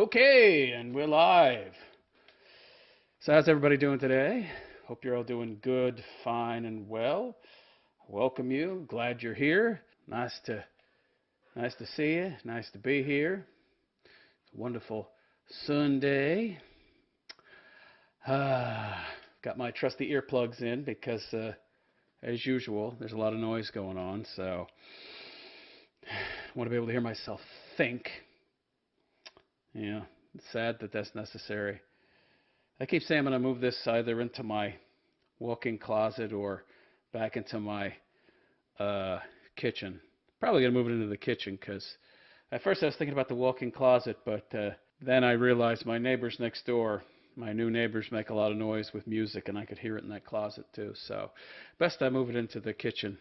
Okay, and we're live. So how's everybody doing today? Hope you're all doing good, fine, and well. Welcome you. Glad you're here. Nice to see you. Nice to be here. It's a wonderful Sunday. Got my trusty earplugs in because, as usual, there's a lot of noise going on. So I want to be able to hear myself think. Yeah, it's sad that that's necessary. I keep saying I'm going to move this either into my walk-in closet or back into my kitchen. Probably going to move it into the kitchen because at first I was thinking about the walk-in closet, but then I realized my neighbors next door, my new neighbors, make a lot of noise with music, and I could hear it in that closet too. So best I move it into the kitchen,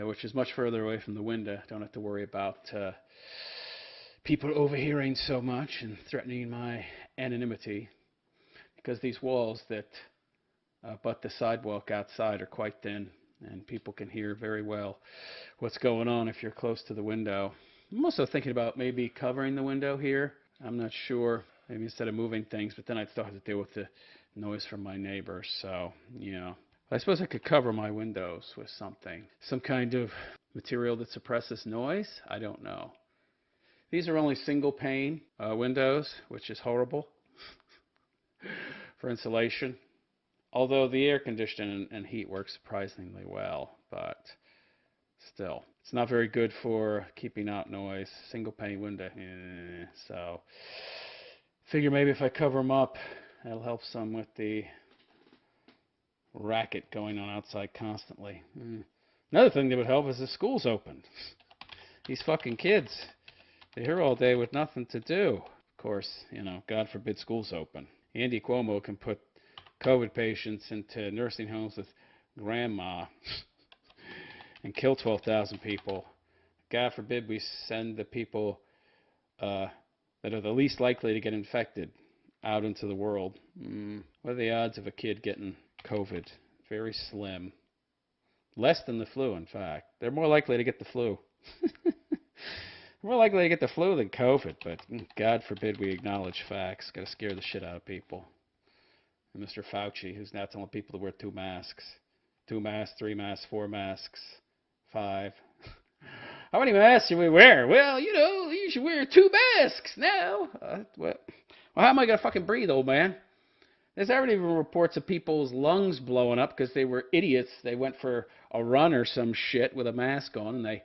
which is much further away from the window. Don't have to worry about people overhearing so much and threatening my anonymity, because these walls that butt the sidewalk outside are quite thin, and people can hear very well what's going on if you're close to the window. I'm also thinking about maybe covering the window here. I'm not sure, maybe instead of moving things, but then I'd still have to deal with the noise from my neighbors. So, I suppose I could cover my windows with something, some kind of material that suppresses noise. I don't know. These are only single pane windows, which is horrible for insulation. Although the air conditioning and heat work surprisingly well, but still, it's not very good for keeping out noise. Single pane window, so figure maybe if I cover them up, that'll help some with the racket going on outside constantly. Another thing that would help is the school's open. These fucking kids. They're here all day with nothing to do. Of course, God forbid school's open. Andy Cuomo can put COVID patients into nursing homes with grandma and kill 12,000 people. God forbid we send the people that are the least likely to get infected out into the world. What are the odds of a kid getting COVID? Very slim. Less than the flu, in fact. They're more likely to get the flu. More likely to get the flu than COVID, but God forbid we acknowledge facts. Got to scare the shit out of people. And Mr. Fauci, who's now telling people to wear 2 masks. 2 masks, 3 masks, 4 masks, 5. How many masks should we wear? Well, you should wear 2 masks now. Well, how am I going to fucking breathe, old man? There's already been reports of people's lungs blowing up because they were idiots. They went for a run or some shit with a mask on, and they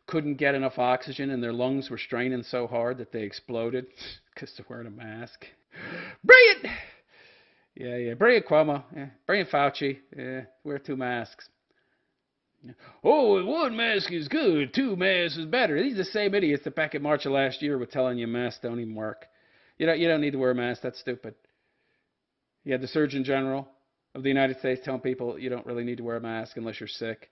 couldn't get enough oxygen, and their lungs were straining so hard that they exploded because they're wearing a mask. Bring it! Yeah. Bring it, Cuomo. Yeah. Bring it, Fauci. Yeah. Wear 2 masks. Yeah. Oh, 1 mask is good. 2 masks is better. These are the same idiots that back in March of last year were telling you masks don't even work. You don't need to wear a mask. That's stupid. You had the Surgeon General of the United States telling people you don't really need to wear a mask unless you're sick.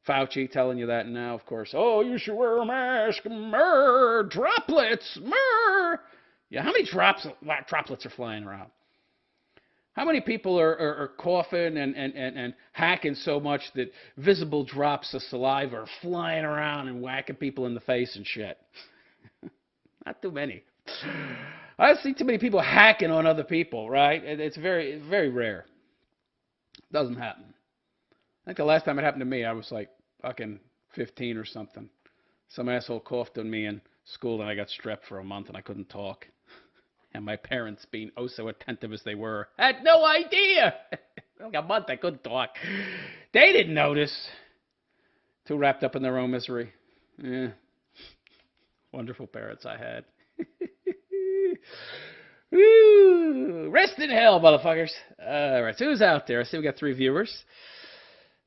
Fauci telling you that now, of course. Oh, you should wear a mask. Droplets. Yeah, how many droplets are flying around? How many people are coughing and hacking so much that visible drops of saliva are flying around and whacking people in the face and shit? Not too many. I don't see too many people hacking on other people, right? It's very, very rare. It doesn't happen. I think the last time it happened to me, I was like fucking 15 or something. Some asshole coughed on me in school, and I got strep for a month, and I couldn't talk. And my parents, being oh so attentive as they were, had no idea. Like a month, I couldn't talk. They didn't notice. Too wrapped up in their own misery. Yeah. Wonderful parents I had. Woo! Rest in hell, motherfuckers. All right, so who's out there? I see we got 3 viewers.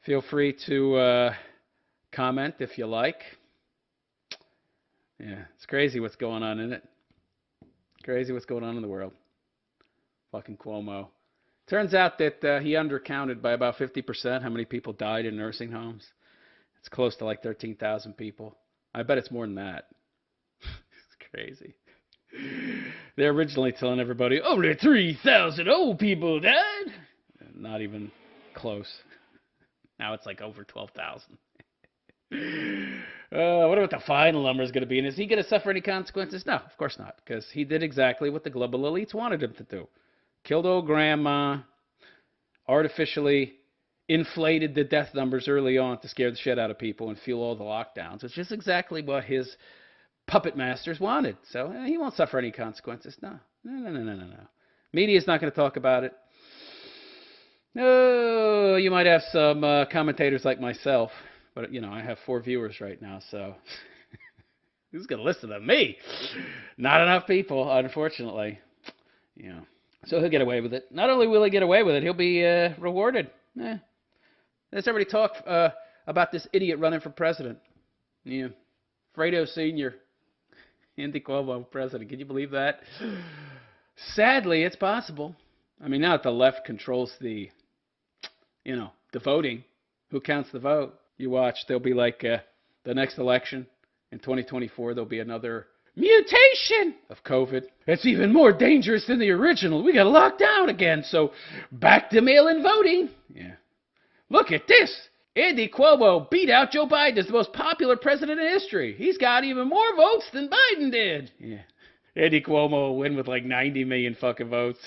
Feel free to comment if you like. Yeah, it's crazy what's going on, isn't it? Crazy what's going on in the world. Fucking Cuomo. Turns out that he undercounted by about 50% how many people died in nursing homes. It's close to like 13,000 people. I bet it's more than that. It's crazy. They're originally telling everybody, only 3,000 old people died. Not even close. Now it's like over 12,000. What about the final number is going to be? And is he going to suffer any consequences? No, of course not, because he did exactly what the global elites wanted him to do. Killed old grandma, artificially inflated the death numbers early on to scare the shit out of people and fuel all the lockdowns, which is exactly what his puppet masters wanted. So he won't suffer any consequences. No. Media's not going to talk about it. No, you might have some commentators like myself, but I have 4 viewers right now, so who's going to listen to me? Not enough people, unfortunately. So he'll get away with it. Not only will he get away with it, he'll be rewarded. There's already talk about this idiot running for president. Fredo Sr., Andy Cuomo president. Can you believe that? Sadly, it's possible. I mean, now that the left controls the voting, who counts the vote? You watch, there'll be like the next election in 2024, there'll be another mutation of COVID. It's even more dangerous than the original. We got to lock down again, so back to mail-in voting. Yeah. Look at this. Andy Cuomo beat out Joe Biden as the most popular president in history. He's got even more votes than Biden did. Yeah. Andy Cuomo will win with like 90 million fucking votes.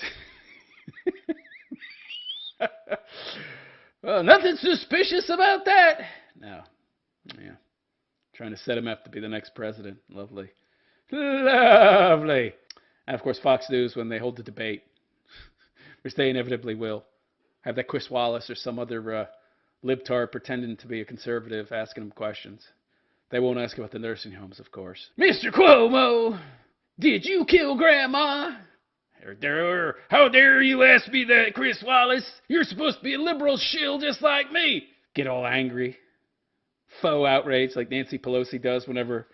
Well, nothing suspicious about that. No. Yeah. Trying to set him up to be the next president. Lovely. Lovely. And of course, Fox News, when they hold the debate, which they inevitably will, have that Chris Wallace or some other libtard pretending to be a conservative asking him questions. They won't ask about the nursing homes, of course. Mr. Cuomo, did you kill Grandma? How dare you ask me that, Chris Wallace? You're supposed to be a liberal shill just like me. Get all angry. Faux outrage like Nancy Pelosi does whenever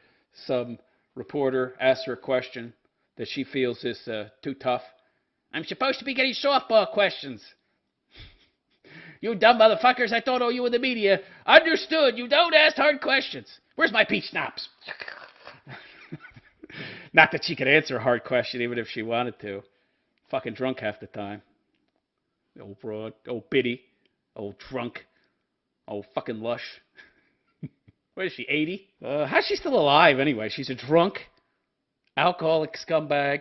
some reporter asks her a question that she feels is too tough. I'm supposed to be getting softball questions. You dumb motherfuckers, I thought all you in the media understood. You don't ask hard questions. Where's my peach schnapps? Not that she could answer a hard question even if she wanted to. Fucking drunk half the time. Old broad, old biddy, old drunk, old fucking lush. What is she, 80? How's she still alive anyway? She's a drunk, alcoholic scumbag,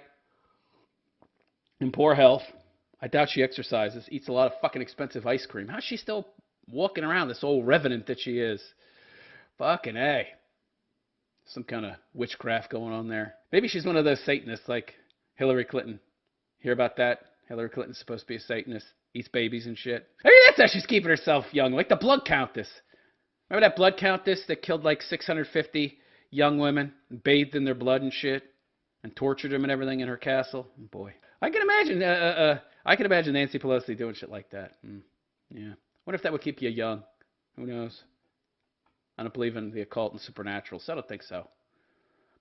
in poor health. I doubt she exercises, eats a lot of fucking expensive ice cream. How's she still walking around, this old revenant that she is? Fucking A. Some kind of witchcraft going on there. Maybe she's one of those Satanists like Hillary Clinton. Hear about that? Hillary Clinton's supposed to be a Satanist, eats babies and shit. I mean, that's how she's keeping herself young, like the blood countess. Remember that blood countess that killed like 650 young women and bathed in their blood and shit and tortured them and everything in her castle? Boy, I can imagine Nancy Pelosi doing shit like that. Yeah. What if that would keep you young? Who knows? I don't believe in the occult and supernatural, so I don't think so.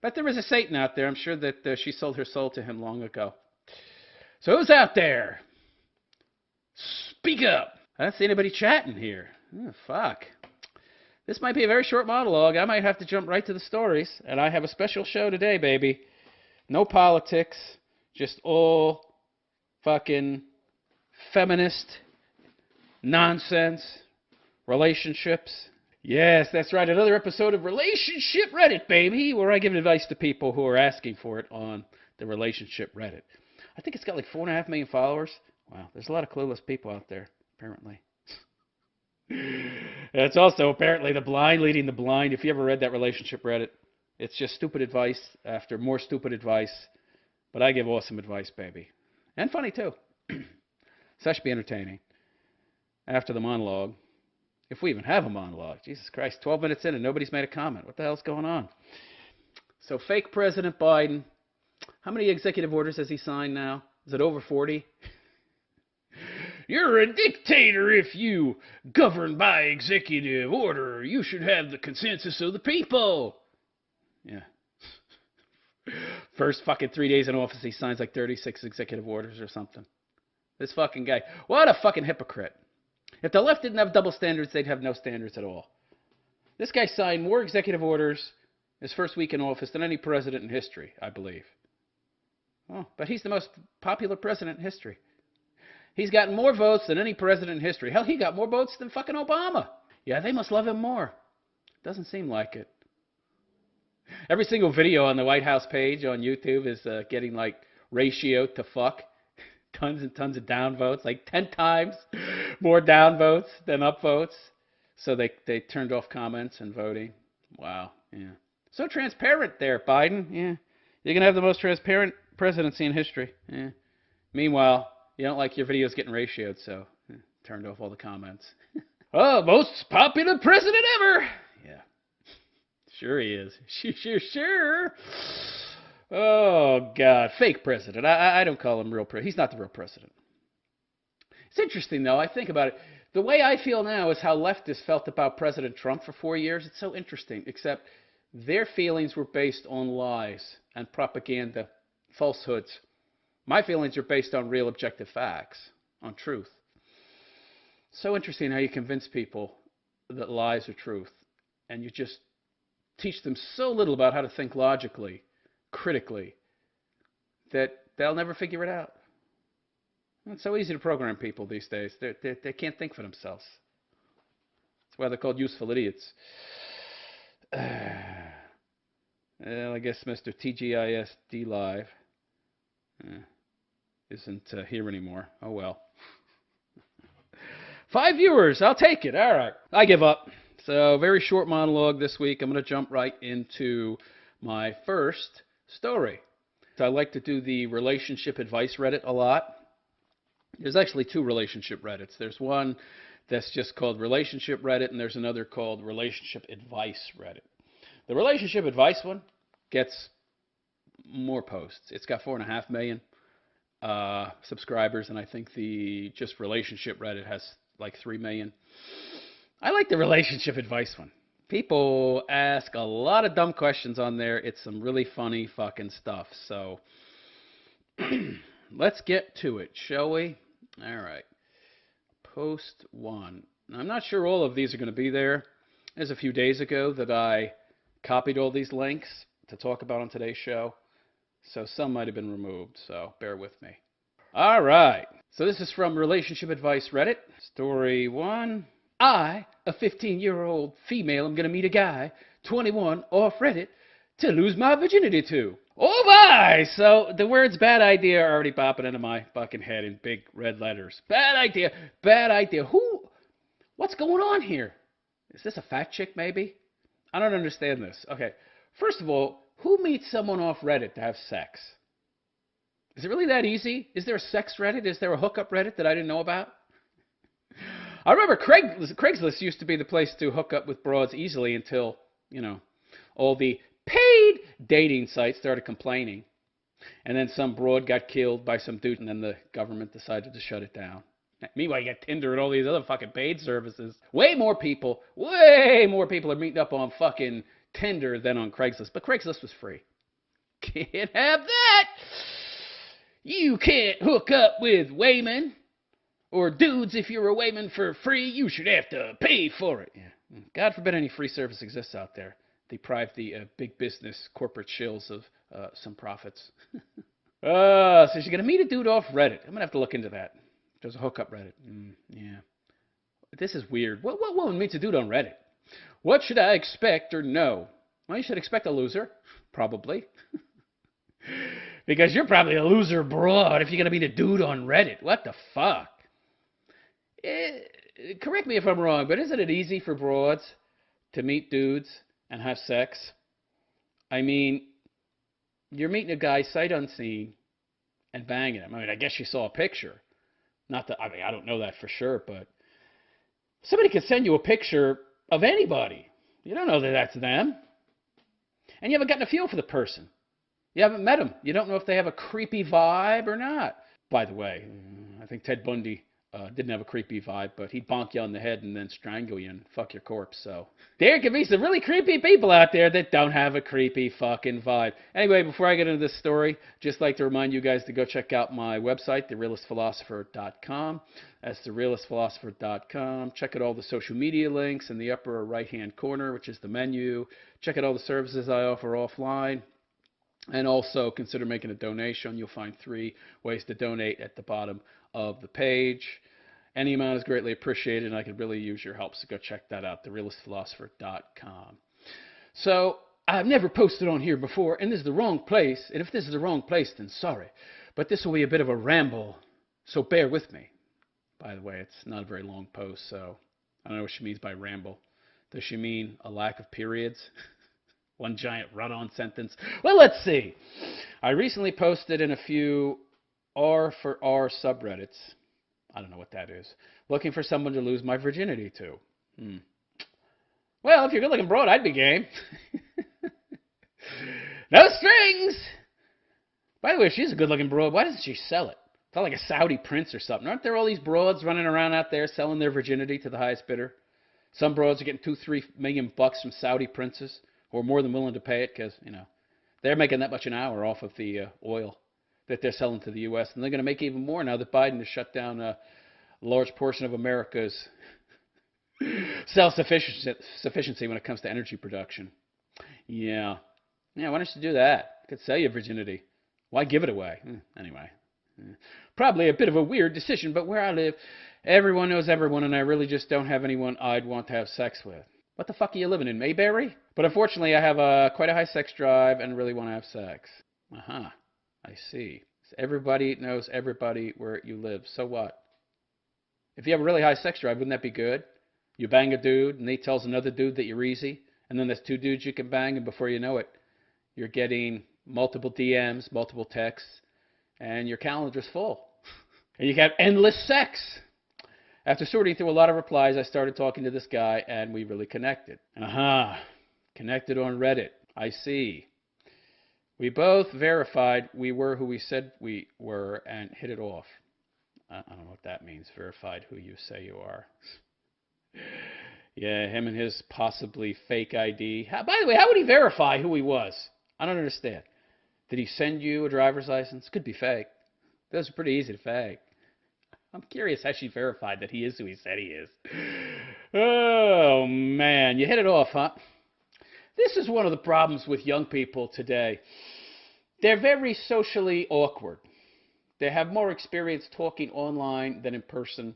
But there is a Satan out there. I'm sure that she sold her soul to him long ago. So who's out there? Speak up. I don't see anybody chatting here. Oh, fuck. This might be a very short monologue. I might have to jump right to the stories. And I have a special show today, baby. No politics. Just all fucking feminist nonsense. Relationships. Yes, that's right. Another episode of Relationship Reddit, baby, where I give advice to people who are asking for it on the Relationship Reddit. I think it's got like 4.5 million followers. Wow, there's a lot of clueless people out there, apparently. It's also apparently the blind leading the blind. If you ever read that Relationship Reddit, it's just stupid advice after more stupid advice. But I give awesome advice, baby. And funny, too. So that should be entertaining. After the monologue, if we even have a monologue. Jesus Christ, 12 minutes in and nobody's made a comment. What the hell's going on? So fake President Biden, how many executive orders has he signed now? Is it over 40? You're a dictator if you govern by executive order. You should have the consensus of the people. Yeah. First fucking 3 days in office, he signs like 36 executive orders or something. This fucking guy. What a fucking hypocrite. If the left didn't have double standards, they'd have no standards at all. This guy signed more executive orders his first week in office than any president in history, I believe. Oh, but he's the most popular president in history. He's gotten more votes than any president in history. Hell, he got more votes than fucking Obama. Yeah, they must love him more. Doesn't seem like it. Every single video on the White House page on YouTube is getting like ratio to fuck. Tons and tons of downvotes, like 10 times more downvotes than upvotes. So they turned off comments and voting. Wow, yeah. So transparent there, Biden. Yeah. You're going to have the most transparent presidency in history. Yeah. Meanwhile, you don't like your videos getting ratioed, so turned off all the comments. Oh, most popular president ever. Yeah. Sure he is. Sure. Oh, God. Fake president. I don't call him real president. He's not the real president. It's interesting, though. I think about it. The way I feel now is how leftists felt about President Trump for 4 years. It's so interesting, except their feelings were based on lies and propaganda, falsehoods. My feelings are based on real objective facts, on truth. So interesting how you convince people that lies are truth, and you just teach them so little about how to think logically, critically, that they'll never figure it out. It's so easy to program people these days. They can't think for themselves. That's why they're called useful idiots. Well, I guess Mr. TGISD Live isn't here anymore. Oh, well. 5 viewers. I'll take it. All right. I give up. So, very short monologue this week. I'm going to jump right into my first story. So I like to do the relationship advice Reddit a lot. There's actually 2 relationship Reddits. There's one that's just called Relationship Reddit, and there's another called Relationship Advice Reddit. The Relationship Advice one gets more posts. It's got 4.5 million subscribers, and I think the just Relationship Reddit has like 3 million. I like the Relationship Advice one. People ask a lot of dumb questions on there. It's some really funny fucking stuff. So let's get to it, shall we? All right. Post 1. Now, I'm not sure all of these are going to be there. There's a few days ago that I copied all these links to talk about on today's show. So some might have been removed, so bear with me. All right. So this is from Relationship Advice Reddit. Story 1. I, a 15-year-old female, am going to meet a guy, 21, off Reddit, to lose my virginity to. Oh my! So the words bad idea are already popping into my fucking head in big red letters. Bad idea. Bad idea. What's going on here? Is this a fat chick maybe? I don't understand this. Okay. First of all, who meets someone off Reddit to have sex? Is it really that easy? Is there a sex Reddit? Is there a hookup Reddit that I didn't know about? I remember Craigslist used to be the place to hook up with broads easily until, all the paid dating sites started complaining. And then some broad got killed by some dude, and then the government decided to shut it down. Meanwhile, you got Tinder and all these other fucking paid services. Way more people are meeting up on fucking Tinder than on Craigslist. But Craigslist was free. Can't have that. You can't hook up with Wayman or dudes if you're a Wayman for free. You should have to pay for it. Yeah. God forbid any free service exists out there. Deprive the big business corporate shills of some profits. So she's going to meet a dude off Reddit. I'm going to have to look into that. There's a hookup Reddit. Yeah. This is weird. What woman meets a dude on Reddit? What should I expect or know? Well, you should expect a loser. Probably. Because you're probably a loser broad if you're going to meet a dude on Reddit. What the fuck? Correct me if I'm wrong, but isn't it easy for broads to meet dudes and have sex? I mean, you're meeting a guy sight unseen and banging him. I mean, I guess you saw a picture. Not that, I mean, I don't know that for sure, but somebody can send you a picture of anybody. You don't know that that's them. And you haven't gotten a feel for the person. You haven't met them. You don't know if they have a creepy vibe or not. By the way, I think Ted Bundy didn't have a creepy vibe, but he'd bonk you on the head and then strangle you and fuck your corpse. So there can be some really creepy people out there that don't have a creepy fucking vibe. Anyway, before I get into this story, just like to remind you guys to go check out my website, therealistphilosopher.com. That's therealistphilosopher.com. Check out all the social media links in the upper right-hand corner, which is the menu. Check out all the services I offer offline. And also consider making a donation. You'll find 3 ways to donate at the bottom of the page. Any amount is greatly appreciated, and I could really use your help, so go check that out, therealistphilosopher.com. So I've never posted on here before, and this is the wrong place. And if this is the wrong place, then sorry. But this will be a bit of a ramble, so bear with me. By the way, it's not a very long post, so I don't know what she means by ramble. Does she mean a lack of periods? One giant run-on sentence? Well, let's see. I recently posted in a few R for R subreddits. I don't know what that is. Looking for someone to lose my virginity to. Well, if you're a good-looking broad, I'd be game. No strings! By the way, if she's a good-looking broad, why doesn't she sell it? It's like a Saudi prince or something. Aren't there all these broads running around out there selling their virginity to the highest bidder? Some broads are getting $2-3 million from Saudi princes who are more than willing to pay it because, they're making that much an hour off of the oil that they're selling to the U.S. And they're going to make even more now that Biden has shut down a large portion of America's self-sufficiency when it comes to energy production. Yeah, why don't you do that? You could sell your virginity. Why give it away? Anyway. Probably a bit of a weird decision, but where I live, everyone knows everyone, and I really just don't have anyone I'd want to have sex with. What the fuck are you living in, Mayberry? But unfortunately, I have quite a high sex drive and really want to have sex. I see. So everybody knows everybody where you live. So what? If you have a really high sex drive, wouldn't that be good? You bang a dude, and he tells another dude that you're easy, and then there's 2 dudes you can bang, and before you know it, you're getting multiple DMs, multiple texts, and your calendar's full. And you have endless sex. After sorting through a lot of replies, I started talking to this guy, and we really connected. Connected on Reddit. I see. We both verified we were who we said we were and hit it off. I don't know what that means, verified who you say you are. Yeah, him and his possibly fake ID. By the way, how would he verify who he was? I don't understand. Did he send you a driver's license? Could be fake. Those are pretty easy to fake. I'm curious how she verified that he is who he said he is. Oh, man. You hit it off, huh? This is one of the problems with young people today. They're very socially awkward. They have more experience talking online than in person.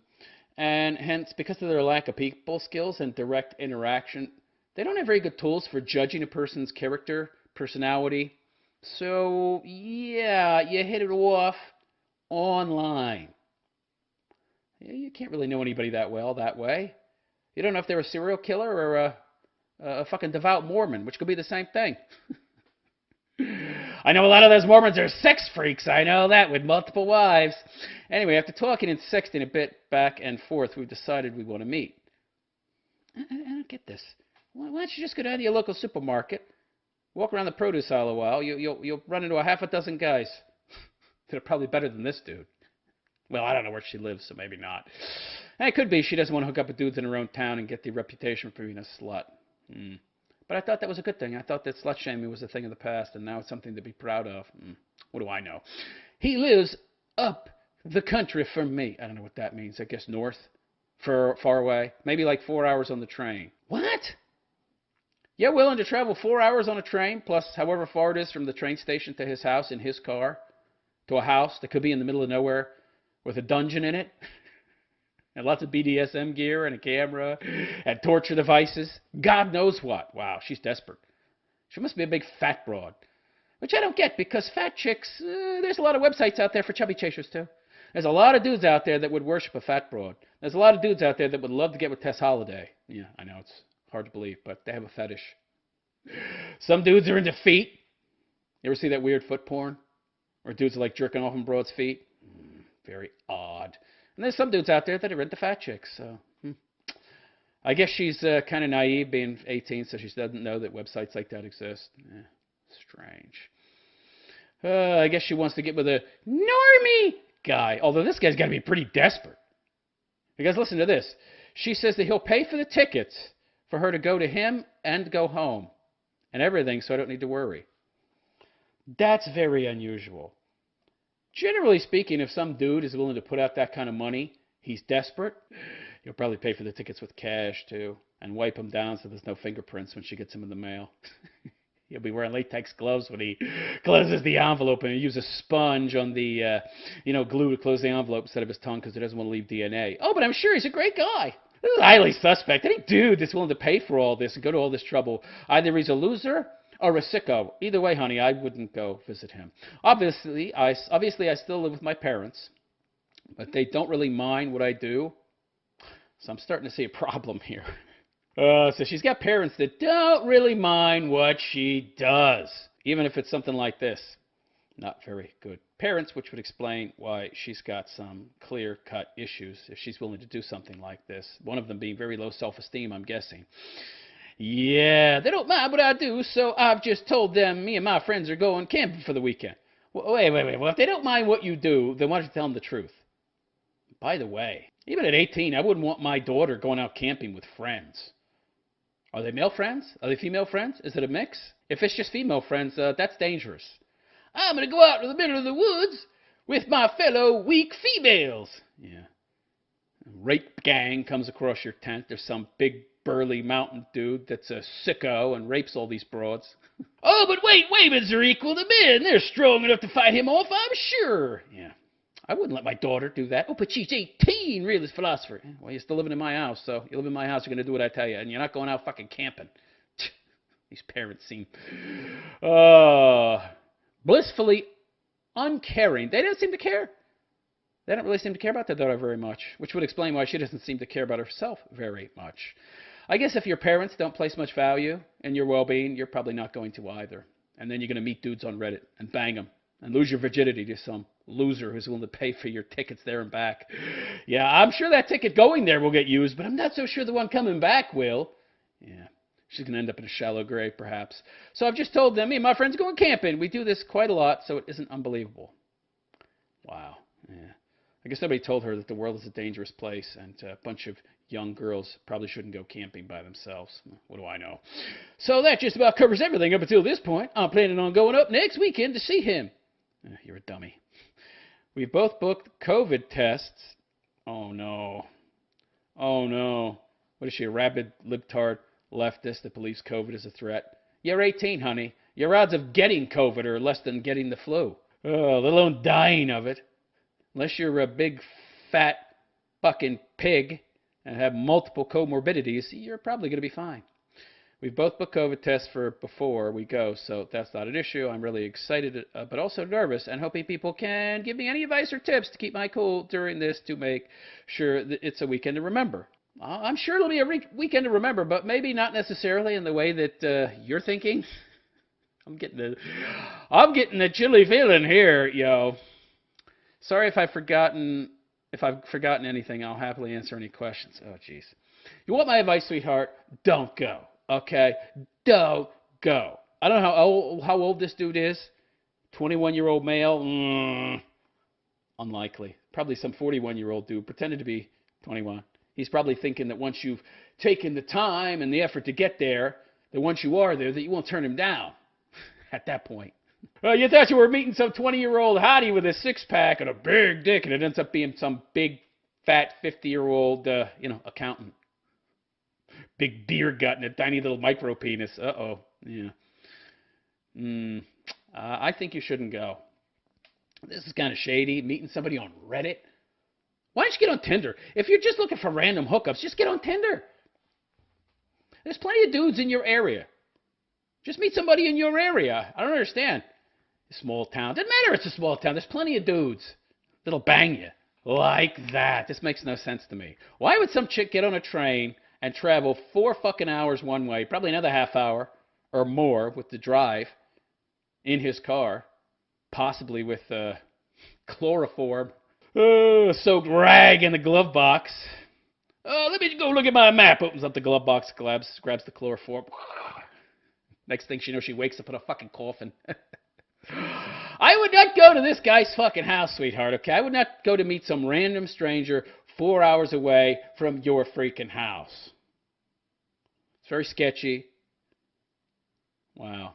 And hence, because of their lack of people skills and direct interaction, they don't have very good tools for judging a person's character, personality. So, yeah, you hit it off online. You can't really know anybody that well that way. You don't know if they're a serial killer or a fucking devout Mormon, which could be the same thing. I know a lot of those Mormons are sex freaks. I know that, with multiple wives. Anyway, after talking and sexting a bit back and forth, we've decided we want to meet. I don't get this. Why don't you just go down to your local supermarket, walk around the produce aisle a while, you'll run into a half a dozen guys that are probably better than this dude. Well, I don't know where she lives, so maybe not. And it could be she doesn't want to hook up with dudes in her own town and get the reputation for being a slut. But I thought that was a good thing. I thought that slut shaming was a thing of the past, and now it's something to be proud of. What do I know? He lives up the country from me. I don't know what that means. I guess north, far away. Maybe like 4 hours on the train. What? You're willing to travel 4 hours on a train, plus however far it is from the train station to his house in his car, to a house that could be in the middle of nowhere with a dungeon in it, and lots of BDSM gear and a camera and torture devices. God knows what. Wow, she's desperate. She must be a big fat broad, which I don't get because fat chicks, there's a lot of websites out there for chubby chasers too. There's a lot of dudes out there that would worship a fat broad. There's a lot of dudes out there that would love to get with Tess Holliday. Yeah, I know, it's hard to believe, but they have a fetish. Some dudes are into feet. You ever see that weird foot porn? Where dudes are like jerking off on broads' feet? Very odd. And there's some dudes out there that are into fat chicks. So I guess she's kind of naive, being 18, so she doesn't know that websites like that exist. Strange. I guess she wants to get with a normie guy, although this guy's got to be pretty desperate. Because listen to this. She says that he'll pay for the tickets for her to go to him and go home and everything, so I don't need to worry. That's very unusual. Generally speaking, if some dude is willing to put out that kind of money, he's desperate. He'll probably pay for the tickets with cash, too, and wipe them down so there's no fingerprints when she gets them in the mail. He'll be wearing latex gloves when he closes the envelope, and he'll use a sponge on the, glue to close the envelope instead of his tongue because he doesn't want to leave DNA. Oh, but I'm sure he's a great guy. This is highly suspect. Any dude that's willing to pay for all this and go to all this trouble, either he's a loser or a sicko. Either way, honey, I wouldn't go visit him. Obviously, I still live with my parents, but they don't really mind what I do. So I'm starting to see a problem here. So she's got parents that don't really mind what she does, even if it's something like this. Not very good parents, which would explain why she's got some clear-cut issues if she's willing to do something like this. One of them being very low self-esteem, I'm guessing. Yeah, they don't mind what I do, so I've just told them me and my friends are going camping for the weekend. Wait. Well, if they don't mind what you do, then why don't you tell them the truth? By the way, even at 18, I wouldn't want my daughter going out camping with friends. Are they male friends? Are they female friends? Is it a mix? If it's just female friends, that's dangerous. I'm going to go out to the middle of the woods with my fellow weak females. Yeah. Rape gang comes across your tent. There's some big burly mountain dude that's a sicko and rapes all these broads. Oh, but wait, women are equal to men. They're strong enough to fight him off, I'm sure. Yeah. I wouldn't let my daughter do that. Oh, but she's 18, realist philosopher. Well, you're still living in my house, so you live in my house, you're going to do what I tell you, and you're not going out fucking camping. These parents seem blissfully uncaring. They don't seem to care. They don't really seem to care about their daughter very much, which would explain why she doesn't seem to care about herself very much. I guess if your parents don't place much value in your well-being, you're probably not going to either. And then you're going to meet dudes on Reddit and bang them and lose your virginity to some loser who's willing to pay for your tickets there and back. Yeah, I'm sure that ticket going there will get used, but I'm not so sure the one coming back will. Yeah. She's going to end up in a shallow grave, perhaps. So I've just told them, me and my friends are going camping. We do this quite a lot, so it isn't unbelievable. Wow. Yeah. I guess nobody told her that the world is a dangerous place, and a bunch of young girls probably shouldn't go camping by themselves. What do I know? So that just about covers everything up until this point. I'm planning on going up next weekend to see him. You're a dummy. We both booked COVID tests. Oh, no. Oh, no. What is she, a rabid libtard leftist that believes COVID is a threat? You're 18, honey. Your odds of getting COVID are less than getting the flu. Let alone dying of it. Unless you're a big, fat, fucking pig and have multiple comorbidities, you're probably going to be fine. We've both booked COVID tests for before we go, so that's not an issue. I'm really excited, but also nervous, and hoping people can give me any advice or tips to keep my cool during this to make sure that it's a weekend to remember. I'm sure it'll be a weekend to remember, but maybe not necessarily in the way that you're thinking. I'm getting a chilly feeling here, yo. Sorry if I've forgotten anything. I'll happily answer any questions. Oh, jeez. You want my advice, sweetheart? Don't go. Okay? Don't go. I don't know how old this dude is. 21-year-old male? Unlikely. Probably some 41-year-old dude pretending to be 21. He's probably thinking that once you've taken the time and the effort to get there, that once you are there, that you won't turn him down at that point. You thought you were meeting some 20-year-old hottie with a six-pack and a big dick, and it ends up being some big, fat, 50-year-old, accountant. Big beer gut and a tiny little micro penis. Uh-oh. Yeah. I think you shouldn't go. This is kind of shady, meeting somebody on Reddit. Why don't you get on Tinder? If you're just looking for random hookups, just get on Tinder. There's plenty of dudes in your area. Just meet somebody in your area. I don't understand. Small town. Doesn't matter it's a small town. There's plenty of dudes that'll bang you. Like that. This makes no sense to me. Why would some chick get on a train and travel 4 fucking hours one way, probably another half hour or more with the drive in his car, possibly with chloroform, soaked rag in the glove box. Let me go look at my map. Opens up the glove box, grabs the chloroform. Next thing she knows, she wakes up in a fucking coffin. I would not go to this guy's fucking house, sweetheart, okay? I would not go to meet some random stranger 4 hours away from your freaking house. It's very sketchy. Wow.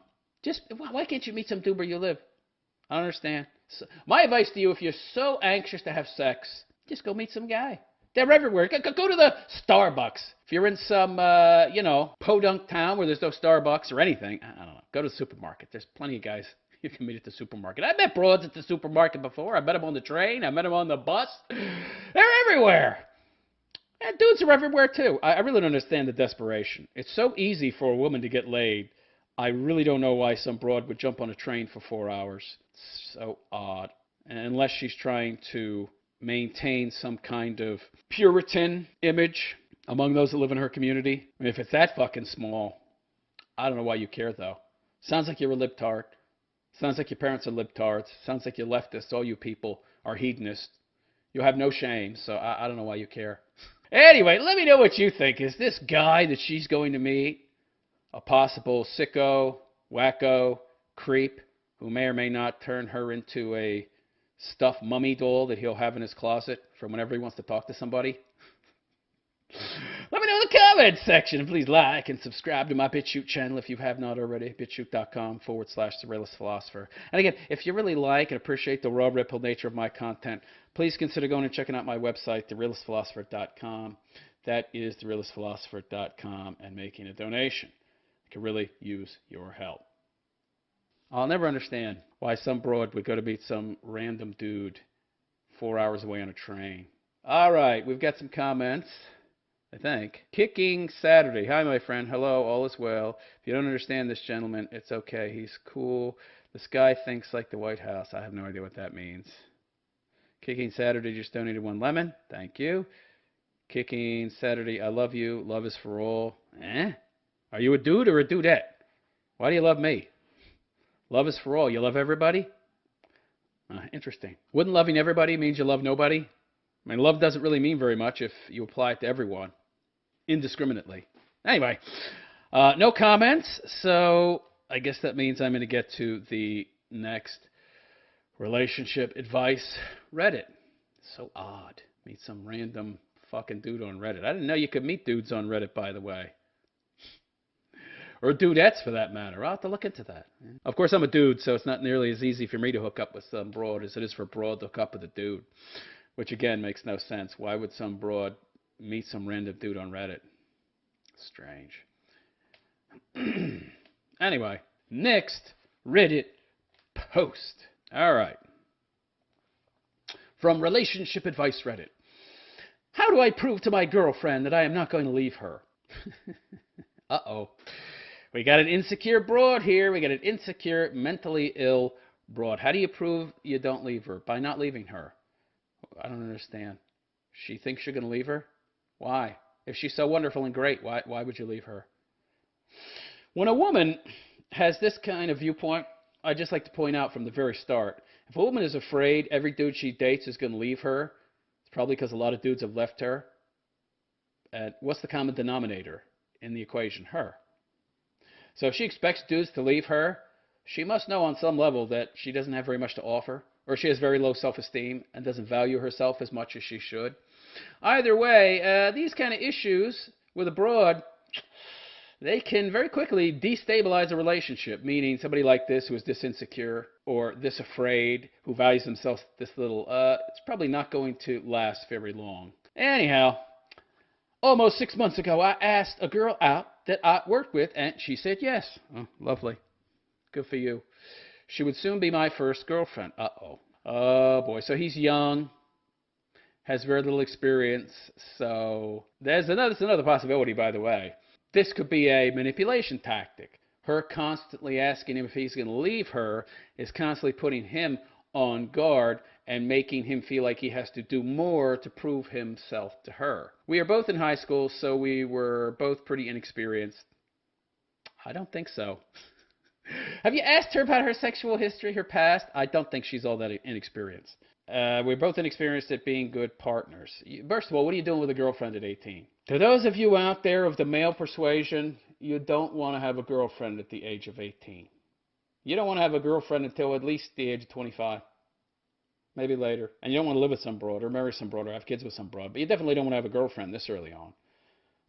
Why can't you meet some dude where you live? I don't understand. So, my advice to you, if you're so anxious to have sex, just go meet some guy. They're everywhere. Go to the Starbucks. If you're in some, podunk town where there's no Starbucks or anything, I don't know. Go to the supermarket. There's plenty of guys you can meet at the supermarket. I met broads at the supermarket before. I met them on the train. I met them on the bus. They're everywhere. And dudes are everywhere, too. I really don't understand the desperation. It's so easy for a woman to get laid I really don't know why some broad would jump on a train for 4 hours. It's so odd. Unless she's trying to maintain some kind of Puritan image among those that live in her community. I mean, if it's that fucking small, I don't know why you care, though. Sounds like you're a libtard. Sounds like your parents are libtards. Sounds like you're leftists. All you people are hedonists. You have no shame, so I don't know why you care. Anyway, let me know what you think. Is this guy that she's going to meet a possible sicko, wacko, creep who may or may not turn her into a stuffed mummy doll that he'll have in his closet for whenever he wants to talk to somebody? Let me know in the comments section. Please like and subscribe to my BitChute channel if you have not already. BitChute.com/The Realist Philosopher. And again, if you really like and appreciate the raw, ripple nature of my content, please consider going and checking out my website, TheRealistPhilosopher.com. That is TheRealistPhilosopher.com, and making a donation. I could really use your help. I'll never understand why some broad would go to meet some random dude 4 hours away on a train. All right, we've got some comments, I think. Kicking Saturday. Hi, my friend. Hello, all is well. If you don't understand this gentleman, it's okay. He's cool. This guy thinks like the White House. I have no idea what that means. Kicking Saturday just donated 1 lemon. Thank you. Kicking Saturday, I love you. Love is for all. Are you a dude or a dudette? Why do you love me? Love is for all. You love everybody? Interesting. Wouldn't loving everybody mean you love nobody? I mean, love doesn't really mean very much if you apply it to everyone indiscriminately. Anyway, no comments, so I guess that means I'm going to get to the next relationship advice Reddit. So odd. Meet some random fucking dude on Reddit. I didn't know you could meet dudes on Reddit, by the way. Or dudettes, for that matter. I'll have to look into that. Of course, I'm a dude, so it's not nearly as easy for me to hook up with some broad as it is for a broad to hook up with a dude. Which, again, makes no sense. Why would some broad meet some random dude on Reddit? Strange. Anyway, next Reddit post. All right. From Relationship Advice Reddit. How do I prove to my girlfriend that I am not going to leave her? Uh-oh. We got an insecure broad here. We got an insecure, mentally ill broad. How do you prove you don't leave her? By not leaving her. I don't understand. She thinks you're going to leave her? Why? If she's so wonderful and great, why would you leave her? When a woman has this kind of viewpoint, I just like to point out from the very start, if a woman is afraid every dude she dates is going to leave her, it's probably because a lot of dudes have left her. And what's the common denominator in the equation? Her. So if she expects dudes to leave her, she must know on some level that she doesn't have very much to offer, or she has very low self-esteem and doesn't value herself as much as she should. Either way, these kind of issues with a broad, they can very quickly destabilize a relationship, meaning somebody like this who is this insecure or this afraid, who values themselves this little, it's probably not going to last very long. Anyhow, almost 6 months ago, I asked a girl out that I worked with, and she said yes. Oh, lovely. Good for you. She would soon be my first girlfriend. Uh-oh. Oh, boy. So he's young, has very little experience. So there's another possibility, by the way. This could be a manipulation tactic. Her constantly asking him if he's going to leave her is constantly putting him on guard and making him feel like he has to do more to prove himself to her. We are both in high school, so we were both pretty inexperienced. I don't think so. Have you asked her about her sexual history, her past? I don't think she's all that inexperienced. We're both inexperienced at being good partners. First of all, what are you doing with a girlfriend at 18? To those of you out there of the male persuasion, you don't want to have a girlfriend at the age of 18. You don't want to have a girlfriend until at least the age of 25. Maybe later. And you don't want to live with some broad or marry some broad or have kids with some broad. But you definitely don't want to have a girlfriend this early on.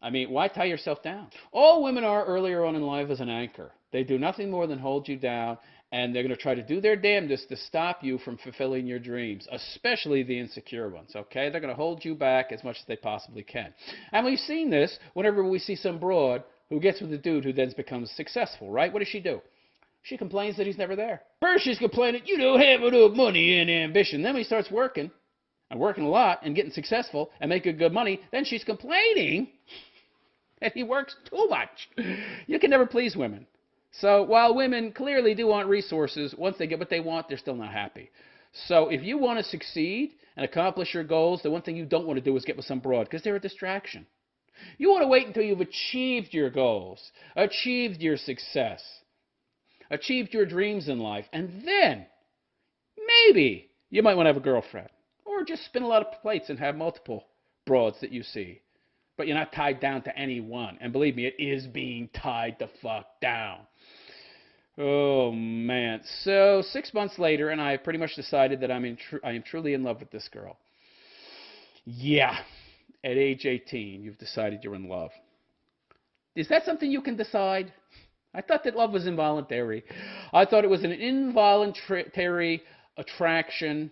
I mean, why tie yourself down? All women are earlier on in life as an anchor. They do nothing more than hold you down, and they're going to try to do their damnedest to stop you from fulfilling your dreams, especially the insecure ones, okay? They're going to hold you back as much as they possibly can. And we've seen this whenever we see some broad who gets with a dude who then becomes successful, right? What does she do? She complains that he's never there. First she's complaining, you don't have enough money and ambition. Then when he starts working, and working a lot, and getting successful, and making good money, then she's complaining that he works too much. You can never please women. So while women clearly do want resources, once they get what they want, they're still not happy. So if you want to succeed and accomplish your goals, the one thing you don't want to do is get with some broad because they're a distraction. You want to wait until you've achieved your goals, achieved your success, achieved your dreams in life, and then maybe you might want to have a girlfriend. Or just spin a lot of plates and have multiple broads that you see. But you're not tied down to any one. And believe me, it is being tied the fuck down. Oh, man. So 6 months later, and I pretty much decided that I am truly in love with this girl. Yeah. At age 18, you've decided you're in love. Is that something you can decide? I thought that love was involuntary. I thought it was an involuntary attraction,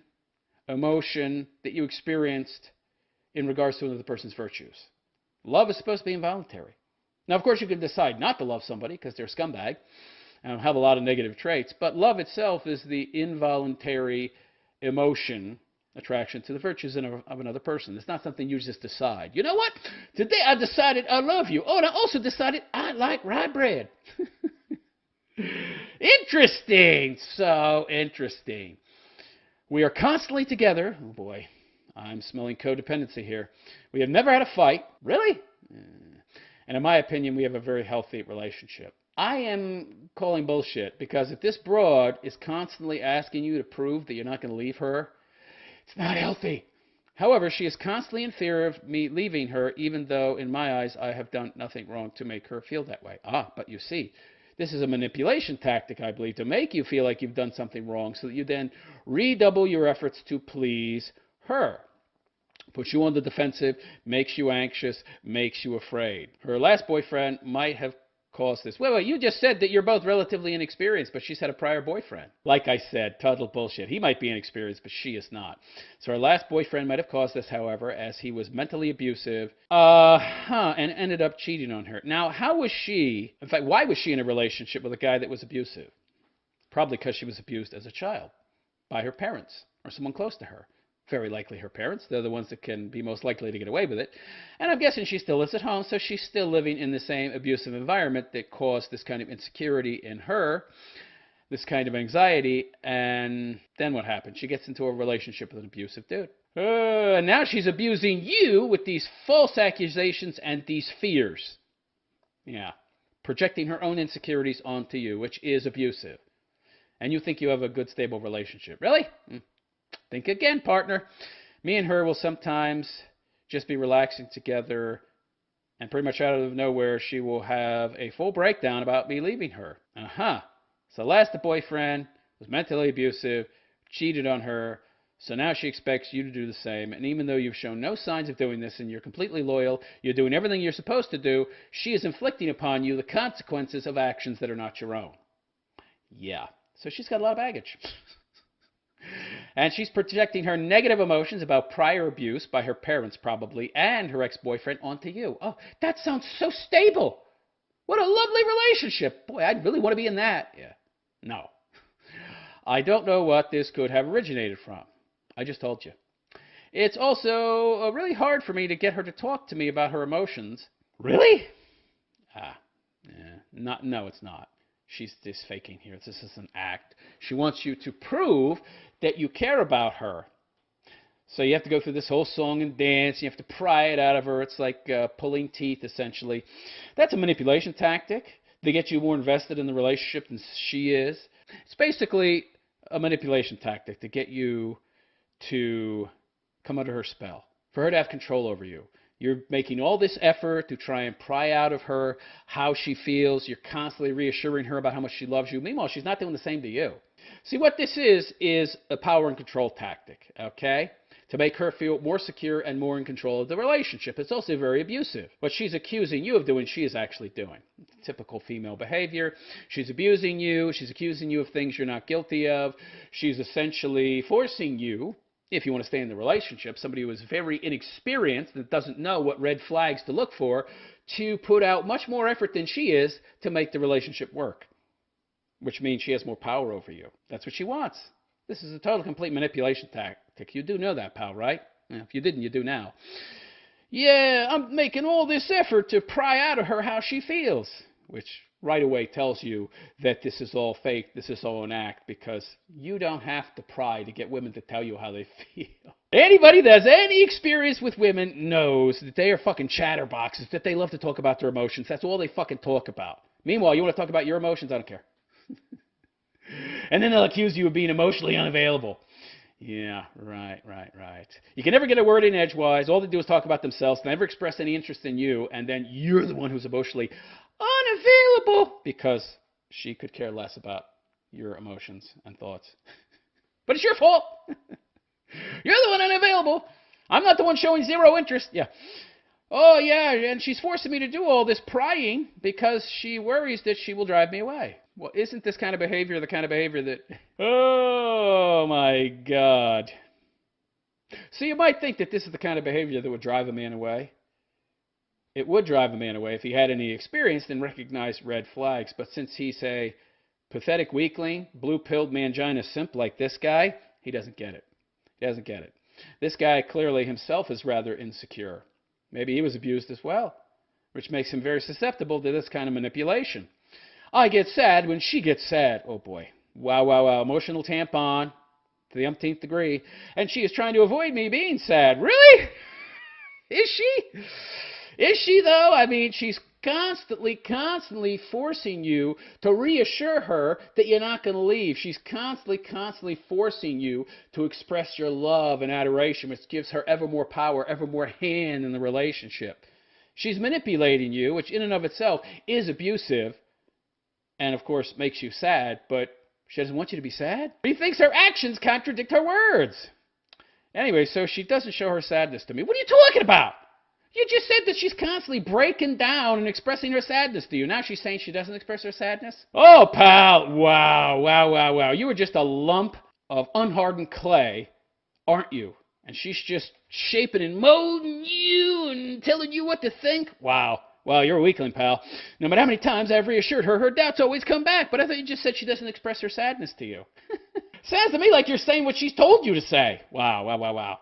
emotion that you experienced in regards to another person's virtues. Love is supposed to be involuntary. Now, of course, you can decide not to love somebody because they're a scumbag and have a lot of negative traits, but love itself is the involuntary emotion, attraction to the virtues of another person. It's not something you just decide. You know what? Today I decided I love you. Oh, and I also decided I like rye bread. Interesting. So interesting. We are constantly together. Oh, boy. I'm smelling codependency here. We have never had a fight. Really? And in my opinion, we have a very healthy relationship. I am calling bullshit because if this broad is constantly asking you to prove that you're not going to leave her, it's not healthy. However, she is constantly in fear of me leaving her, even though in my eyes I have done nothing wrong to make her feel that way. But you see, this is a manipulation tactic, I believe, to make you feel like you've done something wrong so that you then redouble your efforts to please her. Puts you on the defensive, makes you anxious, makes you afraid. Her last boyfriend might have caused this. Wait, you just said that you're both relatively inexperienced, but she's had a prior boyfriend. Like I said, total bullshit. He might be inexperienced, but she is not. So her last boyfriend might have caused this, however, as he was mentally abusive, and ended up cheating on her. Now, how was she, in fact, why was she in a relationship with a guy that was abusive? Probably because she was abused as a child by her parents or someone close to her. Very likely her parents. They're the ones that can be most likely to get away with it. And I'm guessing she still lives at home, so she's still living in the same abusive environment that caused this kind of insecurity in her, this kind of anxiety. And then what happens? She gets into a relationship with an abusive dude. And now she's abusing you with these false accusations and these fears. Yeah. Projecting her own insecurities onto you, which is abusive. And you think you have a good, stable relationship. Really? Think again, partner. Me and her will sometimes just be relaxing together, and pretty much out of nowhere, she will have a full breakdown about me leaving her. So last the boyfriend was mentally abusive, cheated on her, so now she expects you to do the same. And even though you've shown no signs of doing this and you're completely loyal, you're doing everything you're supposed to do, she is inflicting upon you the consequences of actions that are not your own. Yeah. So she's got a lot of baggage. And she's projecting her negative emotions about prior abuse by her parents probably and her ex-boyfriend onto you. Oh, that sounds so stable. What a lovely relationship. Boy, I'd really want to be in that. Yeah. No. I don't know what this could have originated from. I just told you. It's also really hard for me to get her to talk to me about her emotions. Really? No, it's not. She's just faking here. This is an act. She wants you to prove that you care about her. So you have to go through this whole song and dance. You have to pry it out of her. It's like pulling teeth, essentially. That's a manipulation tactic to get you more invested in the relationship than she is. It's basically a manipulation tactic to get you to come under her spell, for her to have control over you. You're making all this effort to try and pry out of her how she feels. You're constantly reassuring her about how much she loves you. Meanwhile, she's not doing the same to you. See, what this is a power and control tactic, okay? To make her feel more secure and more in control of the relationship. It's also very abusive. What she's accusing you of doing, she is actually doing. Typical female behavior. She's abusing you. She's accusing you of things you're not guilty of. She's essentially forcing you, if you want to stay in the relationship, somebody who is very inexperienced, that doesn't know what red flags to look for, to put out much more effort than she is to make the relationship work, which means she has more power over you. That's what she wants. This is a total, complete manipulation tactic. You do know that, pal, right? If you didn't, you do now. Yeah, I'm making all this effort to pry out of her how she feels, which right away tells you that this is all fake, this is all an act, because you don't have to pry to get women to tell you how they feel. Anybody that has any experience with women knows that they are fucking chatterboxes, that they love to talk about their emotions. That's all they fucking talk about. Meanwhile, you want to talk about your emotions? I don't care. And then they'll accuse you of being emotionally unavailable. Yeah, right. You can never get a word in edgewise. All they do is talk about themselves, never express any interest in you, and then you're the one who's emotionally unavailable because she could care less about your emotions and thoughts. But it's your fault. You're the one unavailable. I'm not the one showing zero interest. Yeah. Oh, yeah, and she's forcing me to do all this prying because she worries that she will drive me away. Well, isn't this kind of behavior the kind of behavior that... Oh, my God. So you might think that this is the kind of behavior that would drive a man away. It would drive a man away if he had any experience and recognized red flags. But since he's a pathetic weakling, blue-pilled mangina simp like this guy, he doesn't get it. He doesn't get it. This guy clearly himself is rather insecure. Maybe he was abused as well, which makes him very susceptible to this kind of manipulation. I get sad when she gets sad. Oh, boy. Wow. Emotional tampon to the umpteenth degree. And she is trying to avoid me being sad. Really? Is she? Is she, though? I mean, she's constantly forcing you to reassure her that you're not going to leave. She's constantly forcing you to express your love and adoration, which gives her ever more power, ever more hand in the relationship. She's manipulating you, which in and of itself is abusive and, of course, makes you sad, but she doesn't want you to be sad. She thinks her actions contradict her words. Anyway, so she doesn't show her sadness to me. What are you talking about? You just said that she's constantly breaking down and expressing her sadness to you. Now she's saying she doesn't express her sadness? Oh, pal, wow. You were just a lump of unhardened clay, aren't you? And she's just shaping and molding you and telling you what to think? Wow. Well, you're a weakling, pal. No matter how many times I've reassured her, her doubts always come back. But I thought you just said she doesn't express her sadness to you. Sounds to me like you're saying what she's told you to say. Wow.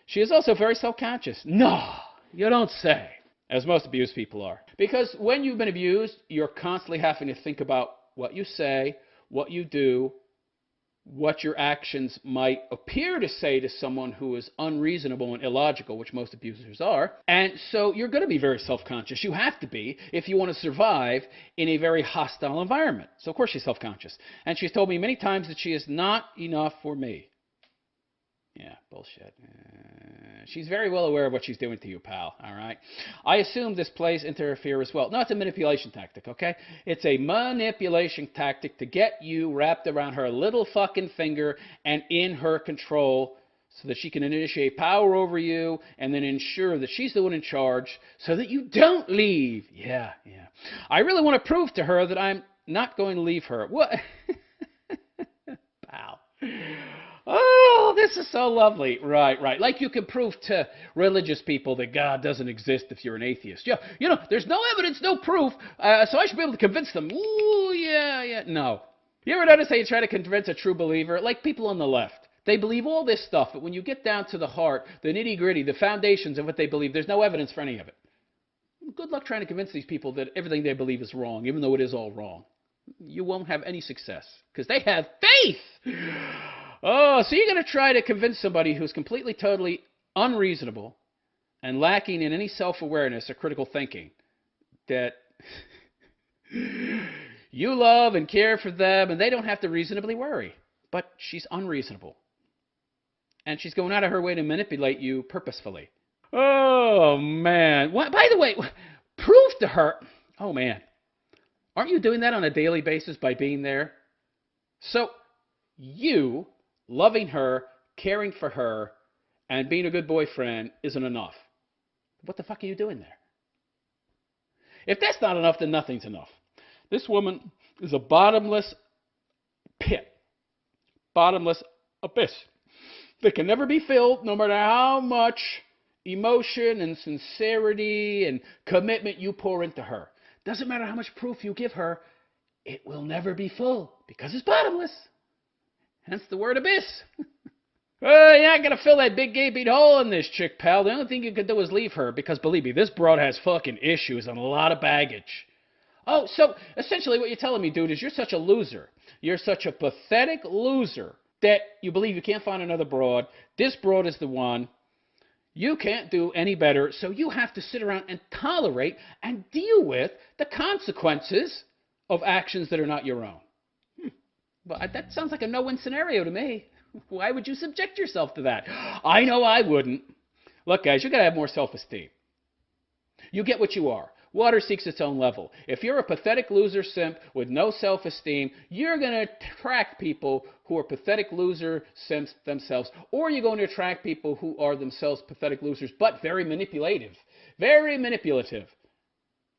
She is also very self-conscious. No. You don't say, as most abused people are. Because when you've been abused, you're constantly having to think about what you say, what you do, what your actions might appear to say to someone who is unreasonable and illogical, which most abusers are. And so you're going to be very self-conscious. You have to be if you want to survive in a very hostile environment. So, of course, she's self-conscious. And she's told me many times that she is not enough for me. Yeah, bullshit. She's very well aware of what she's doing to you, pal, all right? I assume this plays into her fear as well. No, it's a manipulation tactic, okay? It's a manipulation tactic to get you wrapped around her little fucking finger and in her control so that she can initiate power over you and then ensure that she's the one in charge so that you don't leave. Yeah. I really want to prove to her that I'm not going to leave her. What? Pal. Oh, this is so lovely. Right. Like you can prove to religious people that God doesn't exist if you're an atheist. Yeah, there's no evidence, no proof, so I should be able to convince them. Ooh, yeah. No. You ever notice how you try to convince a true believer? Like people on the left. They believe all this stuff, but when you get down to the heart, the nitty-gritty, the foundations of what they believe, there's no evidence for any of it. Good luck trying to convince these people that everything they believe is wrong, even though it is all wrong. You won't have any success, because they have faith! Oh, so you're going to try to convince somebody who's completely, totally unreasonable and lacking in any self-awareness or critical thinking that you love and care for them and they don't have to reasonably worry. But she's unreasonable. And she's going out of her way to manipulate you purposefully. Oh, man. By the way, prove to her... Oh, man. Aren't you doing that on a daily basis by being there? So, you... loving her, caring for her, and being a good boyfriend isn't enough. What the fuck are you doing there? If that's not enough, then nothing's enough. This woman is a bottomless pit, bottomless abyss that can never be filled no matter how much emotion and sincerity and commitment you pour into her. Doesn't matter how much proof you give her, it will never be full because it's bottomless. Hence the word abyss. Well, you're not going to fill that big gaping hole in this chick, pal. The only thing you can do is leave her because, believe me, this broad has fucking issues and a lot of baggage. Oh, so essentially what you're telling me, dude, is you're such a loser. You're such a pathetic loser that you believe you can't find another broad. This broad is the one. You can't do any better, so you have to sit around and tolerate and deal with the consequences of actions that are not your own. But that sounds like a no-win scenario to me. Why would you subject yourself to that? I know I wouldn't. Look, guys, you got to have more self-esteem. You get what you are. Water seeks its own level. If you're a pathetic loser simp with no self-esteem, you're going to attract people who are pathetic loser simps themselves, or you're going to attract people who are themselves pathetic losers, but very manipulative. Very manipulative.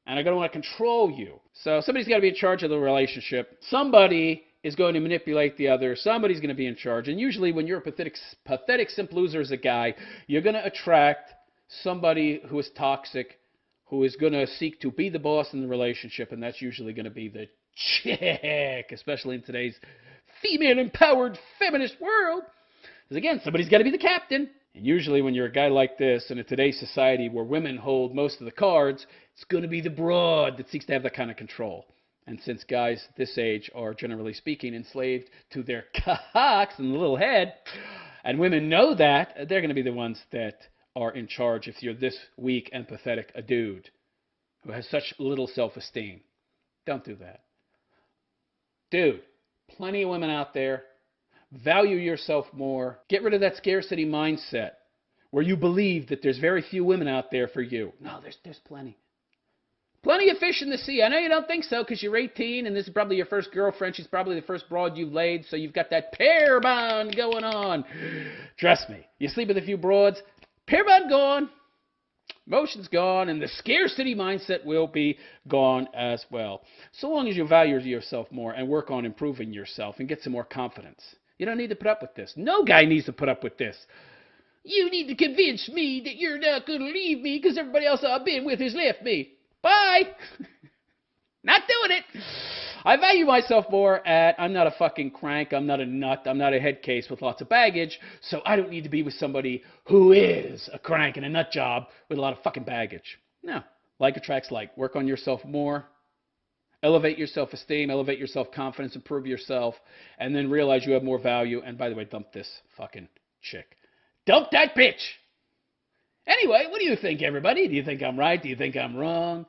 And are going to want to control you. So somebody's got to be in charge of the relationship. Somebody is going to manipulate the other. Somebody's going to be in charge. And usually when you're a pathetic simp loser as a guy, you're going to attract somebody who is toxic, who is going to seek to be the boss in the relationship, and that's usually going to be the chick, especially in today's female-empowered feminist world. Because again, somebody's got to be the captain. And usually when you're a guy like this, in today's society where women hold most of the cards, it's going to be the broad that seeks to have that kind of control. And since guys this age are, generally speaking, enslaved to their cocks and the little head, and women know that, they're going to be the ones that are in charge if you're this weak and pathetic a dude who has such little self-esteem. Don't do that. Dude, plenty of women out there. Value yourself more. Get rid of that scarcity mindset where you believe that there's very few women out there for you. No, there's plenty. Plenty of fish in the sea. I know you don't think so because you're 18 and this is probably your first girlfriend. She's probably the first broad you've laid, so you've got that pair bond going on. Trust me, you sleep with a few broads, pair bond gone, emotion's gone, and the scarcity mindset will be gone as well. So long as you value yourself more and work on improving yourself and get some more confidence. You don't need to put up with this. No guy needs to put up with this. You need to convince me that you're not going to leave me because everybody else I've been with has left me. Bye. Not doing it. I value myself more, and I'm not a fucking crank. I'm not a nut. I'm not a head case with lots of baggage, so I don't need to be with somebody who is a crank and a nut job with a lot of fucking baggage. No. Like attracts like. Work on yourself more. Elevate your self-esteem. Elevate your self-confidence. Improve yourself. And then realize you have more value. And by the way, dump this fucking chick. Dump that bitch! Anyway, what do you think, everybody? Do you think I'm right? Do you think I'm wrong?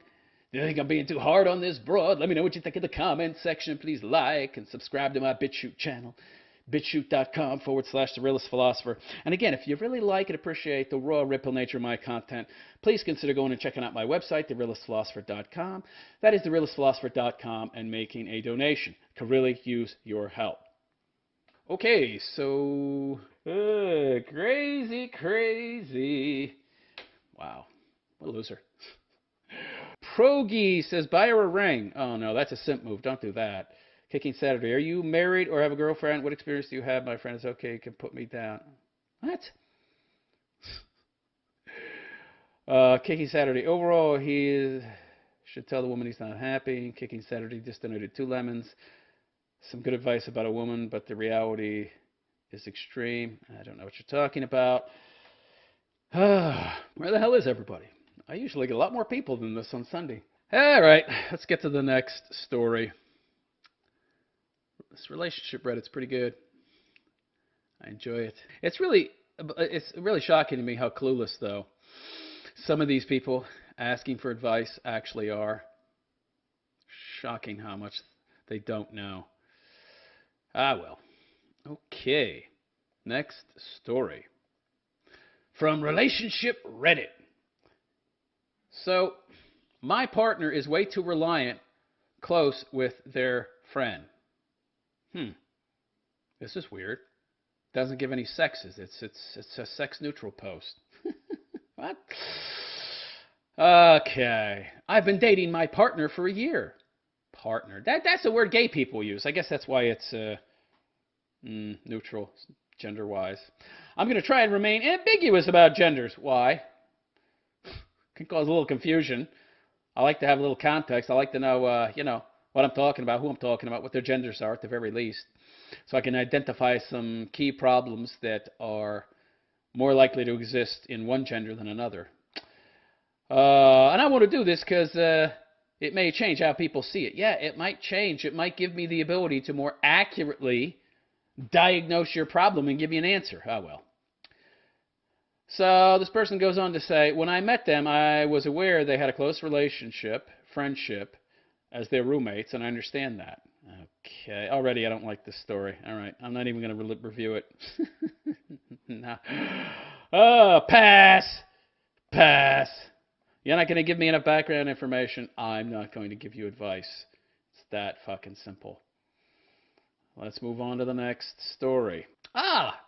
Do you think I'm being too hard on this broad? Let me know what you think in the comment section. Please like and subscribe to my BitChute channel, bitchute.com/The Realist Philosopher. And again, if you really like and appreciate the raw, ripple nature of my content, please consider going and checking out my website, TheRealistPhilosopher.com. That is TheRealistPhilosopher.com, and making a donation. Could really use your help. Okay, so crazy. Wow, what a loser. Progi says, buy her a ring. Oh, no, that's a simp move. Don't do that. Kicking Saturday. Are you married or have a girlfriend? What experience do you have? My friend is okay. You can put me down. What? Kicking Saturday. Overall, should tell the woman he's not happy. Kicking Saturday just donated 2 lemons. Some good advice about a woman, but the reality is extreme. I don't know what you're talking about. Where the hell is everybody? I usually get a lot more people than this on Sunday. All right, let's get to the next story. This relationship Reddit's pretty good. I enjoy it. It's really shocking to me how clueless, though, some of these people asking for advice actually are. Shocking how much they don't know. Ah, well. Okay. Next story. From Relationship Reddit. So, my partner is way too reliant, close with their friend. This is weird. Doesn't give any sexes. It's a sex-neutral post. What? Okay. I've been dating my partner for a year. Partner. That's a word gay people use. I guess that's why it's neutral, gender-wise. I'm going to try and remain ambiguous about genders. Why? Can cause a little confusion. I like to have a little context. I like to know, what I'm talking about, who I'm talking about, what their genders are at the very least. So I can identify some key problems that are more likely to exist in one gender than another. And I want to do this because, It may change how people see it. Yeah, it might change. It might give me the ability to more accurately diagnose your problem and give you an answer. Oh, well. So this person goes on to say, when I met them, I was aware they had a close relationship, friendship, as their roommates, and I understand that. Okay, already I don't like this story. All right, I'm not even going to review it. No. Oh, pass. Pass. You're not going to give me enough background information. I'm not going to give you advice. It's that fucking simple. Let's move on to the next story.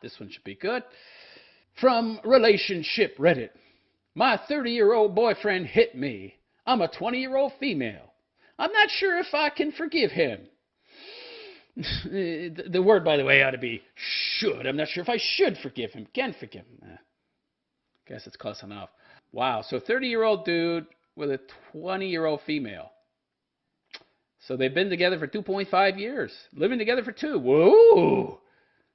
This one should be good. From Relationship Reddit. My 30-year-old boyfriend hit me. I'm a 20-year-old female. I'm not sure if I can forgive him. The word, by the way, ought to be should. I'm not sure if I should forgive him. Can forgive him. Guess it's close enough. Wow. So 30-year-old dude with a 20-year-old female. So they've been together for 2.5 years. Living together for 2. Whoa.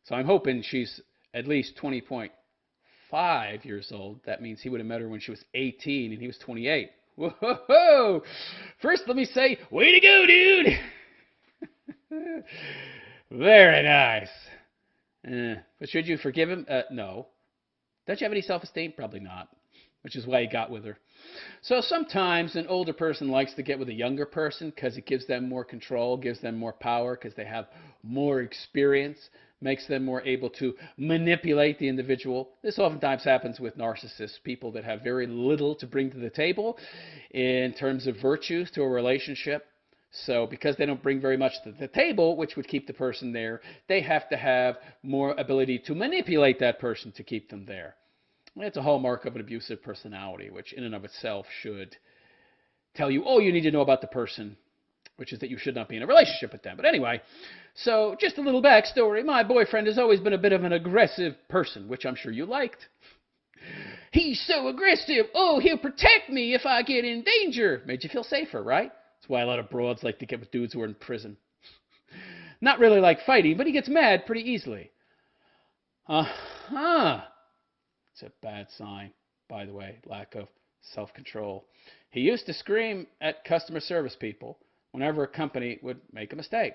So I'm hoping she's at least 20.5 years old. That means he would have met her when she was 18 and he was 28. Whoa. First, let me say, way to go, dude. Very nice. But should you forgive him? No. Don't you have any self-esteem? Probably not. Which is why he got with her. So sometimes an older person likes to get with a younger person because it gives them more control, gives them more power because they have more experience, makes them more able to manipulate the individual. This oftentimes happens with narcissists, people that have very little to bring to the table in terms of virtues to a relationship. So because they don't bring very much to the table, which would keep the person there, they have to have more ability to manipulate that person to keep them there. It's a hallmark of an abusive personality, which in and of itself should tell you all you need to know about the person, which is that you should not be in a relationship with them. But anyway, so just a little backstory. My boyfriend has always been a bit of an aggressive person, which I'm sure you liked. He's so aggressive. Oh, he'll protect me if I get in danger. Made you feel safer, right? That's why a lot of broads like to get with dudes who are in prison. Not really like fighting, but he gets mad pretty easily. It's a bad sign, by the way, lack of self-control. He used to scream at customer service people whenever a company would make a mistake.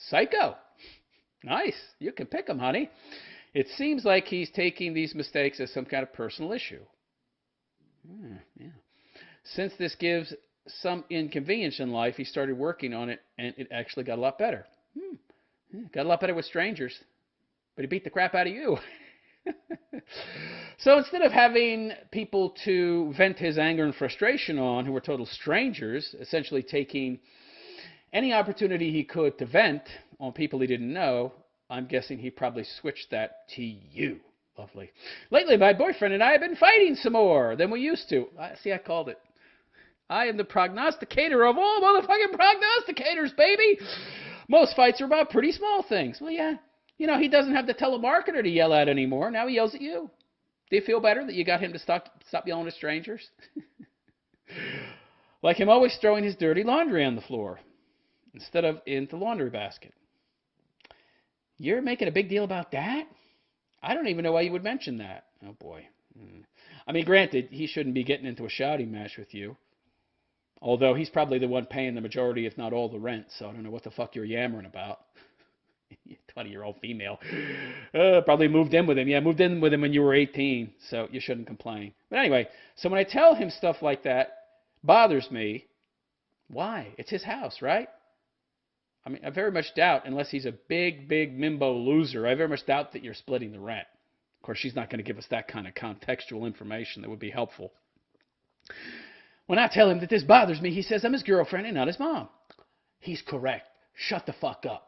Psycho. Nice. You can pick him, honey. It seems like he's taking these mistakes as some kind of personal issue. Yeah. Since this gives some inconvenience in life, he started working on it, and it actually got a lot better. Got a lot better with strangers. But he beat the crap out of you. So instead of having people to vent his anger and frustration on who were total strangers, essentially taking any opportunity he could to vent on people he didn't know, I'm guessing he probably switched that to you. Lovely. Lately, my boyfriend and I have been fighting some more than we used to. See, I called it. I am the prognosticator of all motherfucking prognosticators, baby. Most fights are about pretty small things. Well, yeah. You know, he doesn't have the telemarketer to yell at anymore. Now he yells at you. Do you feel better that you got him to stop yelling at strangers? Like him always throwing his dirty laundry on the floor instead of in the laundry basket. You're making a big deal about that? I don't even know why you would mention that. Oh, boy. I mean, granted, he shouldn't be getting into a shouting match with you. Although he's probably the one paying the majority, if not all, the rent. So I don't know what the fuck you're yammering about. 20-year-old female. Probably moved in with him. Yeah, moved in with him when you were 18, so you shouldn't complain. But anyway, so when I tell him stuff like that bothers me, why? It's his house, right? I mean, I very much doubt, unless he's a big, big mimbo loser, I very much doubt that you're splitting the rent. Of course, she's not going to give us that kind of contextual information that would be helpful. When I tell him that this bothers me, he says I'm his girlfriend and not his mom. He's correct. Shut the fuck up.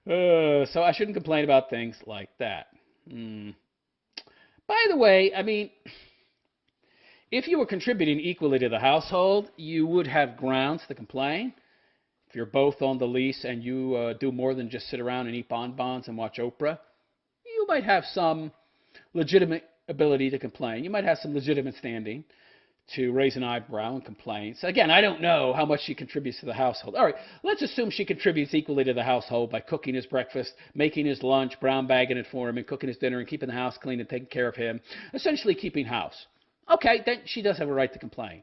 So I shouldn't complain about things like that. By the way, I mean, if you were contributing equally to the household, you would have grounds to complain. If you're both on the lease and you do more than just sit around and eat bonbons and watch Oprah, you might have some legitimate ability to complain. You might have some legitimate standing to raise an eyebrow and complain. So again, I don't know how much she contributes to the household. All right, let's assume she contributes equally to the household by cooking his breakfast, making his lunch, brown bagging it for him, and cooking his dinner, and keeping the house clean and taking care of him. Essentially keeping house. Okay, then she does have a right to complain.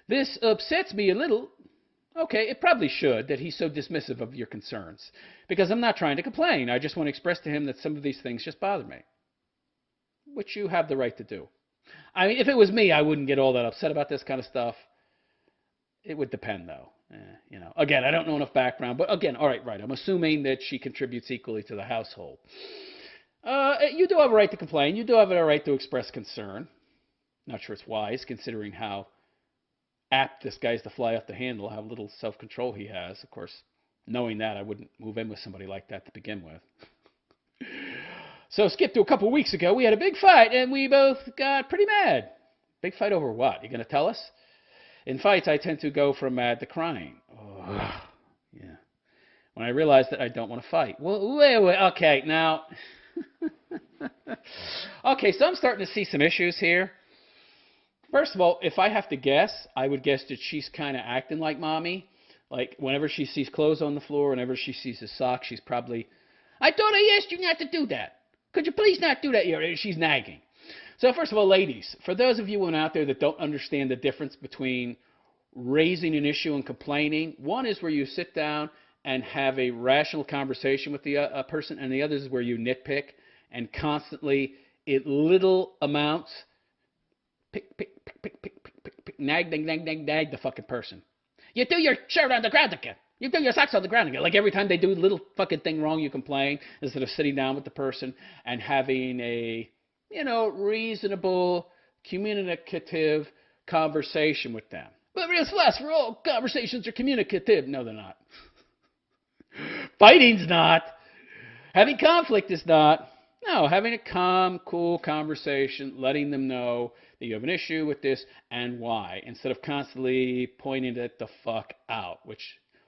This upsets me a little. Okay, it probably should that he's so dismissive of your concerns. Because I'm not trying to complain. I just want to express to him that some of these things just bother me. Which you have the right to do. I mean, if it was me, I wouldn't get all that upset about this kind of stuff. It would depend, though. Again, I don't know enough background, but again, all right. I'm assuming that she contributes equally to the household. You do have a right to complain. You do have a right to express concern. Not sure it's wise, considering how apt this guy's to fly off the handle, how little self-control he has. Of course, knowing that, I wouldn't move in with somebody like that to begin with. So skip to a couple weeks ago, we had a big fight, and we both got pretty mad. Big fight over what? You going to tell us? In fights, I tend to go from mad to crying. Oh, yeah. When I realize that I don't want to fight. Well, wait. Okay, now. Okay, so I'm starting to see some issues here. First of all, if I have to guess, I would guess that she's kind of acting like mommy. Like, whenever she sees clothes on the floor, whenever she sees a sock, she's probably, I thought I asked you not to do that. Could you please not do that? She's nagging. So first of all, ladies, for those of you women out there that don't understand the difference between raising an issue and complaining, one is where you sit down and have a rational conversation with the person, and the other is where you nitpick and constantly, in little amounts, pick, nag the fucking person. You threw your shirt on the ground again. You threw your socks on the ground again. Like every time they do a little fucking thing wrong, you complain instead of sitting down with the person and having a, reasonable, communicative conversation with them. But Realist Philosopher, all conversations are communicative. No, they're not. Fighting's not. Having conflict is not. No, having a calm, cool conversation, letting them know that you have an issue with this and why, instead of constantly pointing it the fuck out, which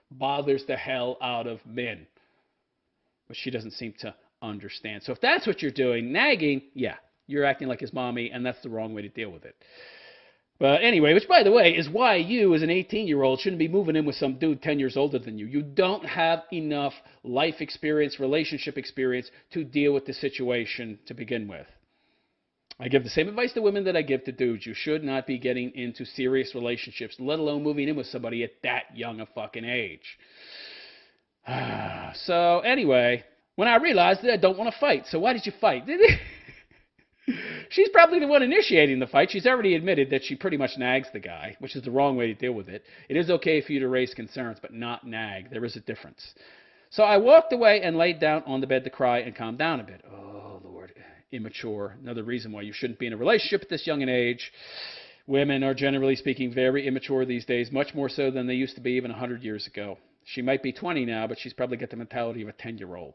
bothers the hell out of men, which she doesn't seem to understand. So if that's what you're doing, nagging, yeah, you're acting like his mommy, and that's the wrong way to deal with it. But anyway, which, by the way, is why you, as an 18-year-old, shouldn't be moving in with some dude 10 years older than you. You don't have enough life experience, relationship experience to deal with the situation to begin with. I give the same advice to women that I give to dudes. You should not be getting into serious relationships, let alone moving in with somebody at that young a fucking age. So anyway, when I realized that I don't want to fight, so why did you fight? She's probably the one initiating the fight. She's already admitted that she pretty much nags the guy, which is the wrong way to deal with it. It is okay for you to raise concerns, but not nag. There is a difference. So I walked away and laid down on the bed to cry and calm down a bit. Oh, Lord. Immature. Another reason why you shouldn't be in a relationship at this young an age. Women are, generally speaking, very immature these days, much more so than they used to be even 100 years ago. She might be 20 now, but she's probably got the mentality of a 10-year-old.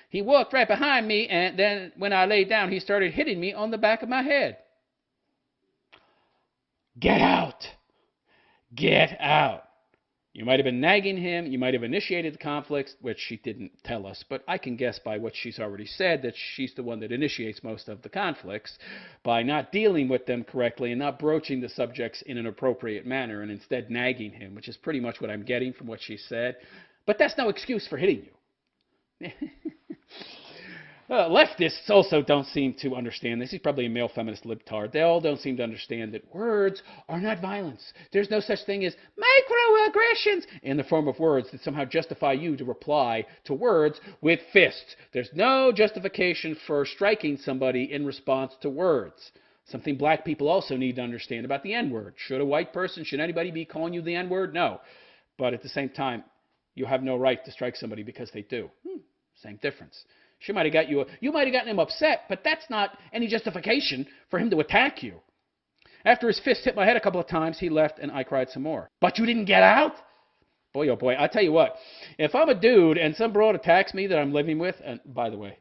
He walked right behind me, and then when I laid down, he started hitting me on the back of my head. Get out! Get out! You might have been nagging him. You might have initiated the conflicts, which she didn't tell us, but I can guess by what she's already said that she's the one that initiates most of the conflicts by not dealing with them correctly and not broaching the subjects in an appropriate manner and instead nagging him, which is pretty much what I'm getting from what she said. But that's no excuse for hitting you. Leftists also don't seem to understand this. He's probably a male feminist libtard. They all don't seem to understand that words are not violence. There's no such thing as microaggressions in the form of words that somehow justify you to reply to words with fists. There's no justification for striking somebody in response to words. Something black people also need to understand about the N-word. Should a white person, should anybody be calling you the N-word? No. But at the same time, you have no right to strike somebody because they do. Same difference. She might have got you might have gotten him upset, but that's not any justification for him to attack you. After his fist hit my head a couple of times, he left and I cried some more. But you didn't get out? Boy, oh boy, I'll tell you what. If I'm a dude and some broad attacks me that I'm living with, and by the way,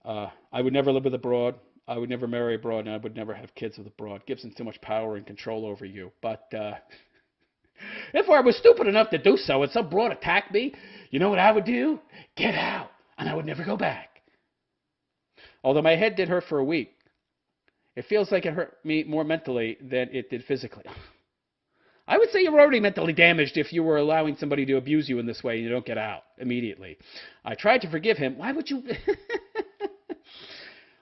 I would never live with a broad. I would never marry a broad, and I would never have kids with a broad. It gives them too much power and control over you. But if I was stupid enough to do so and some broad attacked me, you know what I would do? Get out, and I would never go back. Although my head did hurt for a week, it feels like it hurt me more mentally than it did physically. I would say you were already mentally damaged if you were allowing somebody to abuse you in this way and you don't get out immediately. I tried to forgive him. Why would you? Let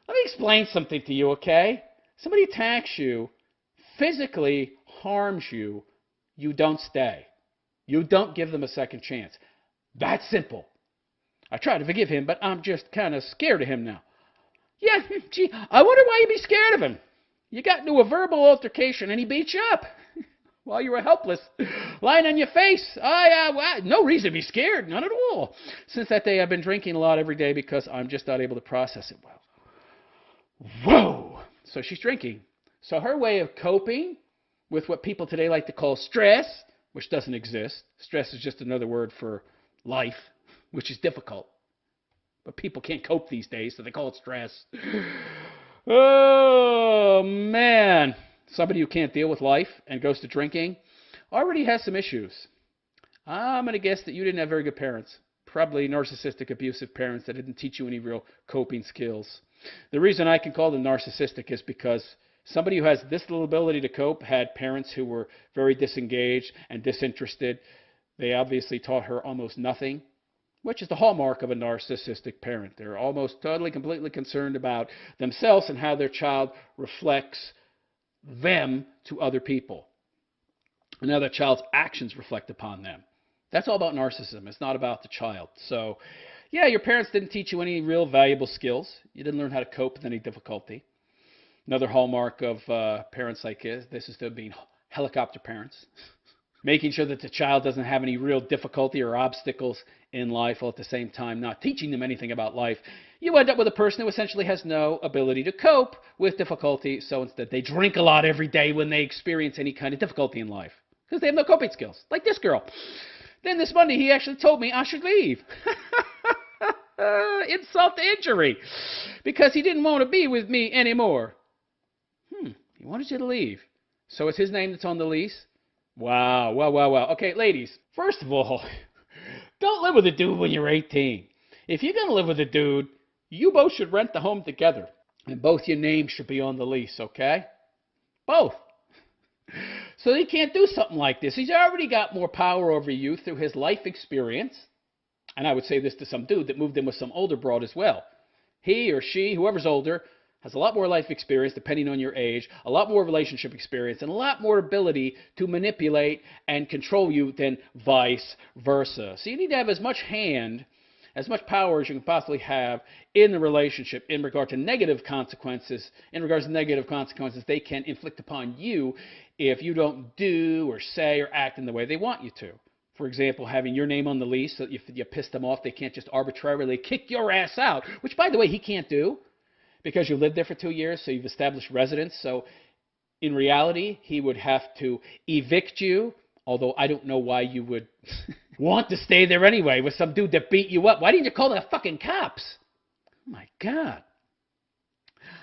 me explain something to you, okay? Somebody attacks you, physically harms you, you don't stay. You don't give them a second chance. That's simple. I try to forgive him, but I'm just kind of scared of him now. Yeah, gee, I wonder why you'd be scared of him. You got into a verbal altercation and he beat you up while you were helpless, lying on your face. No reason to be scared, none at all. Since that day, I've been drinking a lot every day because I'm just not able to process it well. Whoa! So she's drinking. So her way of coping with what people today like to call stress, which doesn't exist. Stress is just another word for life, which is difficult. But people can't cope these days, so they call it stress. Oh, man. Somebody who can't deal with life and goes to drinking already has some issues. I'm going to guess that you didn't have very good parents. Probably narcissistic, abusive parents that didn't teach you any real coping skills. The reason I can call them narcissistic is because somebody who has this little ability to cope had parents who were very disengaged and disinterested. They obviously taught her almost nothing, which is the hallmark of a narcissistic parent. They're almost totally, completely concerned about themselves and how their child reflects them to other people, and how their child's actions reflect upon them. That's all about narcissism. It's not about the child. So, yeah, your parents didn't teach you any real valuable skills. You didn't learn how to cope with any difficulty. Another hallmark of parents like this is them being helicopter parents, making sure that the child doesn't have any real difficulty or obstacles in life, while at the same time not teaching them anything about life. You end up with a person who essentially has no ability to cope with difficulty, so instead they drink a lot every day when they experience any kind of difficulty in life, because they have no coping skills, like this girl. Then this Monday, he actually told me I should leave. Insult to injury, because he didn't want to be with me anymore. He wanted you to leave. So it's his name that's on the lease? Wow. Okay, ladies, first of all, don't live with a dude when you're 18. If you're going to live with a dude, you both should rent the home together. And both your names should be on the lease, okay? Both. So he can't do something like this. He's already got more power over you through his life experience. And I would say this to some dude that moved in with some older broad as well. He or she, whoever's older, has a lot more life experience, depending on your age, a lot more relationship experience, and a lot more ability to manipulate and control you than vice versa. So you need to have as much power as you can possibly have in the relationship in regard to negative consequences, they can inflict upon you if you don't do or say or act in the way they want you to. For example, having your name on the lease, so if you piss them off, they can't just arbitrarily kick your ass out, which, by the way, he can't do, because you lived there for 2 years, so you've established residence. So in reality, he would have to evict you, although I don't know why you would want to stay there anyway with some dude that beat you up. Why didn't you call the fucking cops? Oh, my God.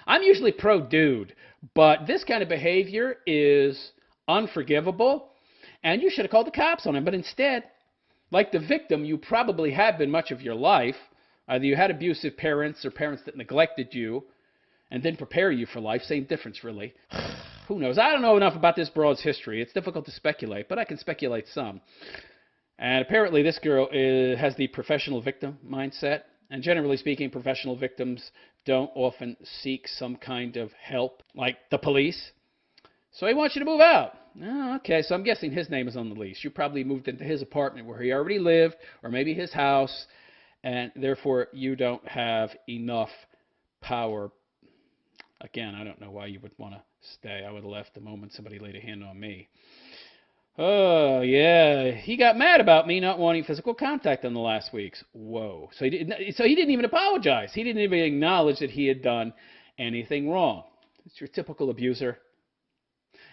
I'm usually pro-dude, but this kind of behavior is unforgivable, and you should have called the cops on him. But instead, like the victim you probably have been much of your life, either you had abusive parents or parents that neglected you and didn't prepare you for life. Same difference, really. Who knows? I don't know enough about this broad's history. It's difficult to speculate, but I can speculate some. And apparently this girl has the professional victim mindset. And generally speaking, professional victims don't often seek some kind of help, like the police. So he wants you to move out. Oh, okay, so I'm guessing his name is on the lease. You probably moved into his apartment where he already lived, or maybe his house, and therefore you don't have enough power. Again, I don't know why you would want to stay. I would have left the moment somebody laid a hand on me. Oh, yeah. He got mad about me not wanting physical contact in the last weeks. Whoa. So he didn't even apologize. He didn't even acknowledge that he had done anything wrong. It's your typical abuser.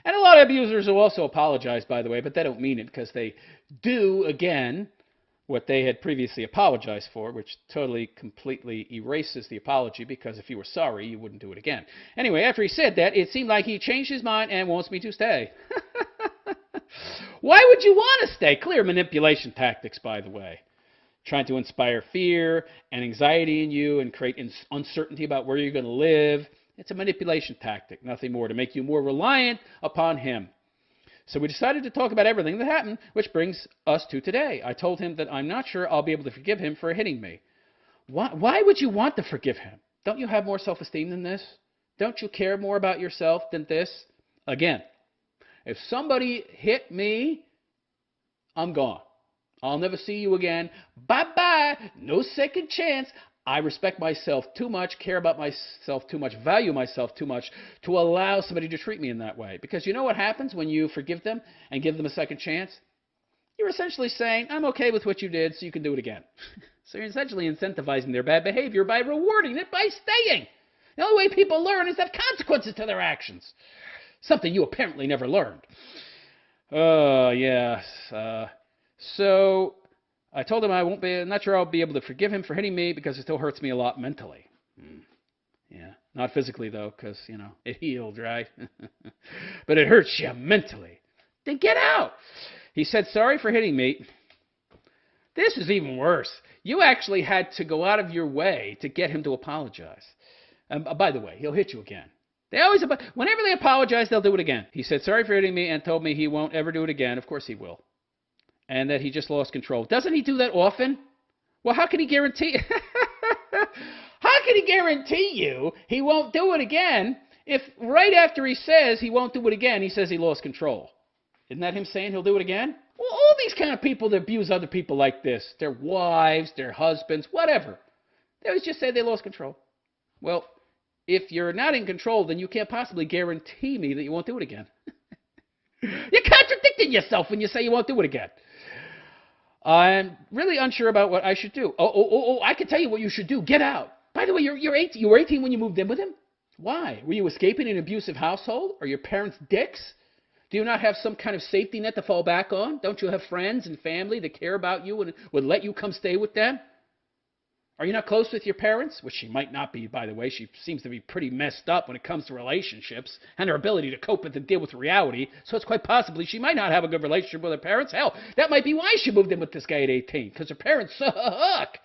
And a lot of abusers will also apologize, by the way, but they don't mean it, because they do, again, what they had previously apologized for, which totally, completely erases the apology, because if you were sorry, you wouldn't do it again. Anyway, after he said that, it seemed like he changed his mind and wants me to stay. Why would you want to stay? Clear manipulation tactics, by the way. Trying to inspire fear and anxiety in you and create uncertainty about where you're going to live. It's a manipulation tactic, nothing more, to make you more reliant upon him. So we decided to talk about everything that happened, which brings us to today. I told him that I'm not sure I'll be able to forgive him for hitting me. Why would you want to forgive him? Don't you have more self-esteem than this? Don't you care more about yourself than this? Again, if somebody hit me, I'm gone. I'll never see you again. Bye-bye. No second chance. I respect myself too much, care about myself too much, value myself too much to allow somebody to treat me in that way. Because you know what happens when you forgive them and give them a second chance? You're essentially saying, I'm okay with what you did, so you can do it again. So you're essentially incentivizing their bad behavior by rewarding it by staying. The only way people learn is that consequences to their actions. Something you apparently never learned. Yes. So I told him I'm not sure I'll be able to forgive him for hitting me because it still hurts me a lot mentally. Yeah, not physically though, because, it healed, right? But it hurts you mentally. Then get out. He said, sorry for hitting me. This is even worse. You actually had to go out of your way to get him to apologize. By the way, he'll hit you again. Whenever they apologize, they'll do it again. He said, sorry for hitting me and told me he won't ever do it again. Of course he will. And that he just lost control. Doesn't he do that often? Well, how can he guarantee? How can he guarantee you he won't do it again if right after he says he won't do it again, he says he lost control? Isn't that him saying he'll do it again? Well, all these kind of people that abuse other people like this, their wives, their husbands, whatever, they always just say they lost control. Well, if you're not in control, then you can't possibly guarantee me that you won't do it again. You're contradicting yourself when you say you won't do it again. I'm really unsure about what I should do. I can tell you what you should do. Get out. By the way, you're 18. You were 18 when you moved in with him? Why? Were you escaping an abusive household? Are your parents dicks? Do you not have some kind of safety net to fall back on? Don't you have friends and family that care about you and would let you come stay with them? Are you not close with your parents? Which she might not be, by the way. She seems to be pretty messed up when it comes to relationships and her ability to cope with and deal with reality. So it's quite possibly she might not have a good relationship with her parents. Hell, that might be why she moved in with this guy at 18, because her parents suck.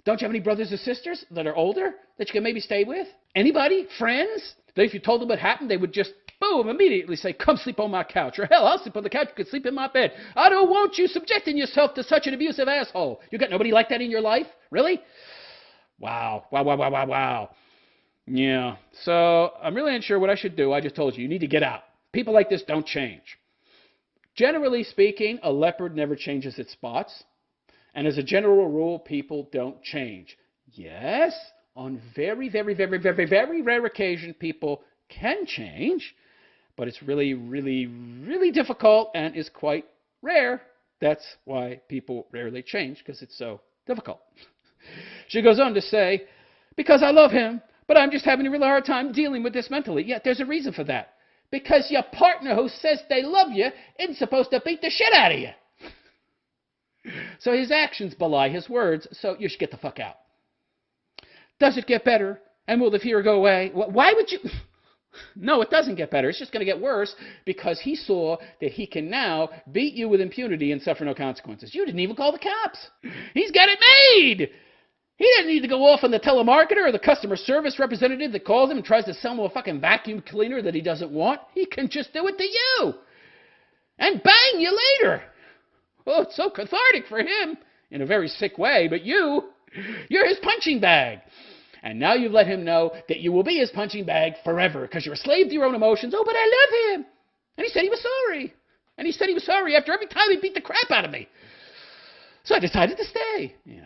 Don't you have any brothers or sisters that are older that you can maybe stay with? Anybody? Friends? That if you told them what happened, they would just, boom, immediately say, come sleep on my couch. Or hell, I'll sleep on the couch. You can sleep in my bed. I don't want you subjecting yourself to such an abusive asshole. You got nobody like that in your life? Really? Wow. Yeah. So I'm really unsure what I should do. I just told you, you need to get out. People like this don't change. Generally speaking, a leopard never changes its spots. And as a general rule, people don't change. Yes, on very, very, very, very, very rare occasion, people can change. But it's really, really, really difficult and is quite rare. That's why people rarely change, because it's so difficult. She goes on to say, because I love him, but I'm just having a really hard time dealing with this mentally. Yeah, there's a reason for that. Because your partner who says they love you isn't supposed to beat the shit out of you. So his actions belie his words, so you should get the fuck out. Does it get better? And will the fear go away? Why would you... No, it doesn't get better. It's just going to get worse because he saw that he can now beat you with impunity and suffer no consequences. You didn't even call the cops. He's got it made. He doesn't need to go off on the telemarketer or the customer service representative that calls him and tries to sell him a fucking vacuum cleaner that he doesn't want. He can just do it to you. And bang you later. Oh, it's so cathartic for him in a very sick way, but you're his punching bag. And now you've let him know that you will be his punching bag forever because you're a slave to your own emotions. Oh, but I love him. And he said he was sorry. And he said he was sorry after every time he beat the crap out of me. So I decided to stay. Yeah.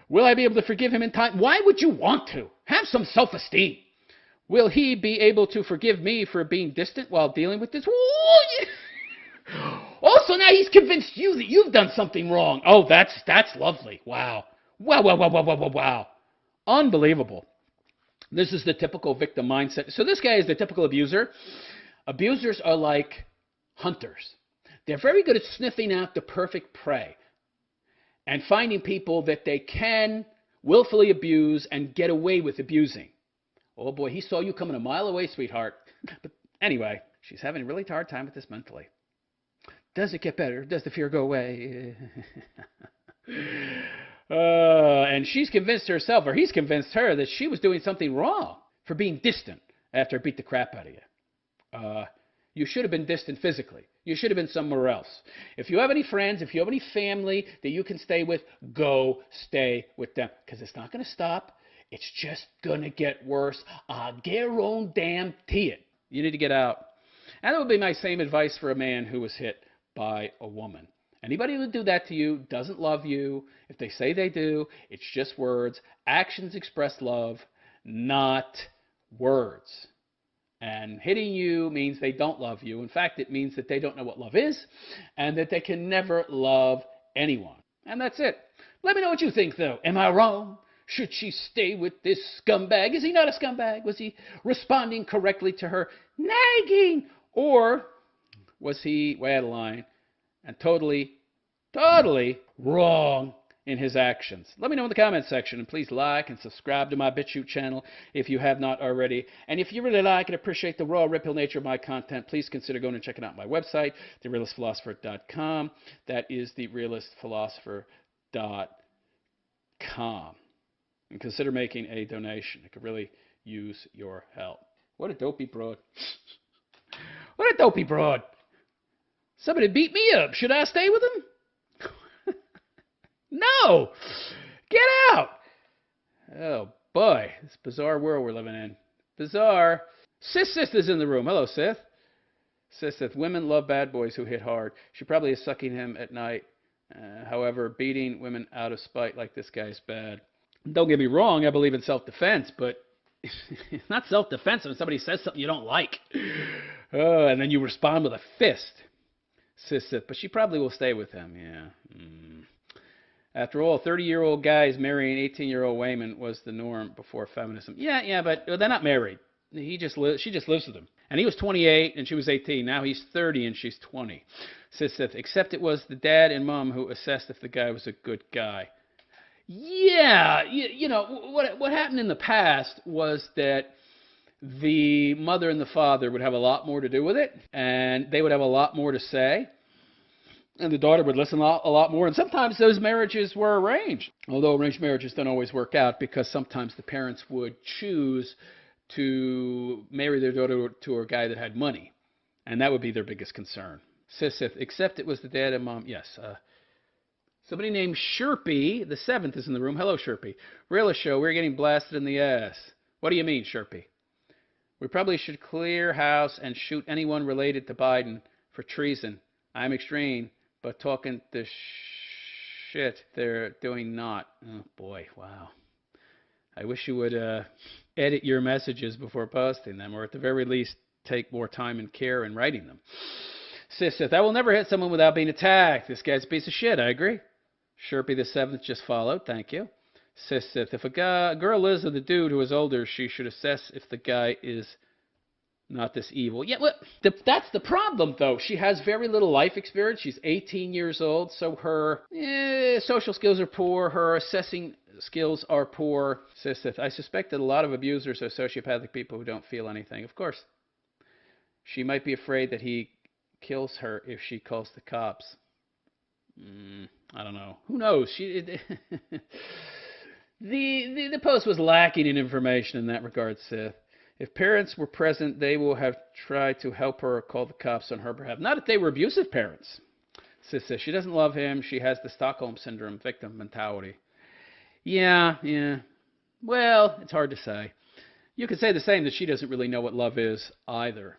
Will I be able to forgive him in time? Why would you want to? Have some self-esteem. Will he be able to forgive me for being distant while dealing with this? Ooh, yeah. Also, now he's convinced you that you've done something wrong. Oh, that's lovely. Wow. Wow. Unbelievable. This is the typical victim mindset. So this guy is the typical abuser. Abusers are like hunters. They're very good at sniffing out the perfect prey and finding people that they can willfully abuse and get away with abusing. Oh boy, he saw you coming a mile away, sweetheart. But anyway, she's having a really hard time with this mentally. Does it get better? Does the fear go away? And she's convinced herself, or he's convinced her, that she was doing something wrong for being distant after I beat the crap out of you. You should have been distant physically. You should have been somewhere else. If you have any friends, if you have any family that you can stay with, go stay with them. Because it's not going to stop. It's just gonna get worse. I guarantee it. You need to get out. And that would be my same advice for a man who was hit by a woman. Anybody who would do that to you doesn't love you. If they say they do, it's just words. Actions express love, not words. And hitting you means they don't love you. In fact, it means that they don't know what love is and that they can never love anyone. And that's it. Let me know what you think, though. Am I wrong? Should she stay with this scumbag? Is he not a scumbag? Was he responding correctly to her nagging? Or was he way out of line and totally wrong in his actions? Let me know in the comments section, and please like and subscribe to my BitChute channel if you have not already. And if you really like and appreciate the raw, rip-pill nature of my content, please consider going and checking out my website, therealistphilosopher.com. That is therealistphilosopher.com. And consider making a donation. It could really use your help. What a dopey broad. What a dopey broad. Somebody beat me up. Should I stay with him? No! Get out! Oh, boy. This bizarre world we're living in. Bizarre. Sith is in the room. Hello, Sith. Sith. Women love bad boys who hit hard. She probably is sucking him at night. However, beating women out of spite like this guy is bad. Don't get me wrong. I believe in self-defense, but it's not self-defense when somebody says something you don't like. And then you respond with a fist. Sith. But she probably will stay with him. Yeah. After all, 30-year-old guys marrying 18-year-old women was the norm before feminism. Yeah, but they're not married. She just lives with him. And he was 28 and she was 18. Now he's 30 and she's 20. Sith. Except it was the dad and mom who assessed if the guy was a good guy. Yeah, you know, what happened in the past was that the mother and the father would have a lot more to do with it, and they would have a lot more to say, and the daughter would listen a lot more, and sometimes those marriages were arranged, although arranged marriages don't always work out because sometimes the parents would choose to marry their daughter to a guy that had money, and that would be their biggest concern. Sith, except it was the dad and mom, yes, somebody named Sherpy, the 7th, is in the room. Hello, Sherpy. Realist show, we're getting blasted in the ass. What do you mean, Sherpy? We probably should clear house and shoot anyone related to Biden for treason. I'm extreme, but talking the shit they're doing not. Oh, boy, wow. I wish you would edit your messages before posting them, or at the very least, take more time and care in writing them. Sith, I will never hit someone without being attacked. This guy's a piece of shit, I agree. Sherpy the 7th just followed. Thank you. Sith, if a girl lives with a dude who is older, she should assess if the guy is not this evil. Yeah, well, that's the problem, though. She has very little life experience. She's 18 years old, so her social skills are poor. Her assessing skills are poor. Sith, I suspect that a lot of abusers are sociopathic people who don't feel anything. Of course. She might be afraid that he kills her if she calls the cops. I don't know. Who knows? The post was lacking in information in that regard, Sith. If parents were present, they will have tried to help her or call the cops on her behalf. Not if they were abusive parents. Sith says she doesn't love him. She has the Stockholm Syndrome victim mentality. Yeah. Well, it's hard to say. You could say the same that she doesn't really know what love is either.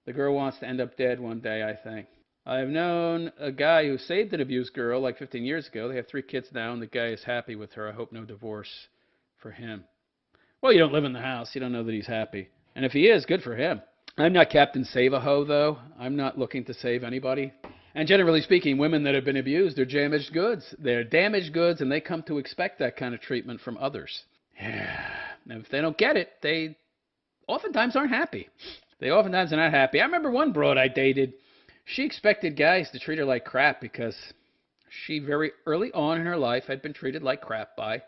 The girl wants to end up dead one day, I think. I have known a guy who saved an abused girl like 15 years ago. They have 3 kids now, and the guy is happy with her. I hope no divorce for him. Well, you don't live in the house. You don't know that he's happy. And if he is, good for him. I'm not Captain Save-A-Ho, though. I'm not looking to save anybody. And generally speaking, women that have been abused are damaged goods. They're damaged goods, and they come to expect that kind of treatment from others. Yeah. And if they don't get it, they oftentimes aren't happy. They oftentimes are not happy. I remember one broad I dated. She expected guys to treat her like crap because she very early on in her life had been treated like crap by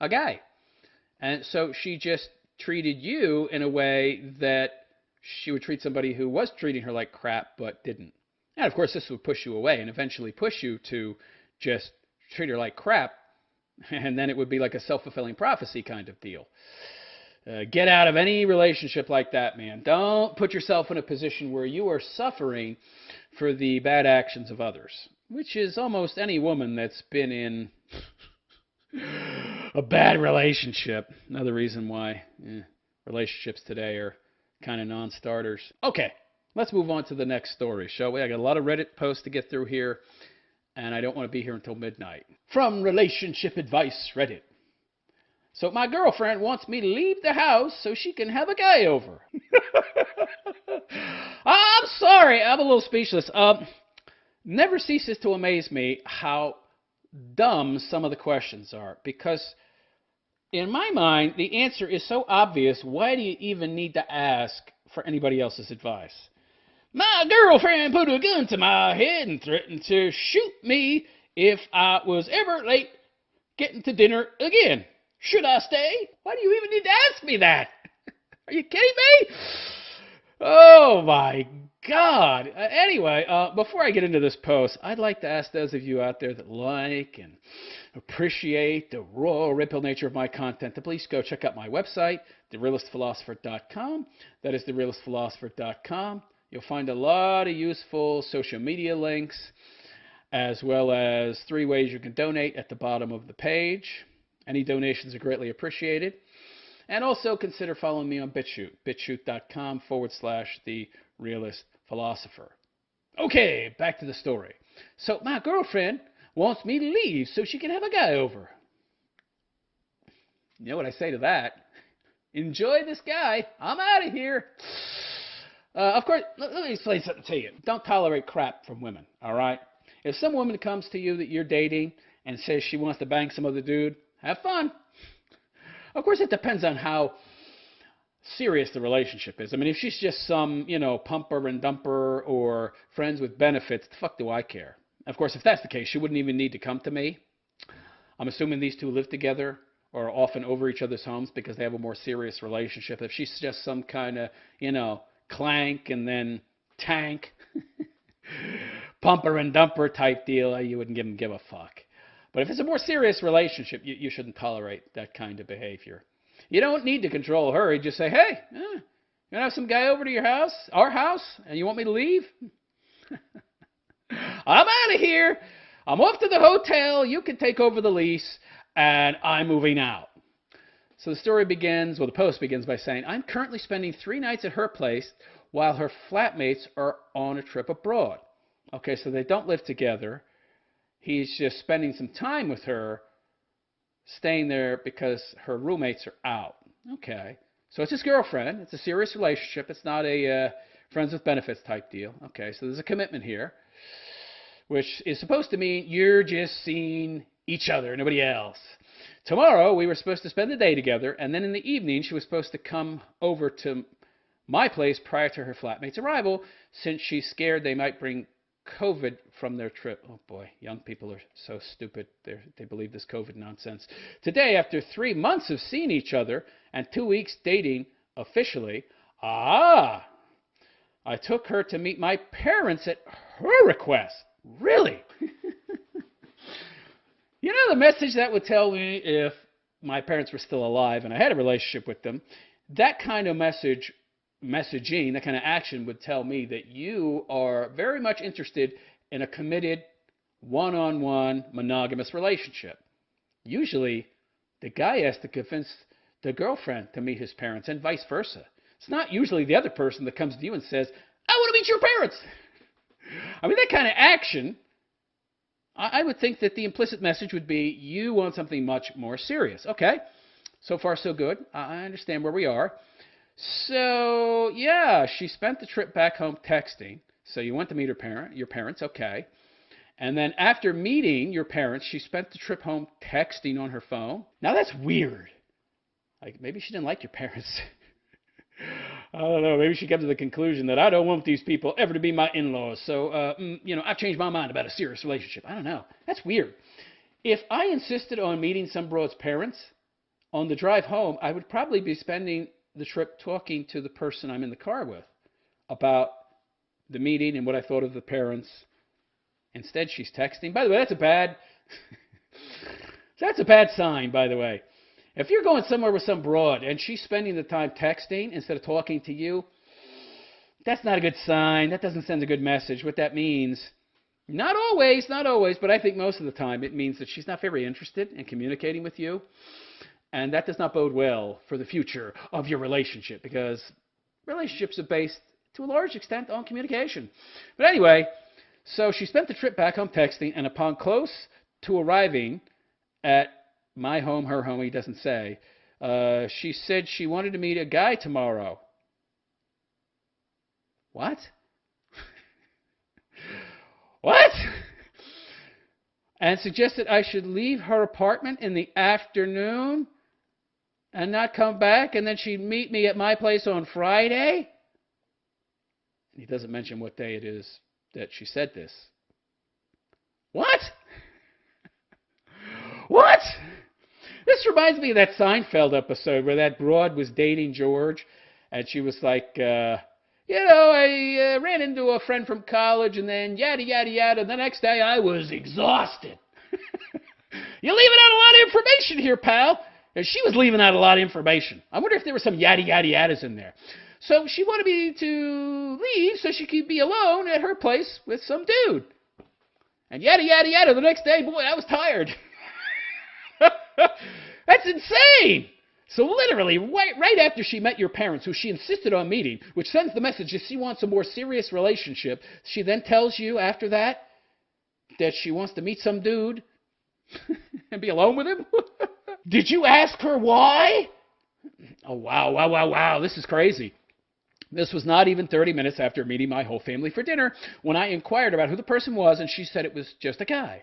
a guy. And so she just treated you in a way that she would treat somebody who was treating her like crap but didn't. And, of course, this would push you away and eventually push you to just treat her like crap, and then it would be like a self-fulfilling prophecy kind of deal. Get out of any relationship like that, man. Don't put yourself in a position where you are suffering for the bad actions of others, which is almost any woman that's been in A bad relationship. Another reason why relationships today are kind of non-starters. Okay, let's move on to the next story, shall we? I got a lot of Reddit posts to get through here, and I don't want to be here until midnight. From Relationship Advice Reddit. So my girlfriend wants me to leave the house so she can have a guy over. I'm sorry, I'm a little speechless. Never ceases to amaze me how dumb some of the questions are, because in my mind, the answer is so obvious, why do you even need to ask for anybody else's advice? My girlfriend put a gun to my head and threatened to shoot me if I was ever late getting to dinner again. Should I stay? Why do you even need to ask me that? Are you kidding me? Oh my God. Anyway, before I get into this post, I'd like to ask those of you out there that like and appreciate the raw, ripple nature of my content to please go check out my website, therealistphilosopher.com. That is therealistphilosopher.com. You'll find a lot of useful social media links, as well as 3 ways you can donate at the bottom of the page. Any donations are greatly appreciated. And also consider following me on BitChute, bitshoot.com/therealistphilosopher. Okay, back to the story. So my girlfriend wants me to leave so she can have a guy over. You know what I say to that? Enjoy this guy. I'm out of here. Of course, let me explain something to you. Don't tolerate crap from women, all right? If some woman comes to you that you're dating and says she wants to bang some other dude, have fun. Of course, it depends on how serious the relationship is. I mean, if she's just some, pumper and dumper or friends with benefits, the fuck do I care? Of course, if that's the case, she wouldn't even need to come to me. I'm assuming these two live together or are often over each other's homes because they have a more serious relationship. If she's just some kind of, clank and then tank, pumper and dumper type deal, you wouldn't give a fuck. But if it's a more serious relationship, you shouldn't tolerate that kind of behavior. You don't need to control her. You just say, hey, you want to have some guy over to your house, our house, and you want me to leave? I'm out of here. I'm off to the hotel. You can take over the lease, and I'm moving out. So the post begins by saying, I'm currently spending 3 nights at her place while her flatmates are on a trip abroad. Okay, so they don't live together. He's just spending some time with her, staying there because her roommates are out. Okay. So it's his girlfriend. It's a serious relationship. It's not a friends with benefits type deal. Okay, so there's a commitment here, which is supposed to mean you're just seeing each other, nobody else. Tomorrow, we were supposed to spend the day together, and then in the evening, she was supposed to come over to my place prior to her flatmate's arrival, since she's scared they might bring COVID from their trip. Oh boy, young people are so stupid. They believe this COVID nonsense. Today, after 3 months of seeing each other and 2 weeks dating officially, I took her to meet my parents at her request. Really? You know the message that would tell me if my parents were still alive and I had a relationship with them? That kind of messaging, that kind of action would tell me that you are very much interested in a committed, one-on-one, monogamous relationship. Usually, the guy has to convince the girlfriend to meet his parents and vice versa. It's not usually the other person that comes to you and says, I want to meet your parents. I mean, that kind of action, I would think that the implicit message would be you want something much more serious. Okay, so far so good. I understand where we are. So, yeah, she spent the trip back home texting. So you went to meet your parents, okay. And then after meeting your parents, she spent the trip home texting on her phone. Now that's weird. Like, maybe she didn't like your parents. I don't know. Maybe she came to the conclusion that I don't want these people ever to be my in-laws. So, I've changed my mind about a serious relationship. I don't know. That's weird. If I insisted on meeting some broad's parents on the drive home, I would probably be spending the trip talking to the person I'm in the car with about the meeting and what I thought of the parents. Instead, she's texting. By the way, that's a bad sign, by the way. If you're going somewhere with some broad and she's spending the time texting instead of talking to you, that's not a good sign. That doesn't send a good message. What that means Not always, but I think most of the time it means that she's not very interested in communicating with you. And that does not bode well for the future of your relationship because relationships are based to a large extent on communication. But anyway, so she spent the trip back home texting, and upon close to arriving at my home, her home, he doesn't say, she said she wanted to meet a guy tomorrow. What? What? And suggested I should leave her apartment in the afternoon and not come back, and then she'd meet me at my place on Friday? He doesn't mention what day it is that she said this. What? What? This reminds me of that Seinfeld episode where that broad was dating George, and she was like, I ran into a friend from college, and then yada, yada, yada. The next day I was exhausted. You're leaving out a lot of information here, pal. And she was leaving out a lot of information. I wonder if there were some yada, yada, yadas in there. So she wanted me to leave so she could be alone at her place with some dude. And yada, yada, yada. The next day, boy, I was tired. That's insane. So literally, right after she met your parents, who she insisted on meeting, which sends the message that she wants a more serious relationship, she then tells you after that she wants to meet some dude and be alone with him? Did you ask her why? Oh, wow. This is crazy. This was not even 30 minutes after meeting my whole family for dinner when I inquired about who the person was, and she said it was just a guy.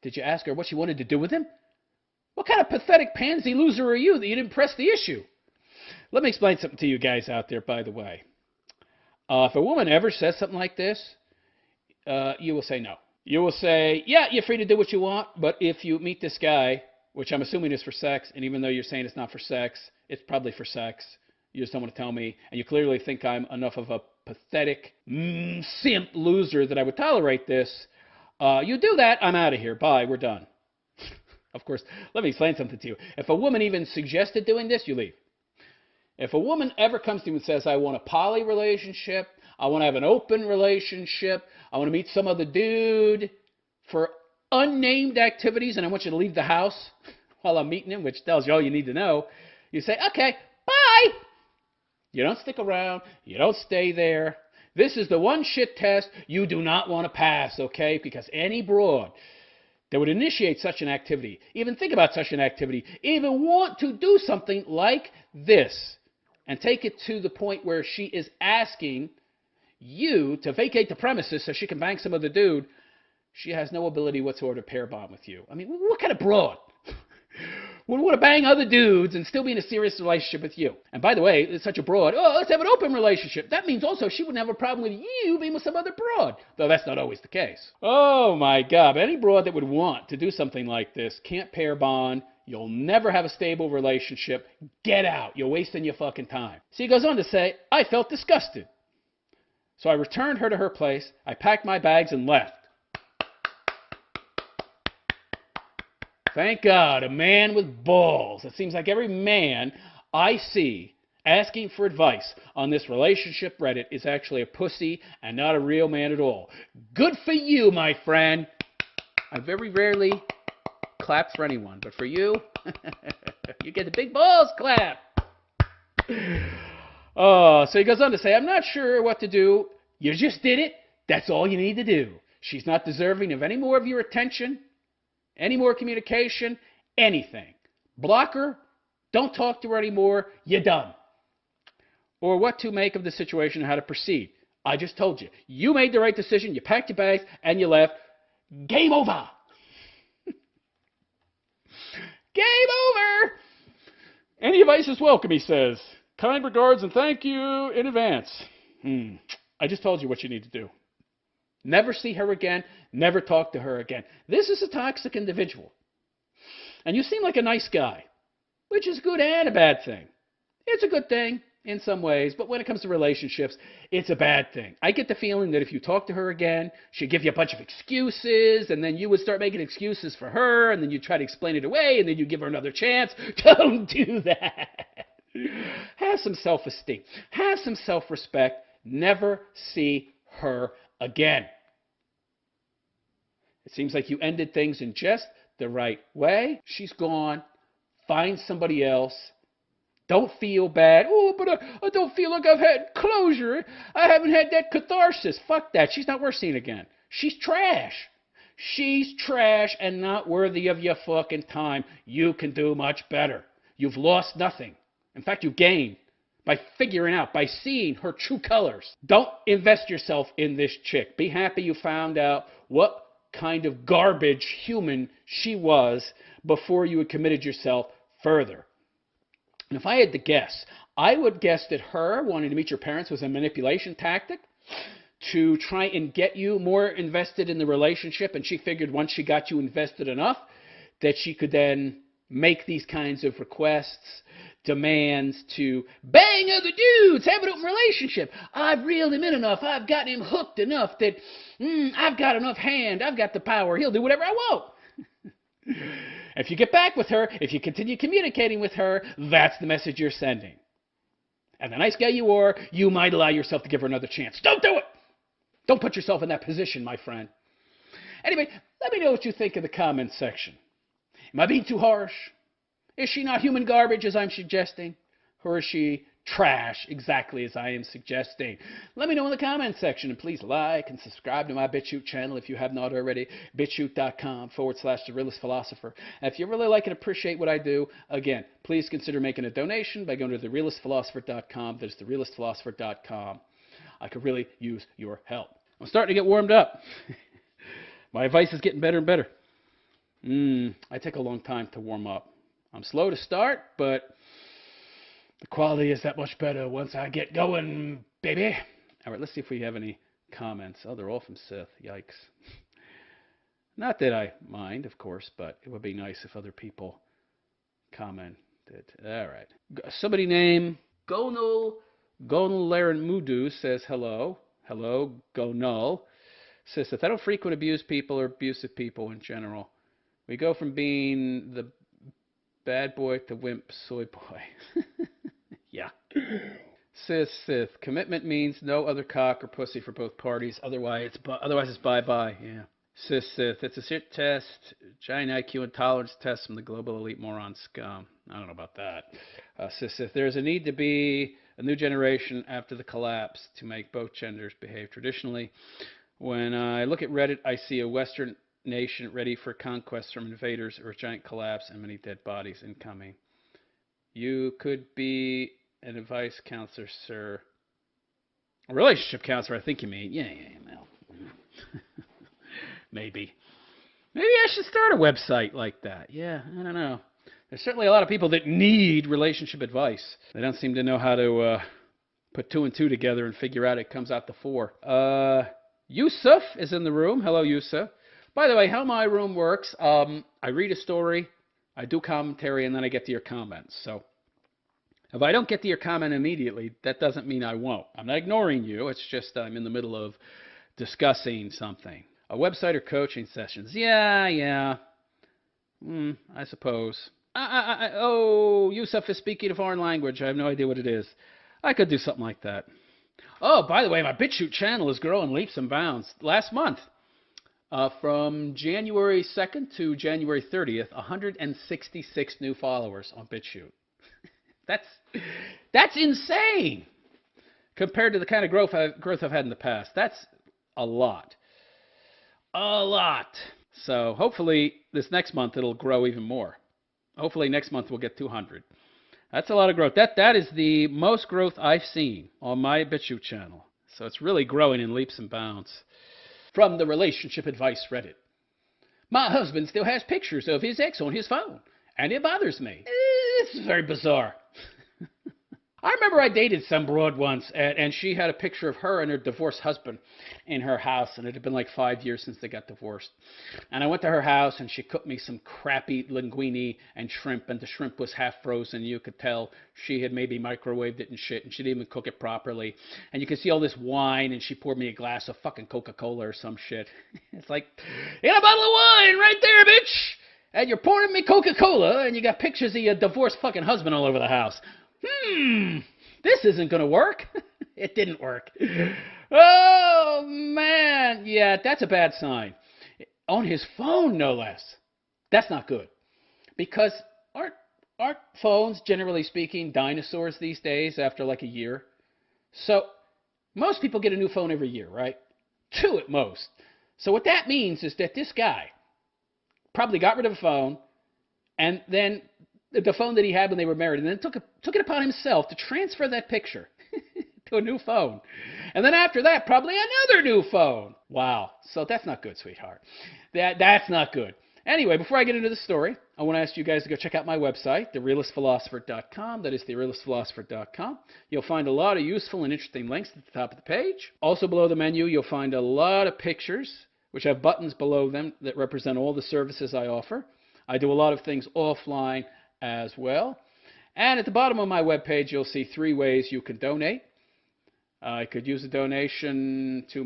Did you ask her what she wanted to do with him? What kind of pathetic pansy loser are you that you didn't press the issue? Let me explain something to you guys out there, by the way. If a woman ever says something like this, you will say no. You will say, yeah, you're free to do what you want, but if you meet this guy, which I'm assuming is for sex, and even though you're saying it's not for sex, it's probably for sex. You just don't want to tell me, and you clearly think I'm enough of a pathetic simp loser that I would tolerate this. You do that, I'm out of here. Bye, we're done. Of course, let me explain something to you. If a woman even suggested doing this, you leave. If a woman ever comes to you and says, I want a poly relationship, I want to have an open relationship, I want to meet some other dude for unnamed activities, and I want you to leave the house while I'm meeting him, which tells you all you need to know, you say, okay, bye. You don't stick around. You don't stay there. This is the one shit test you do not want to pass, okay? Because any broad that would initiate such an activity, even think about such an activity, even want to do something like this, and take it to the point where she is asking you to vacate the premises so she can bang some other dude, she has no ability whatsoever to pair bond with you. I mean, what kind of broad would want to bang other dudes and still be in a serious relationship with you? And by the way, it's such a broad, let's have an open relationship. That means also she wouldn't have a problem with you being with some other broad, though that's not always the case. Oh my God, any broad that would want to do something like this can't pair bond. You'll never have a stable relationship. Get out. You're wasting your fucking time. So he goes on to say, I felt disgusted. So I returned her to her place. I packed my bags and left. Thank God, a man with balls. It seems like every man I see asking for advice on this relationship Reddit is actually a pussy and not a real man at all. Good for you, my friend. I very rarely clap for anyone, but for you, you get the big balls clap. Oh, so he goes on to say, I'm not sure what to do. You just did it. That's all you need to do. She's not deserving of any more of your attention. Any more communication, anything. Block her, don't talk to her anymore, you're done. Or what to make of the situation and how to proceed. I just told you. You made the right decision, you packed your bags, and you left. Game over. Game over. Any advice is welcome, he says. Kind regards and thank you in advance. I just told you what you need to do. Never see her again. Never talk to her again. This is a toxic individual. And you seem like a nice guy, which is good and a bad thing. It's a good thing in some ways, but when it comes to relationships, it's a bad thing. I get the feeling that if you talk to her again, she'd give you a bunch of excuses, and then you would start making excuses for her, and then you try to explain it away, and then you give her another chance. Don't do that. Have some self-esteem. Have some self-respect. Never see her again. It seems like you ended things in just the right way. She's gone. Find somebody else. Don't feel bad. Oh, but I don't feel like I've had closure. I haven't had that catharsis. Fuck that. She's not worth seeing again. She's trash. She's trash and not worthy of your fucking time. You can do much better. You've lost nothing. In fact, you've gained by figuring out, by seeing her true colors. Don't invest yourself in this chick. Be happy you found out what kind of garbage human she was before you had committed yourself further. And if I had to guess, I would guess that her wanting to meet your parents was a manipulation tactic to try and get you more invested in the relationship. And she figured once she got you invested enough that she could then make these kinds of requests, demands to bang other dudes, have an open relationship. I've reeled him in enough. I've gotten him hooked enough that I've got enough hand. I've got the power. He'll do whatever I want. If you get back with her, if you continue communicating with her, that's the message you're sending. And the nice guy you are, you might allow yourself to give her another chance. Don't do it! Don't put yourself in that position, my friend. Anyway, let me know what you think in the comments section. Am I being too harsh? Is she not human garbage, as I'm suggesting? Or is she trash, exactly as I am suggesting? Let me know in the comments section, and please like and subscribe to my BitChute channel if you have not already, bitchute.com/The Realist Philosopher. And if you really like and appreciate what I do, again, please consider making a donation by going to therealistphilosopher.com. That is therealistphilosopher.com. I could really use your help. I'm starting to get warmed up. My advice is getting better and better. I take a long time to warm up. I'm slow to start, but the quality is that much better once I get going, baby. All right, let's see if we have any comments. Oh, they're all from Sith. Yikes. Not that I mind, of course, but it would be nice if other people commented. All right. Somebody named Gonal Larenmudu says hello. Hello, Gonal. Says that I don't frequent abuse people or abusive people in general. We go from being the bad boy to wimp soy boy. Yeah. Says Sith. Commitment means no other cock or pussy for both parties. Otherwise it's bye-bye. Yeah. Says Sith. It's a shit test. Giant IQ intolerance test from the global elite moron scum. I don't know about that. Says Sith. There is a need to be a new generation after the collapse to make both genders behave traditionally. When I look at Reddit, I see a Western nation ready for conquest from invaders or a giant collapse and many dead bodies incoming. You could be an advice counselor, sir. A relationship counselor, I think you mean. Yeah, Mel. Maybe. Maybe I should start a website like that. Yeah, I don't know. There's certainly a lot of people that need relationship advice. They don't seem to know how to put two and two together and figure out it comes out to four. Yusuf is in the room. Hello, Yusuf. By the way, how my room works, I read a story, I do commentary, and then I get to your comments. So if I don't get to your comment immediately, that doesn't mean I won't. I'm not ignoring you. It's just I'm in the middle of discussing something. A website or coaching sessions. Yeah. I suppose. Oh, Yusuf is speaking a foreign language. I have no idea what it is. I could do something like that. Oh, by the way, my BitChute channel is growing leaps and bounds. Last month, from January 2nd to January 30th, 166 new followers on BitChute. That's insane compared to the kind of growth I've had in the past. That's a lot. A lot. So hopefully this next month it'll grow even more. Hopefully next month we'll get 200. That's a lot of growth. That is the most growth I've seen on my BitChute channel. So it's really growing in leaps and bounds. From the Relationship Advice Reddit. My husband still has pictures of his ex on his phone, and it bothers me. This is very bizarre. I remember I dated some broad once, and she had a picture of her and her divorced husband in her house, and it had been like 5 years since they got divorced. And I went to her house, and she cooked me some crappy linguine and shrimp, and the shrimp was half frozen. You could tell she had maybe microwaved it and shit, and she didn't even cook it properly. And you could see all this wine, and she poured me a glass of fucking Coca-Cola or some shit. It's like, you got a bottle of wine right there, bitch! And you're pouring me Coca-Cola, and you got pictures of your divorced fucking husband all over the house. This isn't going to work. It didn't work. Oh, man. Yeah, that's a bad sign. On his phone, no less. That's not good. Because aren't phones, generally speaking, dinosaurs these days after like a year? So most people get a new phone every year, right? 2 at most. So what that means is that this guy probably got rid of a phone, and then the phone that he had when they were married, and then took it upon himself to transfer that picture to a new phone. And then after that, probably another new phone. Wow. So that's not good, sweetheart. That's not good. Anyway, before I get into the story, I want to ask you guys to go check out my website, therealistphilosopher.com. That is therealistphilosopher.com. You'll find a lot of useful and interesting links at the top of the page. Also below the menu, you'll find a lot of pictures, which have buttons below them that represent all the services I offer. I do a lot of things offline as well. And at the bottom of my webpage, you'll see 3 ways you can donate. I could use a donation to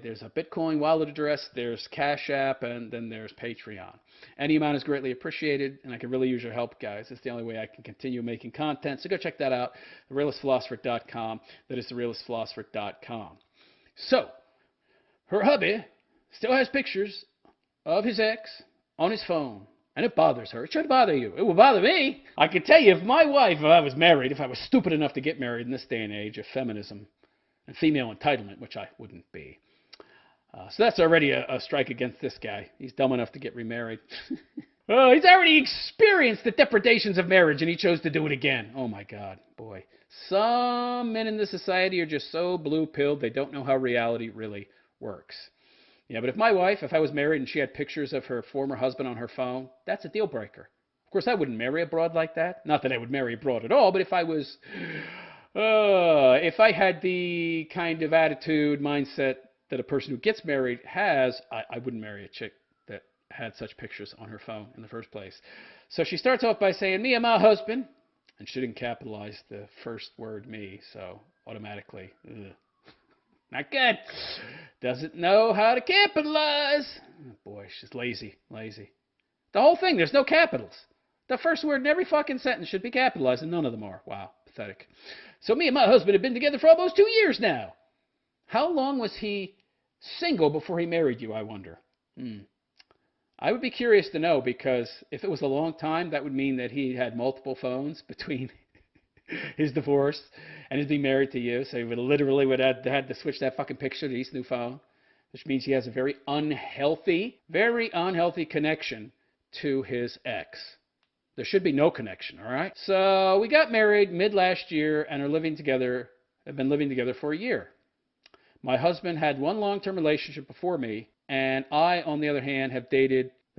there's a Bitcoin wallet address, there's Cash App, and then there's Patreon. Any amount is greatly appreciated, and I could really use your help, guys. It's the only way I can continue making content. So go check that out, therealistphilosopher.com. That is therealistphilosopher.com. So, her hubby still has pictures of his ex on his phone. And it bothers her. It should bother you. It will bother me. I can tell you, if my wife, if I was married, if I was stupid enough to get married in this day and age of feminism and female entitlement, which I wouldn't be. So that's already a strike against this guy. He's dumb enough to get remarried. Oh, he's already experienced the depredations of marriage, and he chose to do it again. Oh, my God. Boy. Some men in this society are just so blue-pilled, they don't know how reality really works. Yeah, but if I was married and she had pictures of her former husband on her phone, that's a deal breaker. Of course, I wouldn't marry a broad like that. Not that I would marry a broad at all, but if I had the kind of attitude, mindset that a person who gets married has, I wouldn't marry a chick that had such pictures on her phone in the first place. So she starts off by saying, me and my husband, and she didn't capitalize the first word, me, so automatically, ugh. Not good. Doesn't know how to capitalize. Oh, boy, she's lazy. The whole thing, there's no capitals. The first word in every fucking sentence should be capitalized, and none of them are. Wow, pathetic. So me and my husband have been together for almost 2 years now. How long was he single before he married you, I wonder? I would be curious to know, because if it was a long time, that would mean that he had multiple phones between his divorce and his being married to you. So he would have had to switch that fucking picture to his new phone, which means he has a very unhealthy connection to his ex. There should be no connection, all right? So we got married mid last year and have been living together for a year. My husband had one long-term relationship before me, and I, on the other hand, have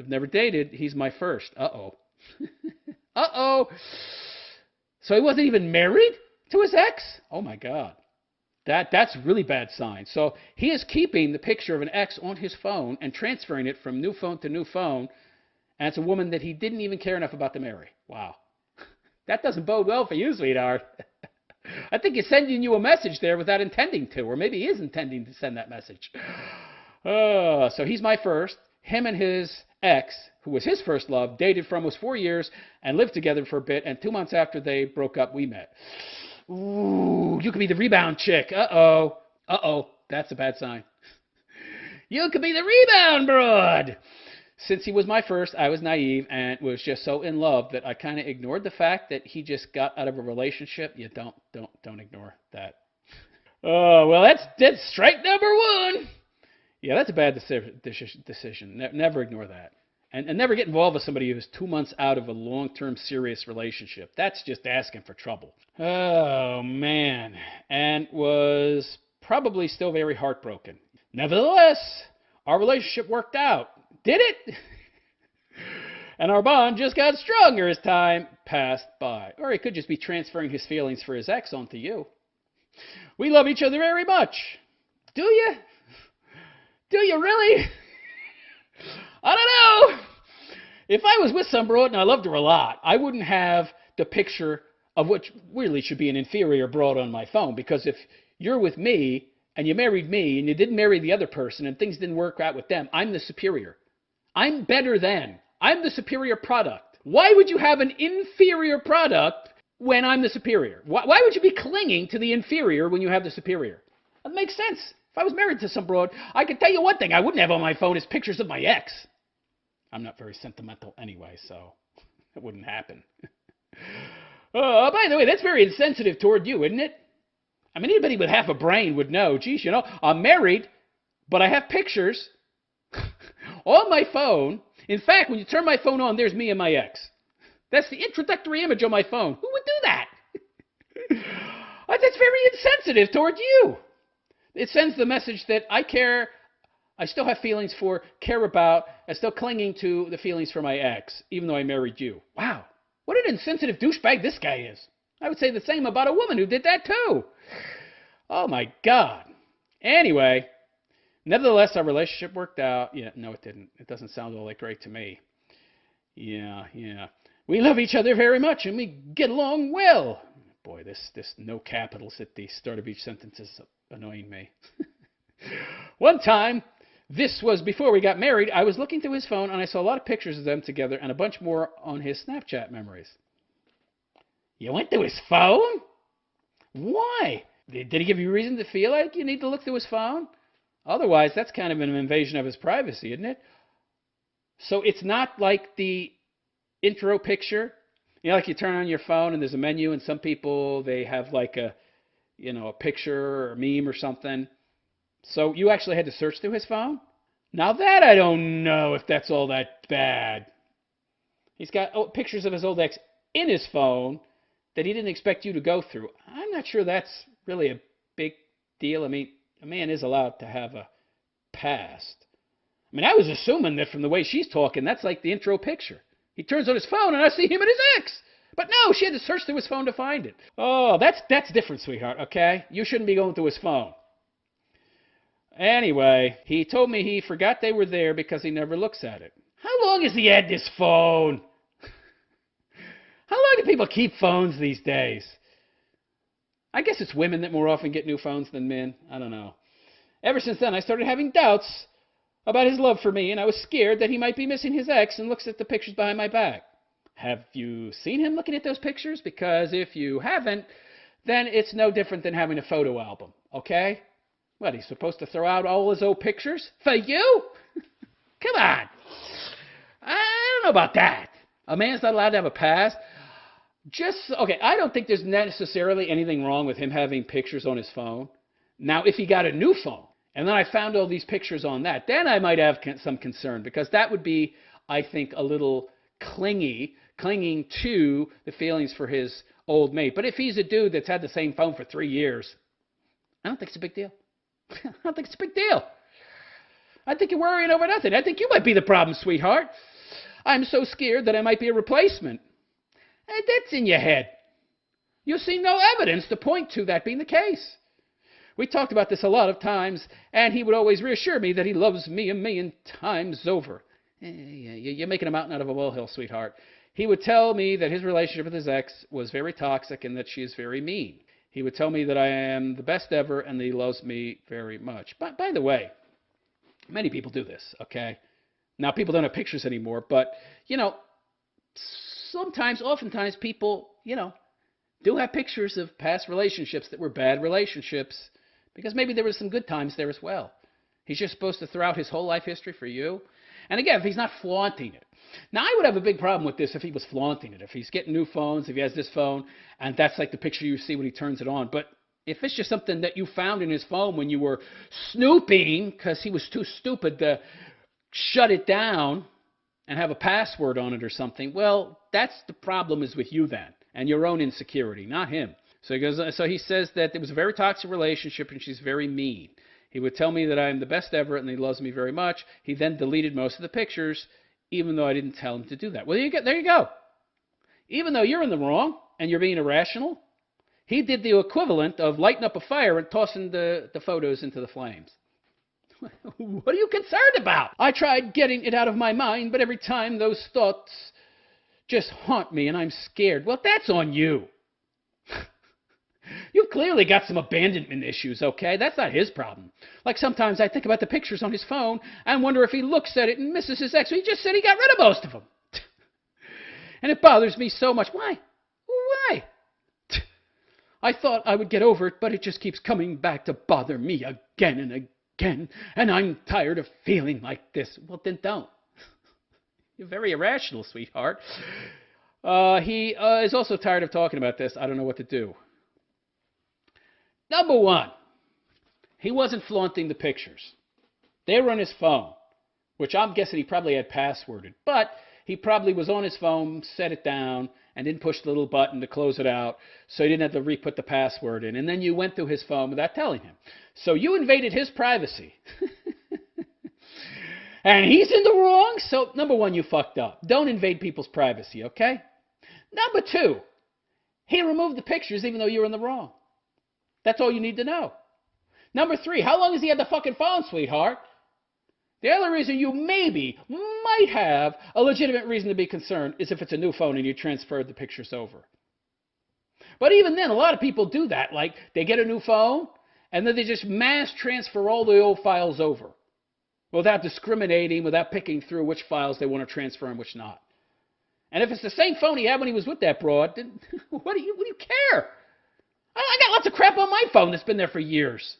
never dated. He's my first. Uh-oh. Uh-oh. So he wasn't even married to his ex? Oh, my God. That's a really bad sign. So he is keeping the picture of an ex on his phone and transferring it from new phone to new phone, and it's a woman that he didn't even care enough about to marry. Wow. That doesn't bode well for you, sweetheart. I think he's sending you a message there without intending to, or maybe he is intending to send that message. So he's my first. Him and his ex, who was his first love, dated for almost 4 years and lived together for a bit, and 2 months after they broke up, we met. Ooh, you could be the rebound chick. Uh-oh. Uh-oh. That's a bad sign. You could be the rebound broad. Since he was my first, I was naive and was just so in love that I kind of ignored the fact that he just got out of a relationship. You don't ignore that. Oh, well, that's strike number 1. Yeah, that's a bad decision. Never ignore that. And never get involved with somebody who's 2 months out of a long-term serious relationship. That's just asking for trouble. Oh, man. And was probably still very heartbroken. Nevertheless, our relationship worked out. Did it? And our bond just got stronger as time passed by. Or he could just be transferring his feelings for his ex onto you. We love each other very much. Do you? Do you really? I don't know. If I was with some broad and I loved her a lot, I wouldn't have the picture of what really should be an inferior broad on my phone. Because if you're with me and you married me and you didn't marry the other person and things didn't work out with them, I'm the superior. I'm better than. I'm the superior product. Why would you have an inferior product when I'm the superior? Why would you be clinging to the inferior when you have the superior? That makes sense. If I was married to some broad, I can tell you one thing I wouldn't have on my phone is pictures of my ex. I'm not very sentimental anyway, so it wouldn't happen. By the way, that's very insensitive toward you, isn't it? I mean, anybody with half a brain would know, geez, I'm married, but I have pictures on my phone. In fact, when you turn my phone on, there's me and my ex. That's the introductory image on my phone. Who would do that? That's very insensitive toward you. It sends the message that I care, I still have feelings for, care about, I'm still clinging to the feelings for my ex, even though I married you. Wow, what an insensitive douchebag this guy is. I would say the same about a woman who did that too. Oh my God. Anyway, nevertheless, our relationship worked out. Yeah, no, it didn't. It doesn't sound all that great to me. Yeah. We love each other very much and we get along well. Boy, this no capitals at the start of each sentence is annoying me. One time, this was before we got married, I was looking through his phone and I saw a lot of pictures of them together and a bunch more on his Snapchat memories. You went through his phone? Why? Did he give you reason to feel like you need to look through his phone? Otherwise, that's kind of an invasion of his privacy, isn't it? So it's not like the intro picture. Like you turn on your phone and there's a menu and some people, they have like a picture or a meme or something. So you actually had to search through his phone? Now that I don't know if that's all that bad. He's got pictures of his old ex in his phone that he didn't expect you to go through. I'm not sure that's really a big deal. I mean, a man is allowed to have a past. I mean, I was assuming that from the way she's talking, that's like the intro picture. He turns on his phone and I see him and his ex. But no, she had to search through his phone to find it. Oh, that's different, sweetheart, okay? You shouldn't be going through his phone. Anyway, he told me he forgot they were there because he never looks at it. How long has he had this phone? How long do people keep phones these days? I guess it's women that more often get new phones than men. I don't know. Ever since then, I started having doubts about his love for me, and I was scared that he might be missing his ex and looks at the pictures behind my back. Have you seen him looking at those pictures? Because if you haven't, then it's no different than having a photo album, okay? What, he's supposed to throw out all his old pictures? For you? Come on. I don't know about that. A man's not allowed to have a past. Okay, I don't think there's necessarily anything wrong with him having pictures on his phone. Now, if he got a new phone, and then I found all these pictures on that, then I might have some concern, because that would be, I think, a little clinging to the feelings for his old mate. But if he's a dude that's had the same phone for 3 years, I don't think it's a big deal. I don't think it's a big deal. I think you're worrying over nothing. I think you might be the problem, sweetheart. I'm so scared that I might be a replacement. And that's in your head. You see no evidence to point to that being the case. We talked about this a lot of times, and he would always reassure me that he loves me a million times over. You're making a mountain out of a molehill, sweetheart. He would tell me that his relationship with his ex was very toxic and that she is very mean. He would tell me that I am the best ever and that he loves me very much. By the way, many people do this, okay? Now, people don't have pictures anymore, but, oftentimes people, do have pictures of past relationships that were bad relationships because maybe there was some good times there as well. He's just supposed to throw out his whole life history for you. And again, if he's not flaunting it. Now, I would have a big problem with this if he was flaunting it. If he's getting new phones, if he has this phone, and that's like the picture you see when he turns it on. But if it's just something that you found in his phone when you were snooping because he was too stupid to shut it down and have a password on it or something, well, that's the problem is with you then and your own insecurity, not him. So he says that it was a very toxic relationship and she's very mean. He would tell me that I am the best ever and he loves me very much. He then deleted most of the pictures, even though I didn't tell him to do that. Well, there you go. Even though you're in the wrong and you're being irrational, he did the equivalent of lighting up a fire and tossing the photos into the flames. What are you concerned about? I tried getting it out of my mind, but every time those thoughts just haunt me and I'm scared. Well, that's on you. You've clearly got some abandonment issues, okay? That's not his problem. Like sometimes I think about the pictures on his phone and wonder if he looks at it and misses his ex. He just said he got rid of most of them. And it bothers me so much. Why? Why? I thought I would get over it, but it just keeps coming back to bother me again and again, and I'm tired of feeling like this. Well, then don't. You're very irrational, sweetheart. He is also tired of talking about this. I don't know what to do. Number one, he wasn't flaunting the pictures. They were on his phone, which I'm guessing he probably had passworded. But he probably was on his phone, set it down, and didn't push the little button to close it out, so he didn't have to re-put the password in. And then you went through his phone without telling him. So you invaded his privacy. And he's in the wrong, so number one, you fucked up. Don't invade people's privacy, okay? Number two, he removed the pictures even though you were in the wrong. That's all you need to know. Number three, how long has he had the fucking phone, sweetheart? The only reason you maybe might have a legitimate reason to be concerned is if it's a new phone and you transferred the pictures over. But even then, a lot of people do that. Like, they get a new phone, and then they just mass transfer all the old files over without discriminating, without picking through which files they want to transfer and which not. And if it's the same phone he had when he was with that broad, then what do you care? I got lots of crap on my phone that's been there for years.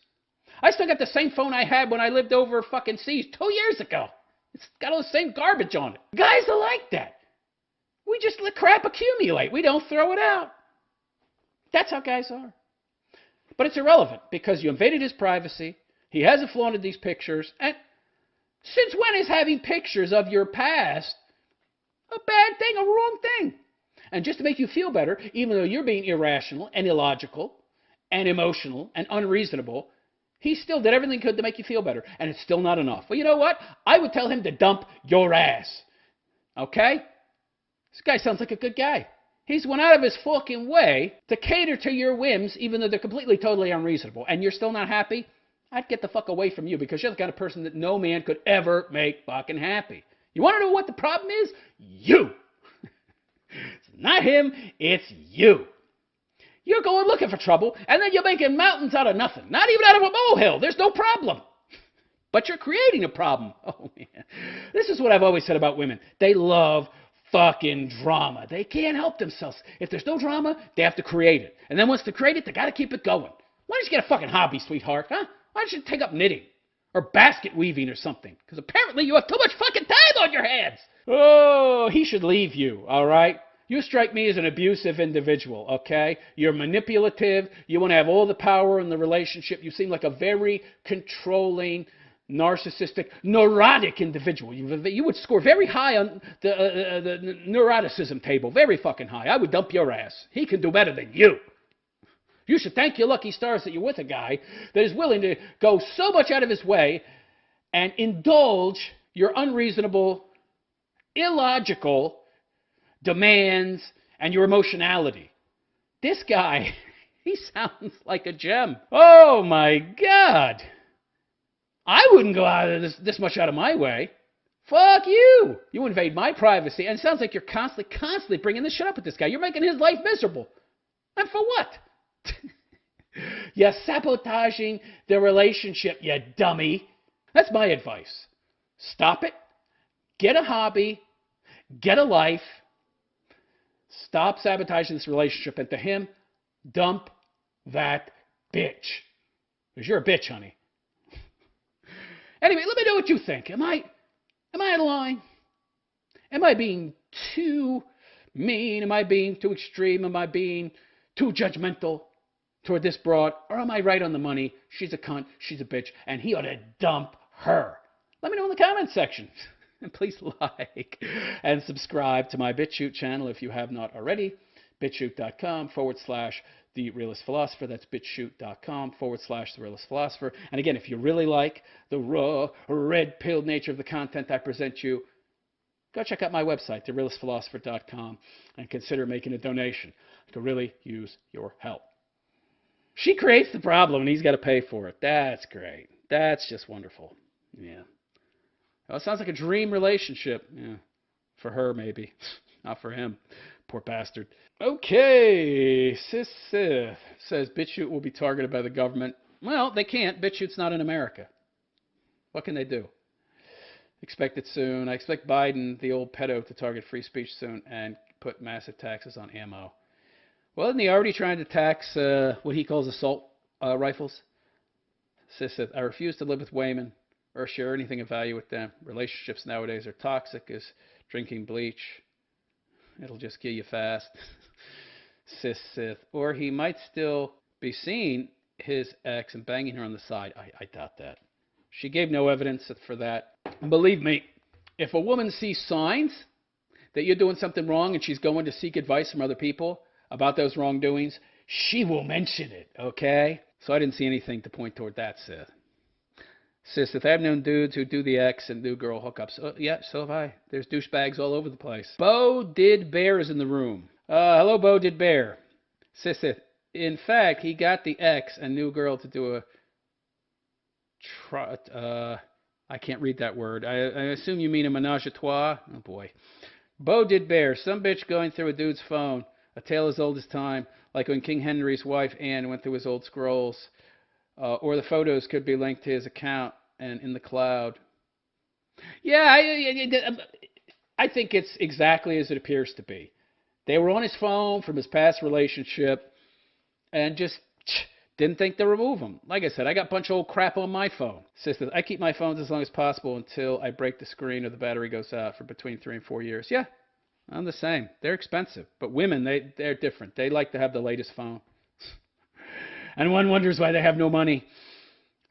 I still got the same phone I had when I lived over fucking seas 2 years ago. It's got all the same garbage on it. Guys are like that. We just let crap accumulate. We don't throw it out. That's how guys are. But it's irrelevant because you invaded his privacy. He hasn't flaunted these pictures. And since when is having pictures of your past a bad thing, a wrong thing? And just to make you feel better, even though you're being irrational and illogical and emotional and unreasonable, he still did everything he could to make you feel better. And it's still not enough. Well, you know what? I would tell him to dump your ass. Okay? This guy sounds like a good guy. He's went out of his fucking way to cater to your whims, even though they're completely, totally unreasonable. And you're still not happy? I'd get the fuck away from you because you're the kind of person that no man could ever make fucking happy. You want to know what the problem is? You. It's not him, it's you. You're going looking for trouble, and then you're making mountains out of nothing. Not even out of a molehill. There's no problem. But you're creating a problem. Oh, man. This is what I've always said about women. They love fucking drama. They can't help themselves. If there's no drama, they have to create it. And then once they create it, they got to keep it going. Why don't you get a fucking hobby, sweetheart? Huh? Why don't you take up knitting? Or basket weaving or something? Because apparently you have too much fucking time on your hands. Oh, he should leave you, all right? You strike me as an abusive individual, okay? You're manipulative. You want to have all the power in the relationship. You seem like a very controlling, narcissistic, neurotic individual. You would score very high on the neuroticism table, very fucking high. I would dump your ass. He can do better than you. You should thank your lucky stars that you're with a guy that is willing to go so much out of his way and indulge your unreasonable, illogical demands and your emotionality. This guy, he sounds like a gem. Oh my God. I wouldn't go out of this much out of my way. Fuck you. You invade my privacy. And it sounds like you're constantly bringing this shit up with this guy. You're making his life miserable. And for what? You're sabotaging the relationship, you dummy. That's my advice. Stop it. Get a hobby. Get a life. Stop sabotaging this relationship. And to him, dump that bitch. Because you're a bitch, honey. Anyway, let me know what you think. Am I out of line? Am I being too mean? Am I being too extreme? Am I being too judgmental toward this broad? Or am I right on the money? She's a cunt, she's a bitch, and he ought to dump her. Let me know in the comments section. And please like and subscribe to my BitChute channel if you have not already. BitChute.com/The Realist Philosopher. That's BitChute.com/The Realist Philosopher. And again, if you really like the raw, red-pilled nature of the content I present you, go check out my website, TheRealistPhilosopher.com, and consider making a donation. I could really use your help. She creates the problem, and he's got to pay for it. That's great. That's just wonderful. Yeah. Well, it sounds like a dream relationship. Yeah. For her, maybe. Not for him. Poor bastard. Okay. Sis says BitChute will be targeted by the government. Well, they can't. BitChute's not in America. What can they do? Expect it soon. I expect Biden, the old pedo, to target free speech soon and put massive taxes on ammo. Well, isn't he already trying to tax what he calls assault rifles? Sis says, I refuse to live with Wayman or share anything of value with them. Relationships nowadays are toxic as drinking bleach. It'll just kill you fast. Sis Sith. Or he might still be seeing his ex and banging her on the side. I doubt that. She gave no evidence for that. And believe me, if a woman sees signs that you're doing something wrong and she's going to seek advice from other people about those wrongdoings, she will mention it, okay? So I didn't see anything to point toward that, Sith. Sis, if I've known dudes who do the ex and new girl hookups, yeah, so have I. There's douchebags all over the place. Bo Did Bear is in the room. Hello, Bo Did Bear. Sis, in fact, he got the ex and new girl to do I can't read that word. I assume you mean a menage a trois. Oh boy. Bo Did Bear. Some bitch going through a dude's phone. A tale as old as time. Like when King Henry's wife Anne went through his old scrolls. Or the photos could be linked to his account and in the cloud. Yeah, I think it's exactly as it appears to be. They were on his phone from his past relationship and just didn't think to remove them. Like I said, I got a bunch of old crap on my phone. Sisters, I keep my phones as long as possible until I break the screen or the battery goes out for between 3 and 4 years. Yeah, I'm the same. They're expensive. But women, they're different. They like to have the latest phone. And one wonders why they have no money.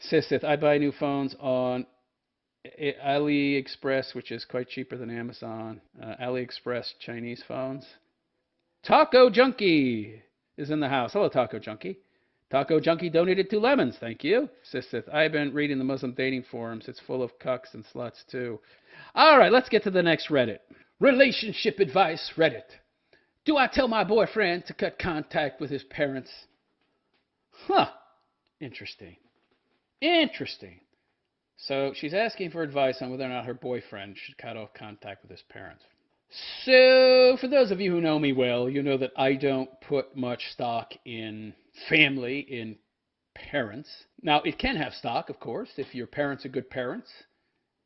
Sissith, I buy new phones on AliExpress, which is quite cheaper than Amazon. AliExpress Chinese phones. Taco Junkie is in the house. Hello, Taco Junkie. Taco Junkie donated 2 lemons. Thank you. Sissith, I've been reading the Muslim dating forums. It's full of cucks and sluts, too. All right, let's get to the next Reddit. Relationship advice, Reddit. Do I tell my boyfriend to cut contact with his parents? Huh. Interesting. Interesting. So she's asking for advice on whether or not her boyfriend should cut off contact with his parents. So for those of you who know me well, you know that I don't put much stock in family, in parents. Now, it can have stock, of course. If your parents are good parents,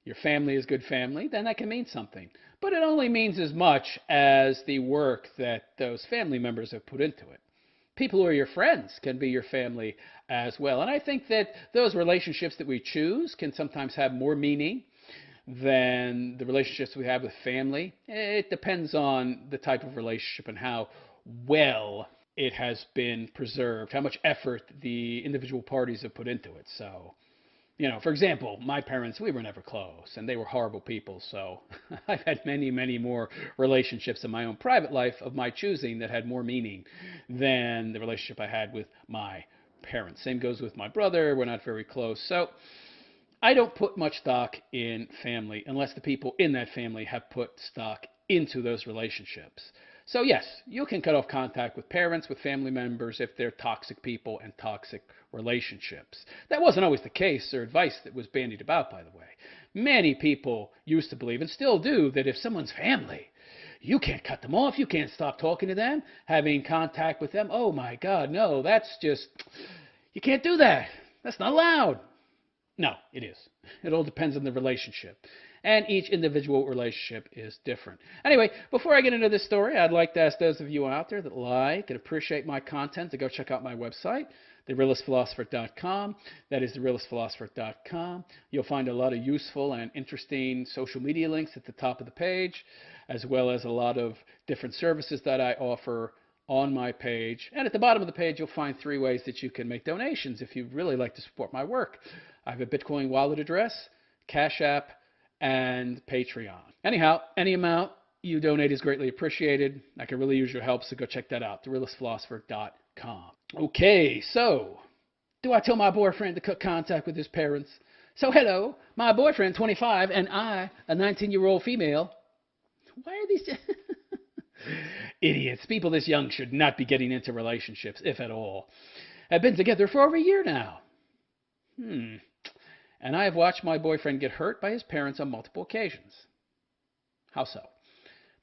your family is good family, then that can mean something. But it only means as much as the work that those family members have put into it. People who are your friends can be your family as well. And I think that those relationships that we choose can sometimes have more meaning than the relationships we have with family. It depends on the type of relationship and how well it has been preserved, how much effort the individual parties have put into it. So, for example, my parents, we were never close, and they were horrible people. So I've had many, many more relationships in my own private life of my choosing that had more meaning than the relationship I had with my parents. Same goes with my brother. We're not very close. So I don't put much stock in family unless the people in that family have put stock into those relationships. So yes, you can cut off contact with parents, with family members, if they're toxic people and toxic relationships. That wasn't always the case or advice that was bandied about, by the way. Many people used to believe, and still do, that if someone's family, you can't cut them off, you can't stop talking to them, having contact with them. Oh my God, no, that's just, you can't do that. That's not allowed. No, it is. It all depends on the relationship. And each individual relationship is different. Anyway, before I get into this story, I'd like to ask those of you out there that like and appreciate my content to go check out my website, therealistphilosopher.com. That is therealistphilosopher.com. You'll find a lot of useful and interesting social media links at the top of the page, as well as a lot of different services that I offer on my page. And at the bottom of the page, you'll find 3 ways that you can make donations if you'd really like to support my work. I have a Bitcoin wallet address, Cash App, and Patreon. Anyhow, any amount you donate is greatly appreciated. I can really use your help, so go check that out, therealistphilosopher.com. Okay, so do I tell my boyfriend to cut contact with his parents? So hello, my boyfriend, 25, and I, a 19-year-old female. Why are these... Idiots. People this young should not be getting into relationships, if at all. Have been together for over a year now. And I have watched my boyfriend get hurt by his parents on multiple occasions. How so?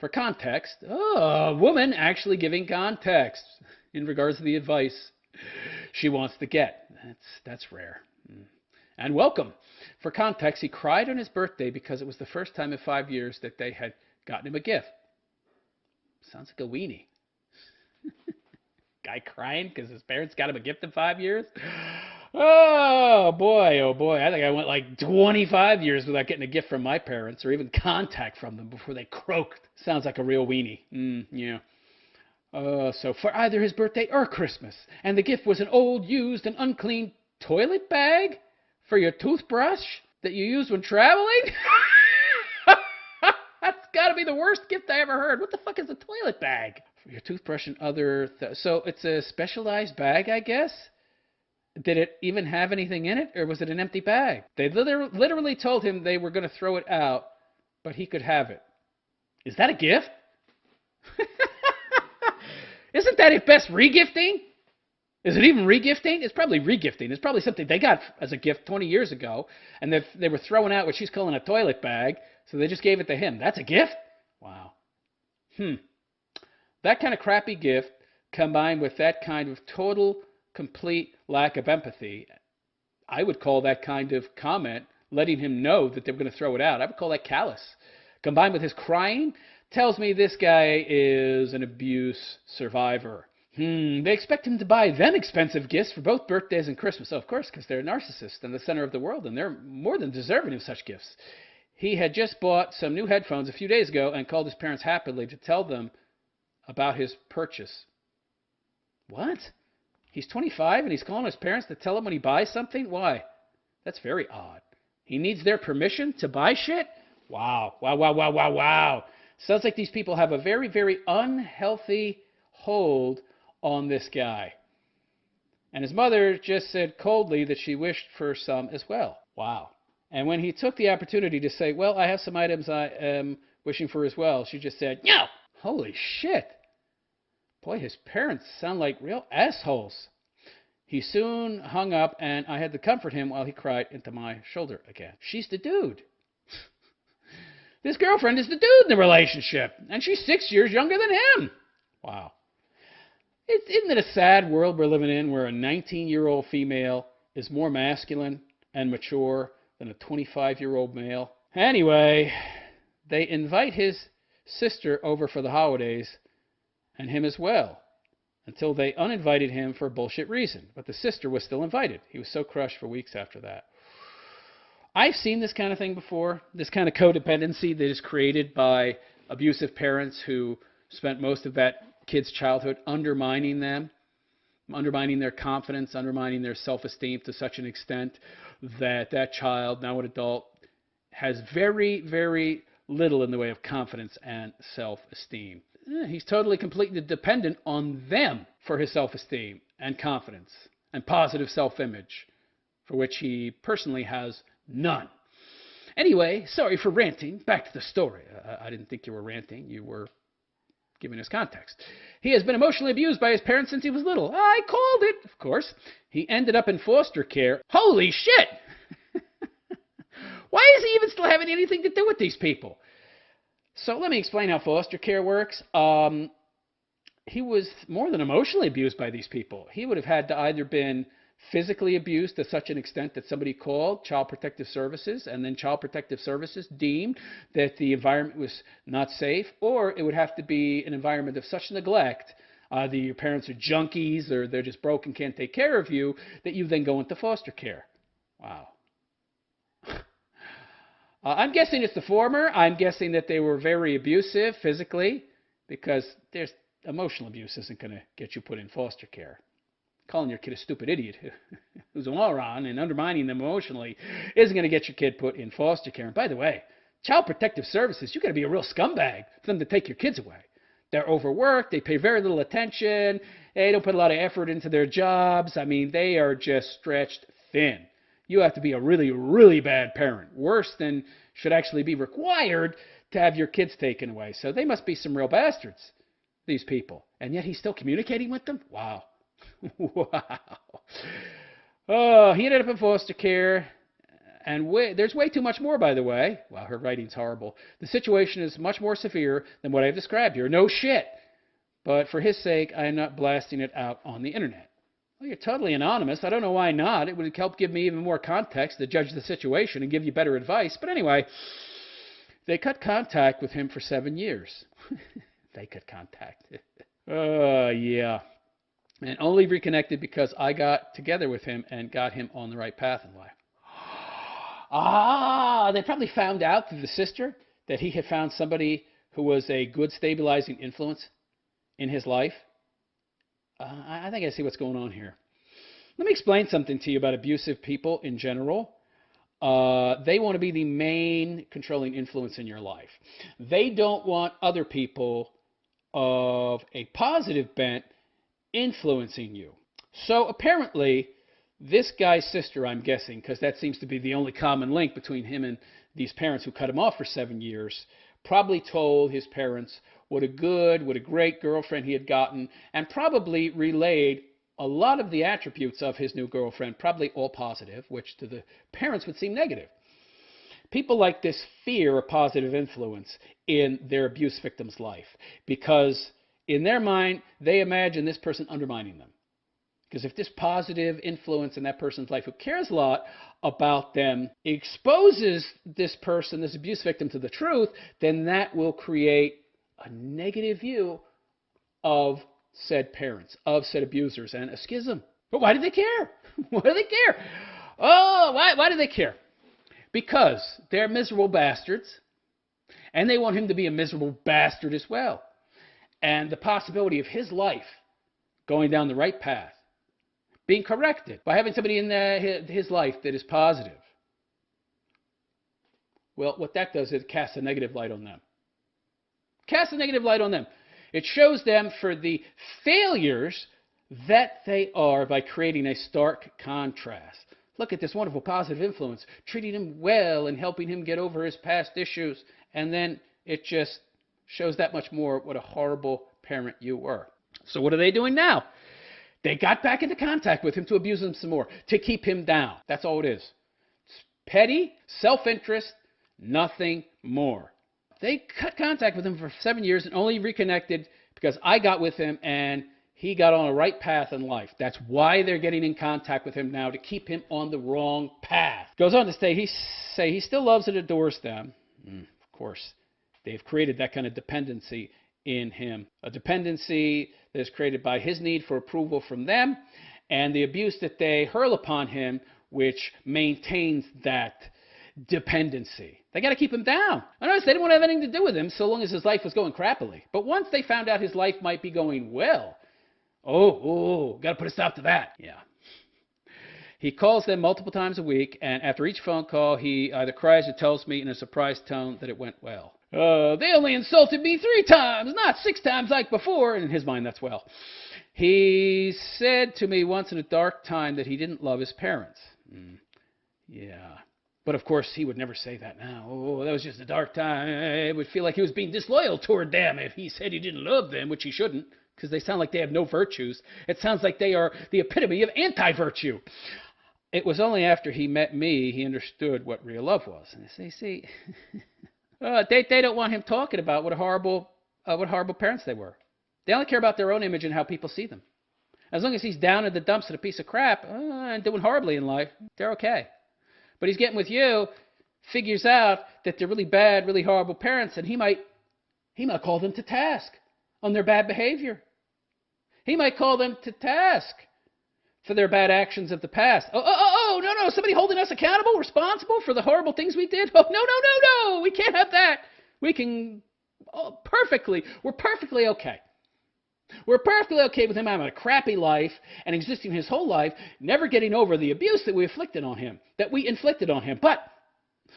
For context, a woman actually giving context in regards to the advice she wants to get. That's rare. And welcome. For context, he cried on his birthday because it was the first time in 5 years that they had gotten him a gift. Sounds like a weenie. Guy crying because his parents got him a gift in 5 years. Oh boy, oh boy. I think I went like 25 years without getting a gift from my parents or even contact from them before they croaked. Sounds like a real weenie. Yeah. So for either his birthday or Christmas. And the gift was an old, used, and unclean toilet bag for your toothbrush that you use when traveling? That's got to be the worst gift I ever heard. What the fuck is a toilet bag? For your toothbrush and other... So it's a specialized bag, I guess? Did it even have anything in it, or was it an empty bag? They literally told him they were going to throw it out, but he could have it. Is that a gift? Isn't that at best regifting? Is it even regifting? It's probably regifting. It's probably something they got as a gift 20 years ago, and they were throwing out what she's calling a toilet bag, so they just gave it to him. That's a gift? Wow. That kind of crappy gift combined with that kind of total, complete lack of empathy, I would call that kind of comment, letting him know that they were going to throw it out, I would call that callous. Combined with his crying, tells me this guy is an abuse survivor. They expect him to buy them expensive gifts for both birthdays and Christmas. Oh, of course, because they're a narcissist and the center of the world, and they're more than deserving of such gifts. He had just bought some new headphones a few days ago and called his parents happily to tell them about his purchase. What? He's 25 and he's calling his parents to tell him when he buys something? Why? That's very odd. He needs their permission to buy shit? Wow. Wow, wow, wow, wow, wow. Sounds like these people have a very, very unhealthy hold on this guy. And his mother just said coldly that she wished for some as well. Wow. And when he took the opportunity to say, well, I have some items I am wishing for as well, she just said, no! Holy shit. Boy, his parents sound like real assholes. He soon hung up, and I had to comfort him while he cried into my shoulder again. She's the dude. This girlfriend is the dude in the relationship, and she's 6 years younger than him. Wow. Isn't it a sad world we're living in where a 19-year-old female is more masculine and mature than a 25-year-old male? Anyway, they invite his sister over for the holidays, and him as well, until they uninvited him for a bullshit reason. But the sister was still invited. He was so crushed for weeks after that. I've seen this kind of thing before, this kind of codependency that is created by abusive parents who spent most of that kid's childhood undermining them, undermining their confidence, undermining their self-esteem to such an extent that that child, now an adult, has very, very little in the way of confidence and self-esteem. He's totally, completely dependent on them for his self-esteem and confidence and positive self-image, for which he personally has none. Anyway, sorry for ranting. Back to the story. I didn't think you were ranting. You were giving us context. He has been emotionally abused by his parents since he was little. I called it, of course. He ended up in foster care. Holy shit! Why is he even still having anything to do with these people? So let me explain how foster care works. He was more than emotionally abused by these people. He would have had to either been physically abused to such an extent that somebody called Child Protective Services, and then Child Protective Services deemed that the environment was not safe, or it would have to be an environment of such neglect, either your parents are junkies or they're just broke and can't take care of you, that you then go into foster care. Wow. I'm guessing it's the former. I'm guessing that they were very abusive physically, because there's emotional abuse isn't going to get you put in foster care. Calling your kid a stupid idiot who's a moron and undermining them emotionally isn't going to get your kid put in foster care. And by the way, Child Protective Services, you've got to be a real scumbag for them to take your kids away. They're overworked. They pay very little attention. They don't put a lot of effort into their jobs. I mean, they are just stretched thin. You have to be a really, really bad parent, worse than should actually be required to have your kids taken away. So they must be some real bastards, these people. And yet he's still communicating with them? Wow. Wow. Oh, he ended up in foster care. And there's way too much more, by the way. Wow, her writing's horrible. The situation is much more severe than what I've described here. No shit. But for his sake, I am not blasting it out on the internet. Well, you're totally anonymous. I don't know why not. It would help give me even more context to judge the situation and give you better advice. But anyway, they cut contact with him for 7 years. They cut contact. Yeah. and only reconnected because I got together with him and got him on the right path in life. Ah, they probably found out through the sister that he had found somebody who was a good stabilizing influence in his life. I think I see what's going on here. Let me explain something to you about abusive people in general. They want to be the main controlling influence in your life. They don't want other people of a positive bent influencing you. So apparently, this guy's sister, I'm guessing, because that seems to be the only common link between him and these parents who cut him off for 7 years, probably told his parents what a great girlfriend he had gotten, and probably relayed a lot of the attributes of his new girlfriend, probably all positive, which to the parents would seem negative. People like this fear a positive influence in their abuse victim's life because in their mind, they imagine this person undermining them. Because if this positive influence in that person's life who cares a lot about them exposes this person, this abuse victim, to the truth, then that will create a negative view of said parents, of said abusers, and a schism. But why do they care? Why do they care? Oh, why do they care? Because they're miserable bastards, and they want him to be a miserable bastard as well. And the possibility of his life going down the right path, being corrected by having somebody in his life that is positive, well, what that does is it casts a negative light on them. Casts a negative light on them. It shows them for the failures that they are by creating a stark contrast. Look at this wonderful positive influence, treating him well and helping him get over his past issues. And then it just shows that much more what a horrible parent you were. So what are they doing now? They got back into contact with him to abuse him some more, to keep him down. That's all it is. It's petty, self-interest, nothing more. They cut contact with him for 7 years and only reconnected because I got with him and he got on a right path in life. That's why they're getting in contact with him now, to keep him on the wrong path. Goes on to say he still loves and adores them. Of course, they've created that kind of dependency in him. A dependency that is created by his need for approval from them and the abuse that they hurl upon him, which maintains that dependency. They got to keep him down. I noticed they didn't want to have anything to do with him so long as his life was going crappily. But once they found out his life might be going well, got to put a stop to that. Yeah. He calls them multiple times a week, and after each phone call, he either cries or tells me in a surprised tone that it went well. They only insulted me 3 times, not 6 times like before. And in his mind, that's well. He said to me once in a dark time that he didn't love his parents. Yeah. But of course, he would never say that now. That was just a dark time. It would feel like he was being disloyal toward them if he said he didn't love them, which he shouldn't, because they sound like they have no virtues. It sounds like they are the epitome of anti-virtue. It was only after he met me he understood what real love was. And see, they don't want him talking about what horrible parents they were. They only care about their own image and how people see them. As long as he's down in the dumps and a piece of crap and doing horribly in life, they're okay. But he's getting with you, figures out that they're really bad, really horrible parents, and he might call them to task on their bad behavior. He might call them to task for their bad actions of the past. No, somebody holding us accountable, responsible for the horrible things we did? Oh, no, we can't have that. We can, we're perfectly okay. We're perfectly okay with him having a crappy life and existing his whole life, never getting over the abuse that we inflicted on him. But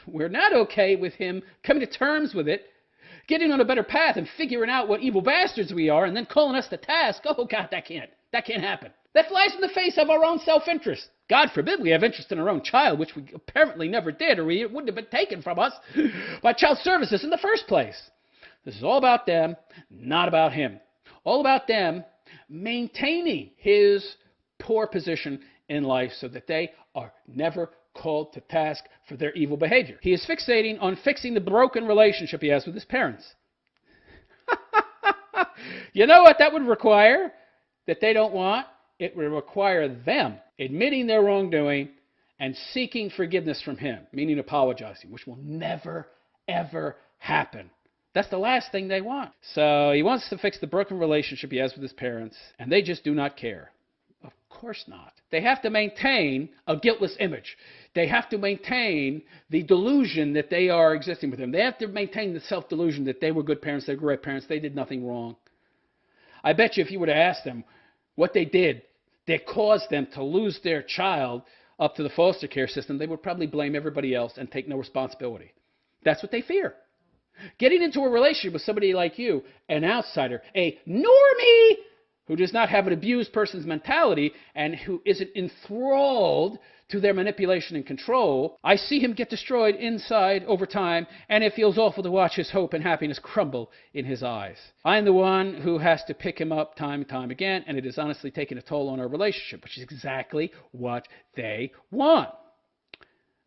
we're not okay with him coming to terms with it, getting on a better path and figuring out what evil bastards we are and then calling us to task. Oh, God, that can't happen. That flies in the face of our own self-interest. God forbid we have interest in our own child, which we apparently never did, or it wouldn't have been taken from us by child services in the first place. This is all about them, not about him. All about them maintaining his poor position in life so that they are never called to task for their evil behavior. He is fixating on fixing the broken relationship he has with his parents. You know what that would require that they don't want? It would require them admitting their wrongdoing and seeking forgiveness from him, meaning apologizing, which will never, ever happen That's the last thing they want. So he wants to fix the broken relationship he has with his parents, and they just do not care. Of course not. They have to maintain a guiltless image. They have to maintain the delusion that they are existing with him. They have to maintain the self-delusion that they were good parents, they were great parents, they did nothing wrong. I bet you if you were to ask them what they did that caused them to lose their child up to the foster care system, they would probably blame everybody else and take no responsibility. That's what they fear. Getting into a relationship with somebody like you, an outsider, a normie, who does not have an abused person's mentality and who isn't enthralled to their manipulation and control, I see him get destroyed inside over time, and it feels awful to watch his hope and happiness crumble in his eyes. I'm the one who has to pick him up time and time again, and it has honestly taken a toll on our relationship, which is exactly what they want.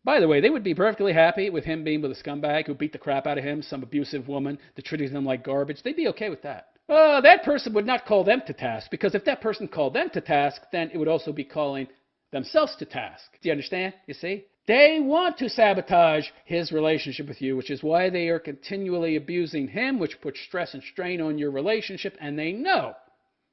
By the way, they would be perfectly happy with him being with a scumbag who beat the crap out of him, some abusive woman that treated them like garbage. They'd be okay with that. That person would not call them to task, because if that person called them to task, then it would also be calling themselves to task. Do you understand? You see? They want to sabotage his relationship with you, which is why they are continually abusing him, which puts stress and strain on your relationship, and they know,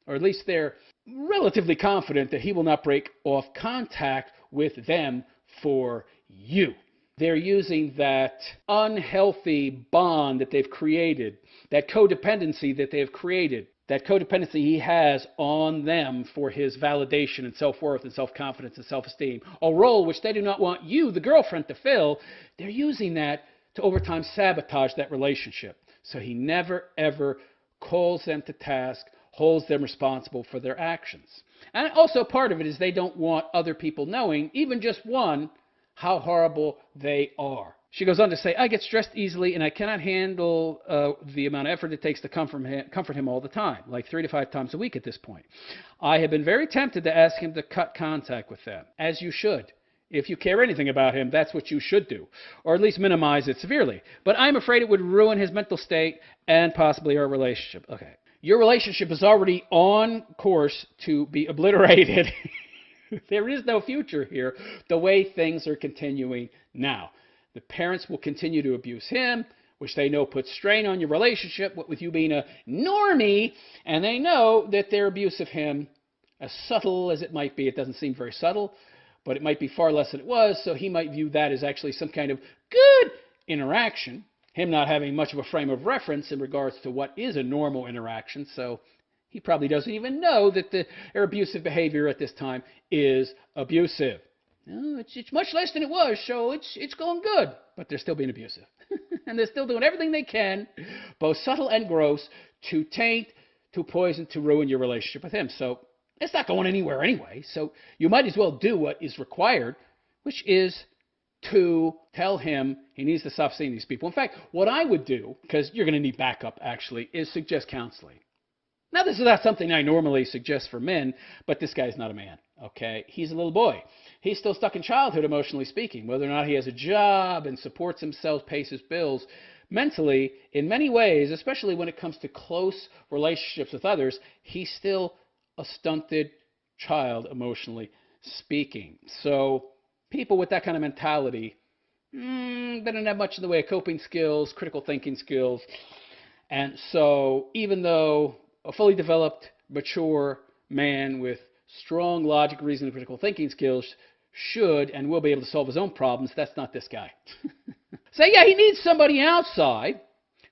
or at least they're relatively confident, that he will not break off contact with them for you. They're using that unhealthy bond that they've created, that codependency that they've created, that codependency he has on them for his validation and self-worth and self-confidence and self-esteem, a role which they do not want you, the girlfriend, to fill. They're using that to over time sabotage that relationship. So he never, ever calls them to task, holds them responsible for their actions. And also part of it is they don't want other people knowing, even just one, how horrible they are. She goes on to say, I get stressed easily and I cannot handle the amount of effort it takes to comfort him all the time, like 3 to 5 times a week at this point. I have been very tempted to ask him to cut contact with them, as you should. If you care anything about him, that's what you should do, or at least minimize it severely. But I'm afraid it would ruin his mental state and possibly our relationship. Okay. Your relationship is already on course to be obliterated. There is no future here the way things are continuing now. The parents will continue to abuse him, which they know puts strain on your relationship with you being a normie, and they know that their abuse of him, as subtle as it might be, it doesn't seem very subtle, but it might be far less than it was, so he might view that as actually some kind of good interaction, him not having much of a frame of reference in regards to what is a normal interaction, so he probably doesn't even know that their abusive behavior at this time is abusive. It's much less than it was, so it's going good. But they're still being abusive. And they're still doing everything they can, both subtle and gross, to taint, to poison, to ruin your relationship with him. So it's not going anywhere anyway. So you might as well do what is required, which is to tell him he needs to stop seeing these people. In fact, what I would do, because you're going to need backup actually, is suggest counseling. Now, this is not something I normally suggest for men, but this guy's not a man, okay? He's a little boy. He's still stuck in childhood, emotionally speaking. Whether or not he has a job and supports himself, pays his bills, mentally, in many ways, especially when it comes to close relationships with others, he's still a stunted child, emotionally speaking. So people with that kind of mentality, they don't have much in the way of coping skills, critical thinking skills. And so even though a fully developed, mature man with strong logic, reason, and critical thinking skills should and will be able to solve his own problems, that's not this guy. So yeah, he needs somebody outside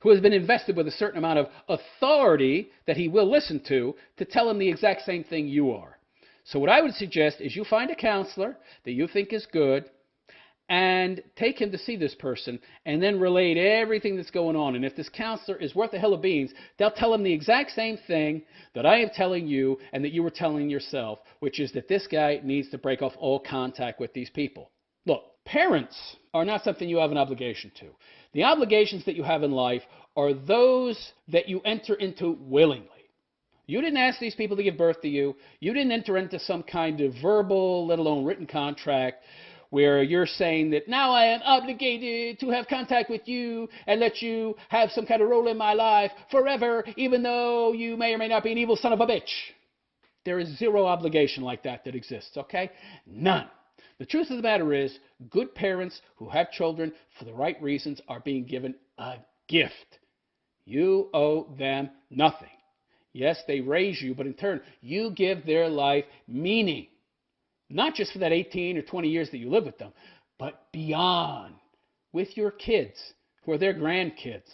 who has been invested with a certain amount of authority that he will listen to tell him the exact same thing you are. So what I would suggest is you find a counselor that you think is good and take him to see this person and then relate everything that's going on. And if this counselor is worth a hill of beans, they'll tell him the exact same thing that I am telling you and that you were telling yourself, which is that this guy needs to break off all contact with these people. Look, parents are not something you have an obligation to. The obligations that you have in life are those that you enter into willingly. You didn't ask these people to give birth to you. You didn't enter into some kind of verbal, let alone written contract where you're saying that now I am obligated to have contact with you and let you have some kind of role in my life forever, even though you may or may not be an evil son of a bitch. There is zero obligation like that exists, okay? None. The truth of the matter is, good parents who have children for the right reasons are being given a gift. You owe them nothing. Yes, they raise you, but in turn, you give their life meaning. Not just for that 18 or 20 years that you live with them, but beyond, with your kids, who are their grandkids.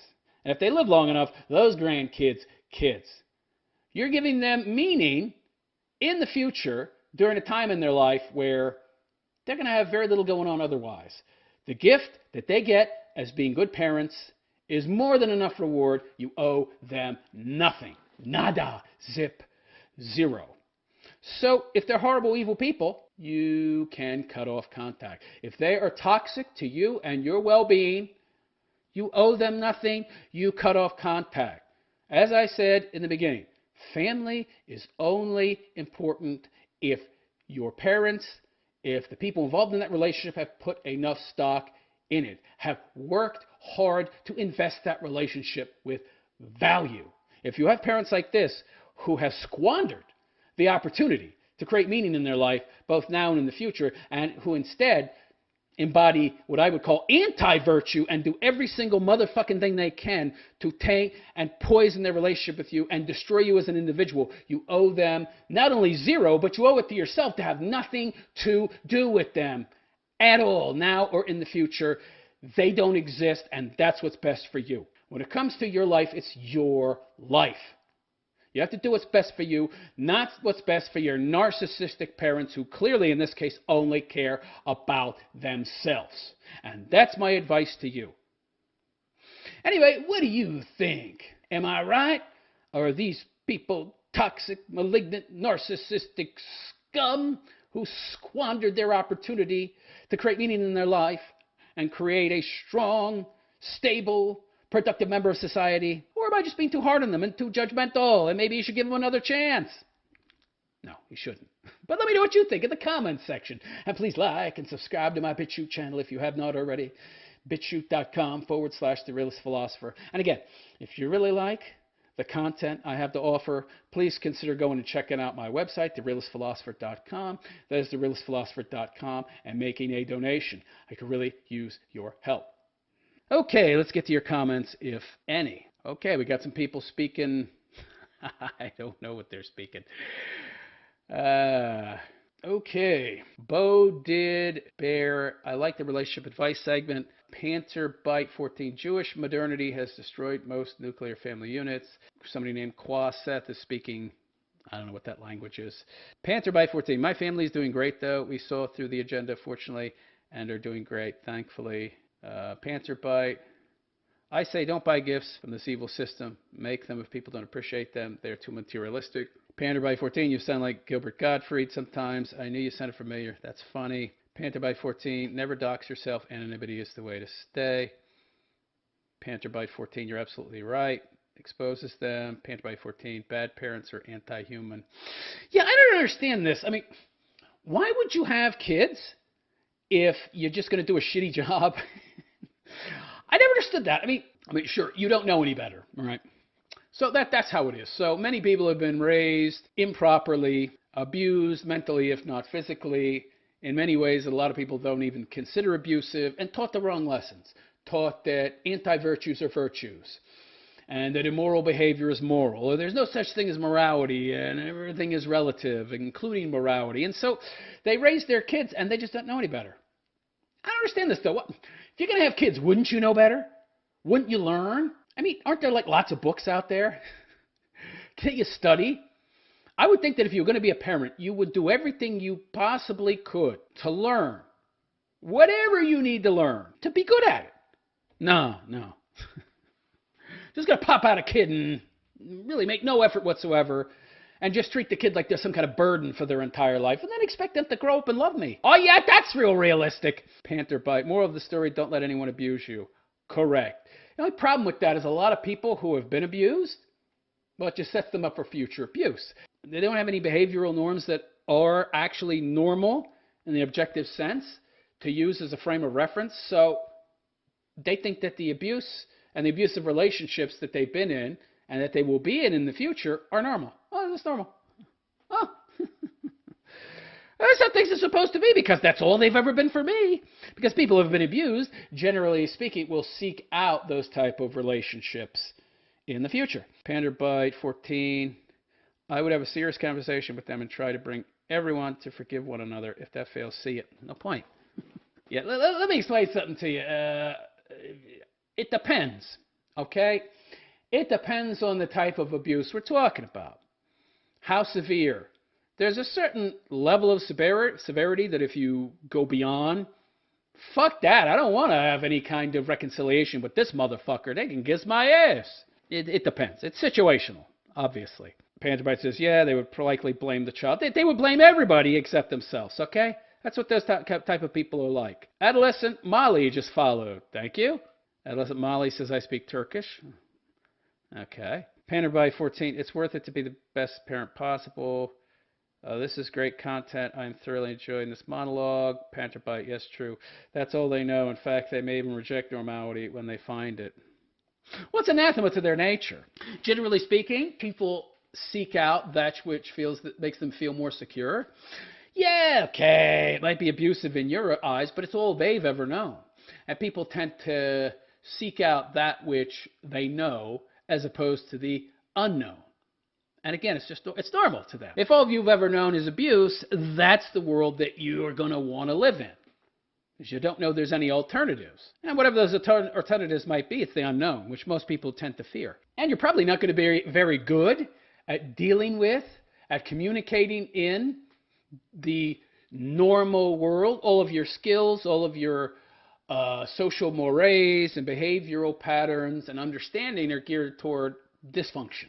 And if they live long enough, those grandkids' kids. You're giving them meaning in the future during a time in their life where they're going to have very little going on otherwise. The gift that they get as being good parents is more than enough reward. You owe them nothing. Nada. Zip. Zero. So if they're horrible, evil people, you can cut off contact. If they are toxic to you and your well-being, you owe them nothing. You cut off contact. As I said in the beginning, family is only important if your parents, if the people involved in that relationship have put enough stock in it, have worked hard to invest that relationship with value. If you have parents like this who have squandered the opportunity to create meaning in their life, both now and in the future, and who instead embody what I would call anti-virtue and do every single motherfucking thing they can to taint and poison their relationship with you and destroy you as an individual, you owe them not only zero, but you owe it to yourself to have nothing to do with them at all, now or in the future. They don't exist, and that's what's best for you. When it comes to your life, it's your life. You have to do what's best for you, not what's best for your narcissistic parents who clearly, in this case, only care about themselves. And that's my advice to you. Anyway, what do you think? Am I right? Or are these people toxic, malignant, narcissistic scum who squandered their opportunity to create meaning in their life and create a strong, stable, productive member of society? Or am I just being too hard on them and too judgmental and maybe you should give them another chance? No, you shouldn't. But let me know what you think in the comments section. And please like and subscribe to my BitChute channel if you have not already. BitChute.com/The Realist Philosopher. And again, if you really like the content I have to offer, please consider going and checking out my website, TheRealistPhilosopher.com. That is TheRealistPhilosopher.com, and making a donation. I could really use your help. Okay, let's get to your comments, if any. Okay, we got some people speaking. I don't know what they're speaking. Okay. Bo did bear. I like the relationship advice segment. Panther Bite 14. Jewish modernity has destroyed most nuclear family units. Somebody named Kwa Seth is speaking. I don't know what that language is. Panther Bite 14. My family is doing great, though. We saw through the agenda, fortunately, and are doing great, thankfully. Panther Bite. I say don't buy gifts from this evil system. Make them if people don't appreciate them. They're too materialistic. Panther Bite 14. You sound like Gilbert Gottfried sometimes. I knew you sounded familiar. That's funny. Panther Bite 14. Never dox yourself. Anonymity is the way to stay. Panther Bite 14. You're absolutely right. Exposes them. Panther Bite 14. Bad parents are anti-human. Yeah, I don't understand this. I mean, why would you have kids if you're just going to do a shitty job? I never understood that. I mean, sure, you don't know any better, all right? So that's how it is. So many people have been raised improperly, abused mentally, if not physically, in many ways that a lot of people don't even consider abusive, and taught the wrong lessons. Taught that anti-virtues are virtues, and that immoral behavior is moral, or there's no such thing as morality, and everything is relative, including morality. And so they raise their kids, and they just don't know any better. I don't understand this, though. What, if you're going to have kids, wouldn't you know better? Wouldn't you learn? I mean, aren't there like lots of books out there that you study? I would think that if you were going to be a parent, you would do everything you possibly could to learn whatever you need to learn to be good at it. No. Just going to pop out a kid and really make no effort whatsoever and just treat the kid like they're some kind of burden for their entire life and then expect them to grow up and love me. Oh, yeah, that's real realistic. Panther Bite. Moral of the story, don't let anyone abuse you. Correct. The only problem with that is a lot of people who have been abused, well, it just sets them up for future abuse. They don't have any behavioral norms that are actually normal in the objective sense to use as a frame of reference. So they think that the abuse and the abusive relationships that they've been in and that they will be in the future are normal. Oh, that's normal. Oh. That's how things are supposed to be because that's all they've ever been for me. Because people who have been abused, generally speaking, will seek out those type of relationships in the future. Panderbite 14. I would have a serious conversation with them and try to bring everyone to forgive one another. If that fails, see it. No point. Yeah, let me explain something to you. It depends, okay? It depends on the type of abuse we're talking about. How severe? There's a certain level of severity that if you go beyond, fuck that. I don't want to have any kind of reconciliation with this motherfucker. They can kiss my ass. It depends. It's situational, obviously. Panzerbite says, yeah, they would likely blame the child. They would blame everybody except themselves, okay? That's what those type of people are like. Adolescent Molly just followed. Thank you. Adolescent Molly says, I speak Turkish. Okay. Panzerbite 14, it's worth it to be the best parent possible. This is great content. I'm thoroughly enjoying this monologue. Panzerbite, yes, true. That's all they know. In fact, they may even reject normality when they find it. What's anathema to their nature? Generally speaking, people seek out that which makes them feel more secure. Yeah, okay, it might be abusive in your eyes, but it's all they've ever known. And people tend to seek out that which they know as opposed to the unknown. And again, it's normal to them. If all you've ever known is abuse, that's the world that you are going to want to live in. Because you don't know there's any alternatives. And whatever those alternatives might be, it's the unknown, which most people tend to fear. And you're probably not going to be very good at dealing with, at communicating in the normal world. All of your skills, all of your social mores and behavioral patterns and understanding are geared toward dysfunction.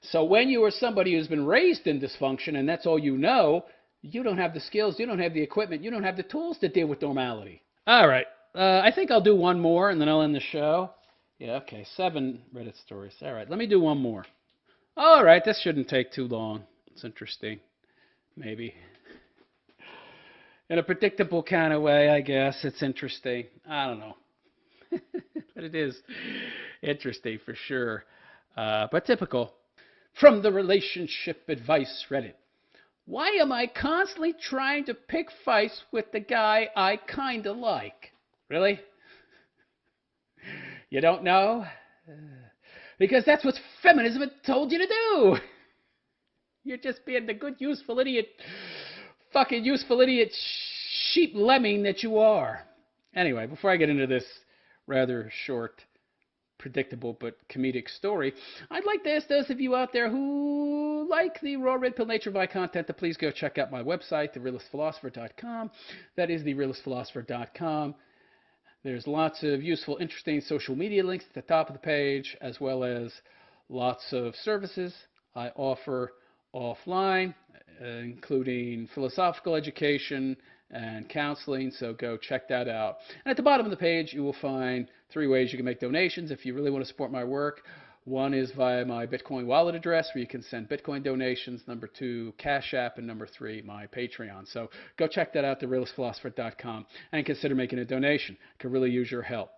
So when you are somebody who's been raised in dysfunction and that's all you know, you don't have the skills, you don't have the equipment, you don't have the tools to deal with normality. All right. I think I'll do one more and then I'll end the show. Yeah, okay. 7 Reddit stories. All right. Let me do one more. All right. This shouldn't take too long. It's interesting. Maybe. In a predictable kind of way, I guess. It's interesting. I don't know. But it is interesting for sure. But typical. From the Relationship Advice Reddit. Why am I constantly trying to pick fights with the guy I kind of like? Really? You don't know? Because that's what feminism had told you to do. You're just being the good, useful idiot, fucking useful idiot sheep lemming that you are. Anyway, before I get into this rather short, predictable but comedic story, I'd like to ask those of you out there who like the raw red pill nature of my content to please go check out my website, therealistphilosopher.com. That is therealistphilosopher.com. There's lots of useful, interesting social media links at the top of the page, as well as lots of services I offer offline, including philosophical education and counseling, so go check that out. And at the bottom of the page, you will find 3 ways you can make donations if you really want to support my work. 1 is via my Bitcoin wallet address, where you can send Bitcoin donations. Number 2, Cash App. And number 3, my Patreon. So go check that out, therealistphilosopher.com, and consider making a donation. I could really use your help.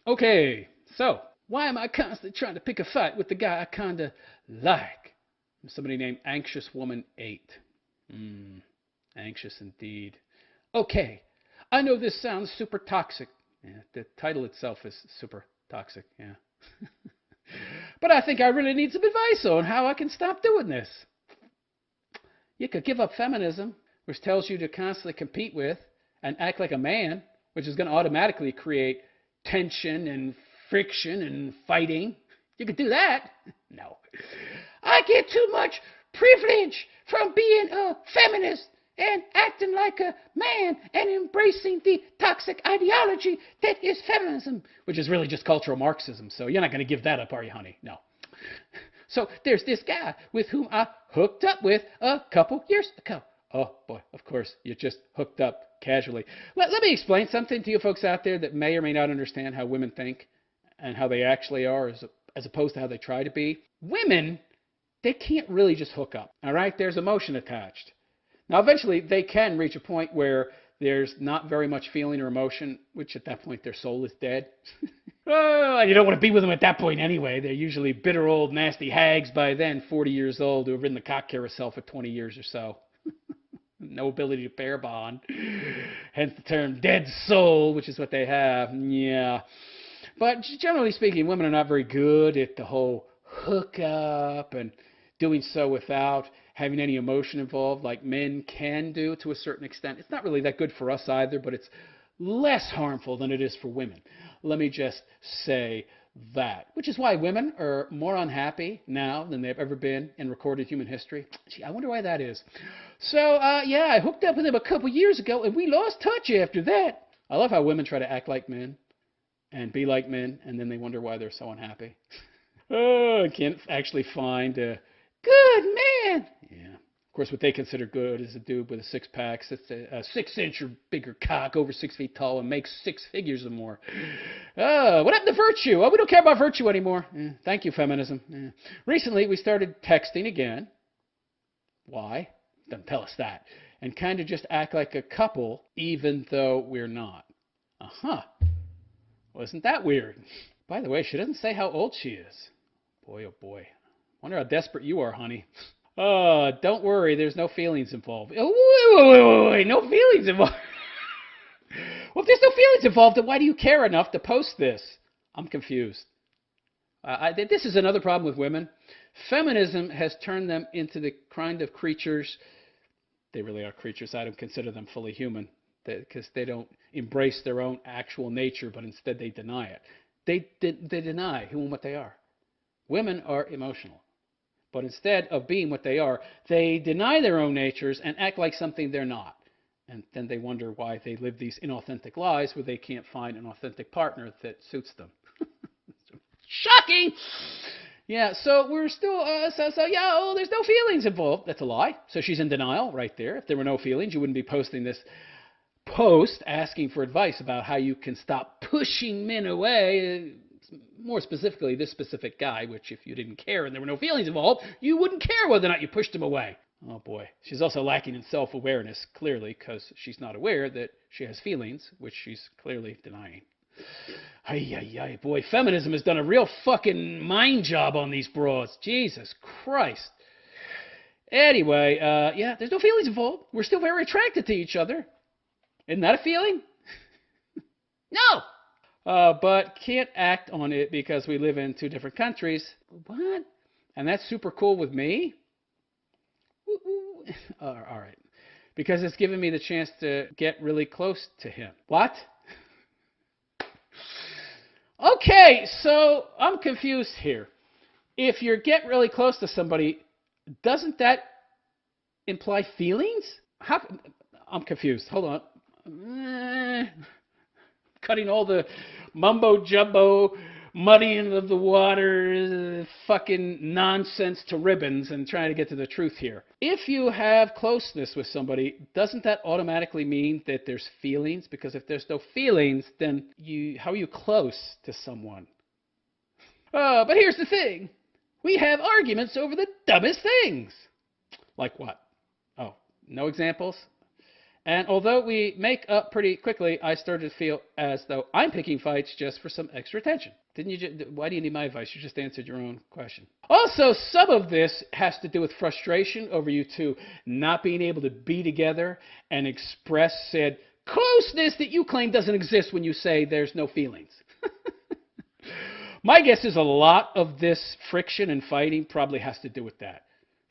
Okay, so why am I constantly trying to pick a fight with the guy I kind of like? Somebody named Anxious Woman 8. Anxious indeed. Okay, I know this sounds super toxic. Yeah, the title itself is super toxic, yeah. But I think I really need some advice on how I can stop doing this. You could give up feminism, which tells you to constantly compete with and act like a man, which is going to automatically create tension and friction and fighting. You could do that. No. I get too much privilege from being a feminist and acting like a man and embracing the toxic ideology that is feminism, which is really just cultural Marxism. So you're not going to give that up, are you, honey? No. So there's this guy with whom I hooked up with a couple years ago. Oh, boy, of course, you just hooked up casually. Let me explain something to you folks out there that may or may not understand how women think and how they actually are as opposed to how they try to be. Women, they can't really just hook up, all right? There's emotion attached. Now, eventually, they can reach a point where there's not very much feeling or emotion, which at that point, their soul is dead. Oh, and you don't want to be with them at that point anyway. They're usually bitter old nasty hags by then, 40 years old, who have ridden the cock carousel for 20 years or so. No ability to pair bond. Hence the term dead soul, which is what they have. Yeah. But generally speaking, women are not very good at the whole hookup and doing so without having any emotion involved, like men can do to a certain extent. It's not really that good for us either, but it's less harmful than it is for women. Let me just say that, which is why women are more unhappy now than they've ever been in recorded human history. Gee, I wonder why that is. So, yeah, I hooked up with him a couple years ago, and we lost touch after that. I love how women try to act like men and be like men, and then they wonder why they're so unhappy. Oh, I can't actually find a good man. Yeah. Of course, what they consider good is a dude with a six-pack, a 6-inch or bigger cock, over 6 feet tall, and makes 6 figures or more. What happened to virtue? Oh, we don't care about virtue anymore. Thank you, feminism. Recently, we started texting again. Why? Doesn't tell us that. And kind of just act like a couple, even though we're not. Uh-huh. Wasn't that weird? By the way, she doesn't say how old she is. Boy, oh boy. Wonder how desperate you are, honey. Don't worry, there's no feelings involved. Oh, wait, no feelings involved. Well, if there's no feelings involved, then why do you care enough to post this? I'm confused. This is another problem with women. Feminism has turned them into the kind of creatures. They really are creatures. I don't consider them fully human because they don't embrace their own actual nature, but instead they deny it. They deny who and what they are. Women are emotional. But instead of being what they are, they deny their own natures and act like something they're not. And then they wonder why they live these inauthentic lives where they can't find an authentic partner that suits them. Shocking! Yeah, so we're still, yeah, there's no feelings involved. That's a lie. So she's in denial right there. If there were no feelings, you wouldn't be posting this post asking for advice about how you can stop pushing men away. More specifically, this specific guy, which if you didn't care and there were no feelings involved, you wouldn't care whether or not you pushed him away. Oh boy. She's also lacking in self-awareness, clearly, because she's not aware that she has feelings, which she's clearly denying. Ay, boy, feminism has done a real fucking mind job on these broads. Jesus Christ. Anyway, yeah, there's no feelings involved. We're still very attracted to each other. Isn't that a feeling? No! But can't act on it because we live in 2 different countries. What? And that's super cool with me? All right. Because it's given me the chance to get really close to him. What? Okay, so I'm confused here. If you get really close to somebody, doesn't that imply feelings? I'm confused. Hold on. Cutting all the mumbo-jumbo, muddying of the water, fucking nonsense to ribbons and trying to get to the truth here. If you have closeness with somebody, doesn't that automatically mean that there's feelings? Because if there's no feelings, then how are you close to someone? But here's the thing. We have arguments over the dumbest things. Like what? Oh, no examples? And although we make up pretty quickly, I started to feel as though I'm picking fights just for some extra attention. Why do you need my advice? You just answered your own question. Also, some of this has to do with frustration over you two not being able to be together and express said closeness that you claim doesn't exist when you say there's no feelings. My guess is a lot of this friction and fighting probably has to do with that.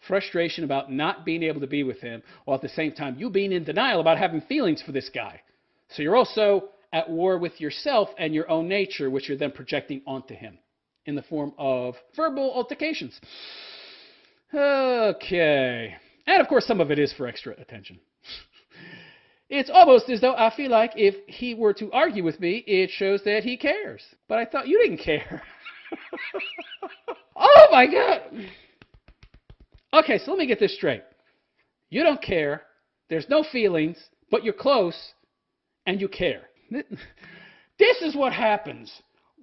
Frustration about not being able to be with him, while at the same time you being in denial about having feelings for this guy. So you're also at war with yourself and your own nature, which you're then projecting onto him in the form of verbal altercations. Okay. And of course, some of it is for extra attention. It's almost as though I feel like if he were to argue with me, it shows that he cares. But I thought you didn't care. Oh my God. Okay, so let me get this straight. You don't care, there's no feelings, but you're close, and you care. This is what happens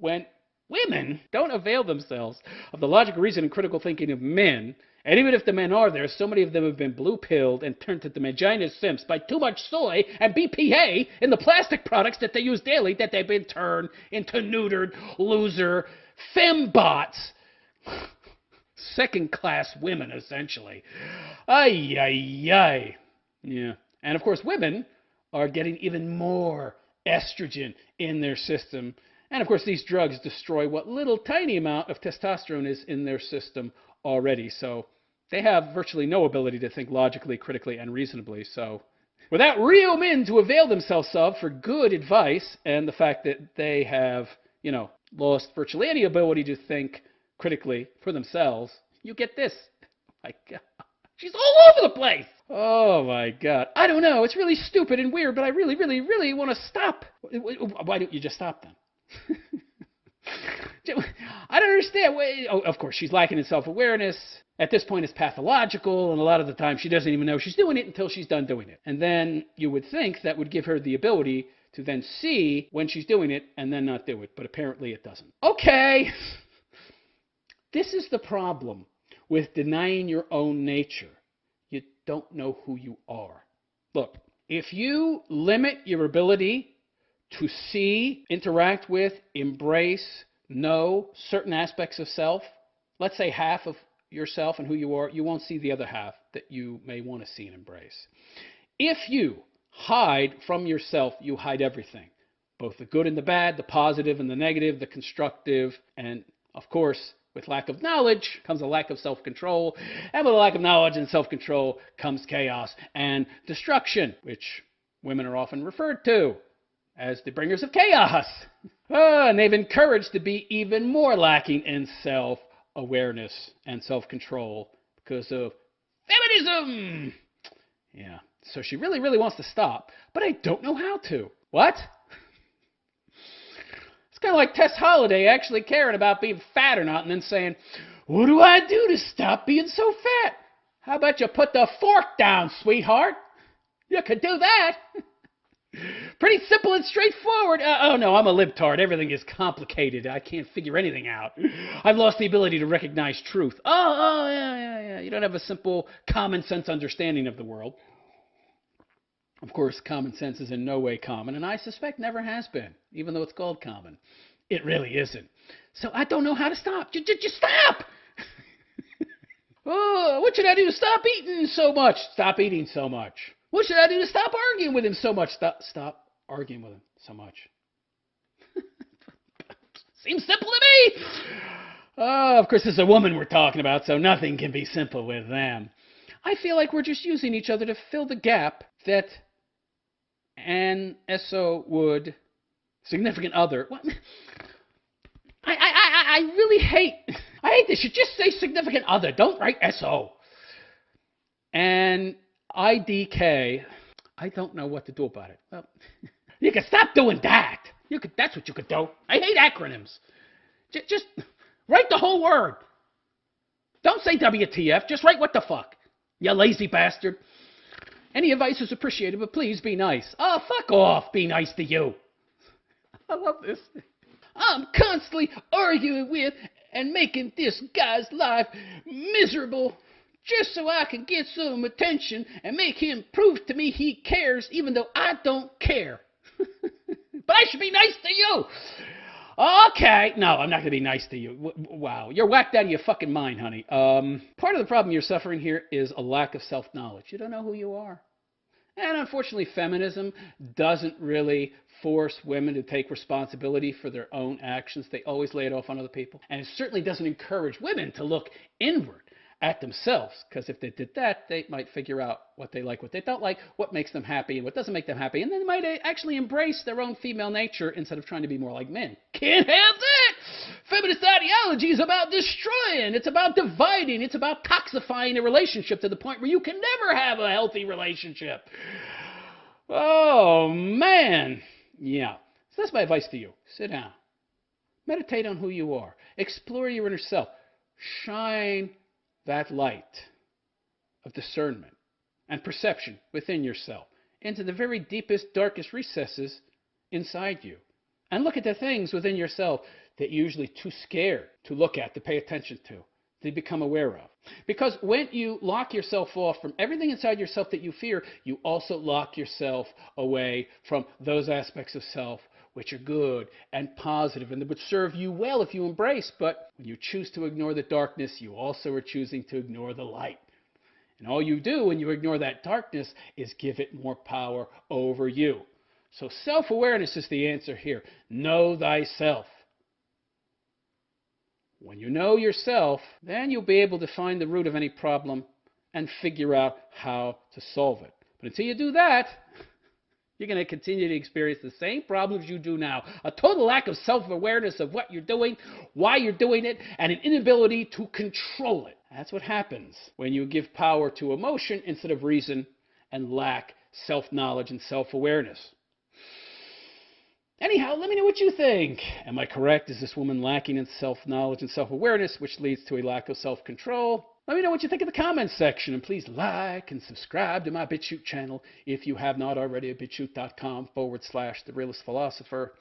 when women don't avail themselves of the logical reason and critical thinking of men, and even if the men are there, so many of them have been blue-pilled and turned into Magina simps by too much soy and BPA in the plastic products that they use daily that they've been turned into neutered, loser, fembots. Second-class women, essentially. Ay. Yeah. And, of course, women are getting even more estrogen in their system And of course, these drugs destroy what little tiny amount of testosterone is in their system already. So they have virtually no ability to think logically, critically, and reasonably. So without real men to avail themselves of for good advice, and the fact that they have, lost virtually any ability to think critically for themselves, you get this. My God. She's all over the place. Oh, my God. I don't know. It's really stupid and weird, but I really, really, really want to stop. Why don't you just stop then? I don't understand. Oh, of course, she's lacking in self-awareness. At this point, it's pathological, and a lot of the time she doesn't even know she's doing it until she's done doing it. And then you would think that would give her the ability to then see when she's doing it and then not do it. But apparently it doesn't. Okay. This is the problem with denying your own nature. You don't know who you are. Look, if you limit your ability to see, interact with, embrace, know certain aspects of self, let's say half of yourself and who you are, you won't see the other half that you may want to see and embrace. If you hide from yourself, you hide everything, both the good and the bad, the positive and the negative, the constructive, and of course, with lack of knowledge comes a lack of self-control, and with a lack of knowledge and self-control comes chaos and destruction, which women are often referred to as the bringers of chaos. And they've encouraged to be even more lacking in self-awareness and self-control because of feminism. Yeah, so she really, really wants to stop, but I don't know how to. What? It's kind of like Tess Holliday actually caring about being fat or not and then saying, what do I do to stop being so fat? How about you put the fork down, sweetheart? You could do that. Pretty simple and straightforward. Oh, no, I'm a libtard. Everything is complicated. I can't figure anything out. I've lost the ability to recognize truth. Yeah. You don't have a simple common sense understanding of the world. Of course, common sense is in no way common, and I suspect never has been, even though it's called common. It really isn't. So I don't know how to stop. Just stop! Oh, what should I do to stop eating so much? Stop eating so much. What should I do to stop arguing with him so much? Stop arguing with him so much. Seems simple to me. Of course, it's a woman we're talking about, so nothing can be simple with them. I feel like we're just using each other to fill the gap that an SO would, significant other. What? I really hate this. You just say significant other. Don't write SO. And IDK, I don't know what to do about it. Well, you can stop doing that. That's what you could do. I hate acronyms. Just write the whole word. Don't say WTF. Just write what the fuck. You lazy bastard. Any advice is appreciated, but please be nice. Oh, fuck off. Be nice to you. I love this. I'm constantly arguing with and making this guy's life miserable just so I can get some attention and make him prove to me he cares even though I don't care. But I should be nice to you. Okay. No, I'm not going to be nice to you. Wow. You're whacked out of your fucking mind, honey. Part of the problem you're suffering here is a lack of self-knowledge. You don't know who you are. And unfortunately, feminism doesn't really force women to take responsibility for their own actions. They always lay it off on other people. And it certainly doesn't encourage women to look inward at themselves, because if they did that, they might figure out what they like, what they don't like, what makes them happy, and what doesn't make them happy, and then they might actually embrace their own female nature instead of trying to be more like men. Can't have that! Feminist ideology is about destroying, it's about dividing, it's about toxifying a relationship to the point where you can never have a healthy relationship. Oh, man. Yeah. So that's my advice to you. Sit down. Meditate on who you are. Explore your inner self. Shine that light of discernment and perception within yourself into the very deepest, darkest recesses inside you. And look at the things within yourself that you're usually too scared to look at, to pay attention to become aware of. Because when you lock yourself off from everything inside yourself that you fear, you also lock yourself away from those aspects of self which are good and positive and that would serve you well if you embrace. But when you choose to ignore the darkness, you also are choosing to ignore the light. And all you do when you ignore that darkness is give it more power over you. So self-awareness is the answer here. Know thyself. When you know yourself, then you'll be able to find the root of any problem and figure out how to solve it. But until you do that, you're going to continue to experience the same problems you do now. A total lack of self-awareness of what you're doing, why you're doing it, and an inability to control it. That's what happens when you give power to emotion instead of reason and lack self-knowledge and self-awareness. Anyhow, let me know what you think. Am I correct? Is this woman lacking in self-knowledge and self-awareness, which leads to a lack of self-control? Let me know what you think in the comments section, and please like and subscribe to my BitChute channel if you have not already at bitchute.com/The Realist Philosopher.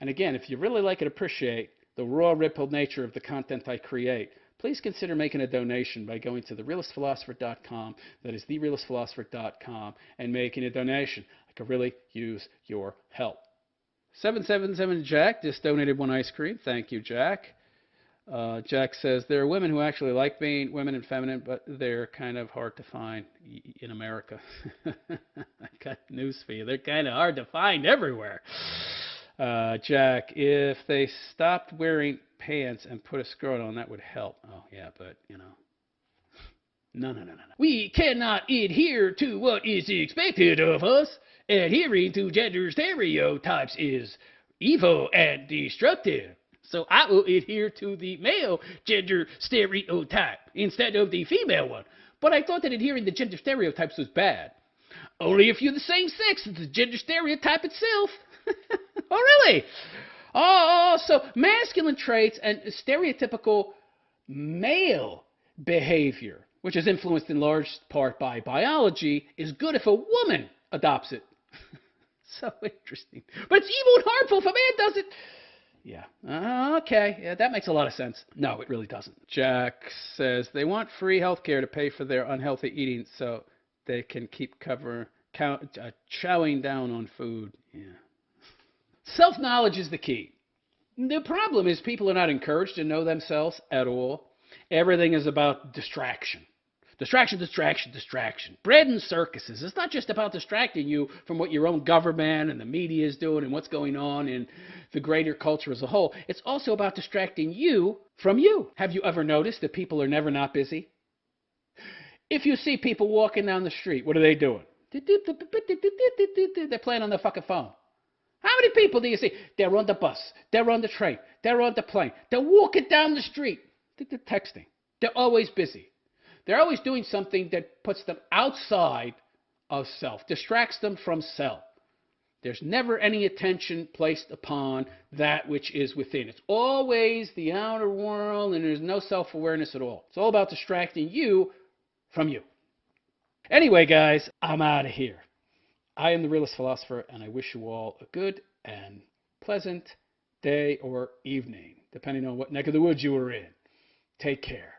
And again, if you really like and appreciate the raw, rippled nature of the content I create, please consider making a donation by going to therealistphilosopher.com, that is therealistphilosopher.com, and making a donation. I could really use your help. 777 Jack just donated 1 ice cream. Thank you, Jack. Jack says, there are women who actually like being women and feminine, but they're kind of hard to find in America. I got news for you. They're kind of hard to find everywhere. Jack, if they stopped wearing pants and put a skirt on, that would help. Oh, yeah, but, you know. No. We cannot adhere to what is expected of us. Adhering to gender stereotypes is evil and destructive. So I will adhere to the male gender stereotype instead of the female one. But I thought that adhering to gender stereotypes was bad. Only if you're the same sex, it's the gender stereotype itself. Oh, really? Oh, so masculine traits and stereotypical male behavior, which is influenced in large part by biology, is good if a woman adopts it. So interesting. But it's evil and harmful if a man does it. Yeah. Okay. Yeah, that makes a lot of sense. No, it really doesn't. Jack says they want free health care to pay for their unhealthy eating so they can keep chowing down on food. Yeah. Self-knowledge is the key. The problem is people are not encouraged to know themselves at all. Everything is about distraction. Distraction. Bread and circuses. It's not just about distracting you from what your own government and the media is doing and what's going on in the greater culture as a whole. It's also about distracting you from you. Have you ever noticed that people are never not busy? If you see people walking down the street, what are they doing? They're playing on their fucking phone. How many people do you see? They're on the bus. They're on the train. They're on the plane. They're walking down the street. They're texting. They're always busy. They're always doing something that puts them outside of self, distracts them from self. There's never any attention placed upon that which is within. It's always the outer world, and there's no self-awareness at all. It's all about distracting you from you. Anyway, guys, I'm out of here. I am the Realist Philosopher, and I wish you all a good and pleasant day or evening, depending on what neck of the woods you were in. Take care.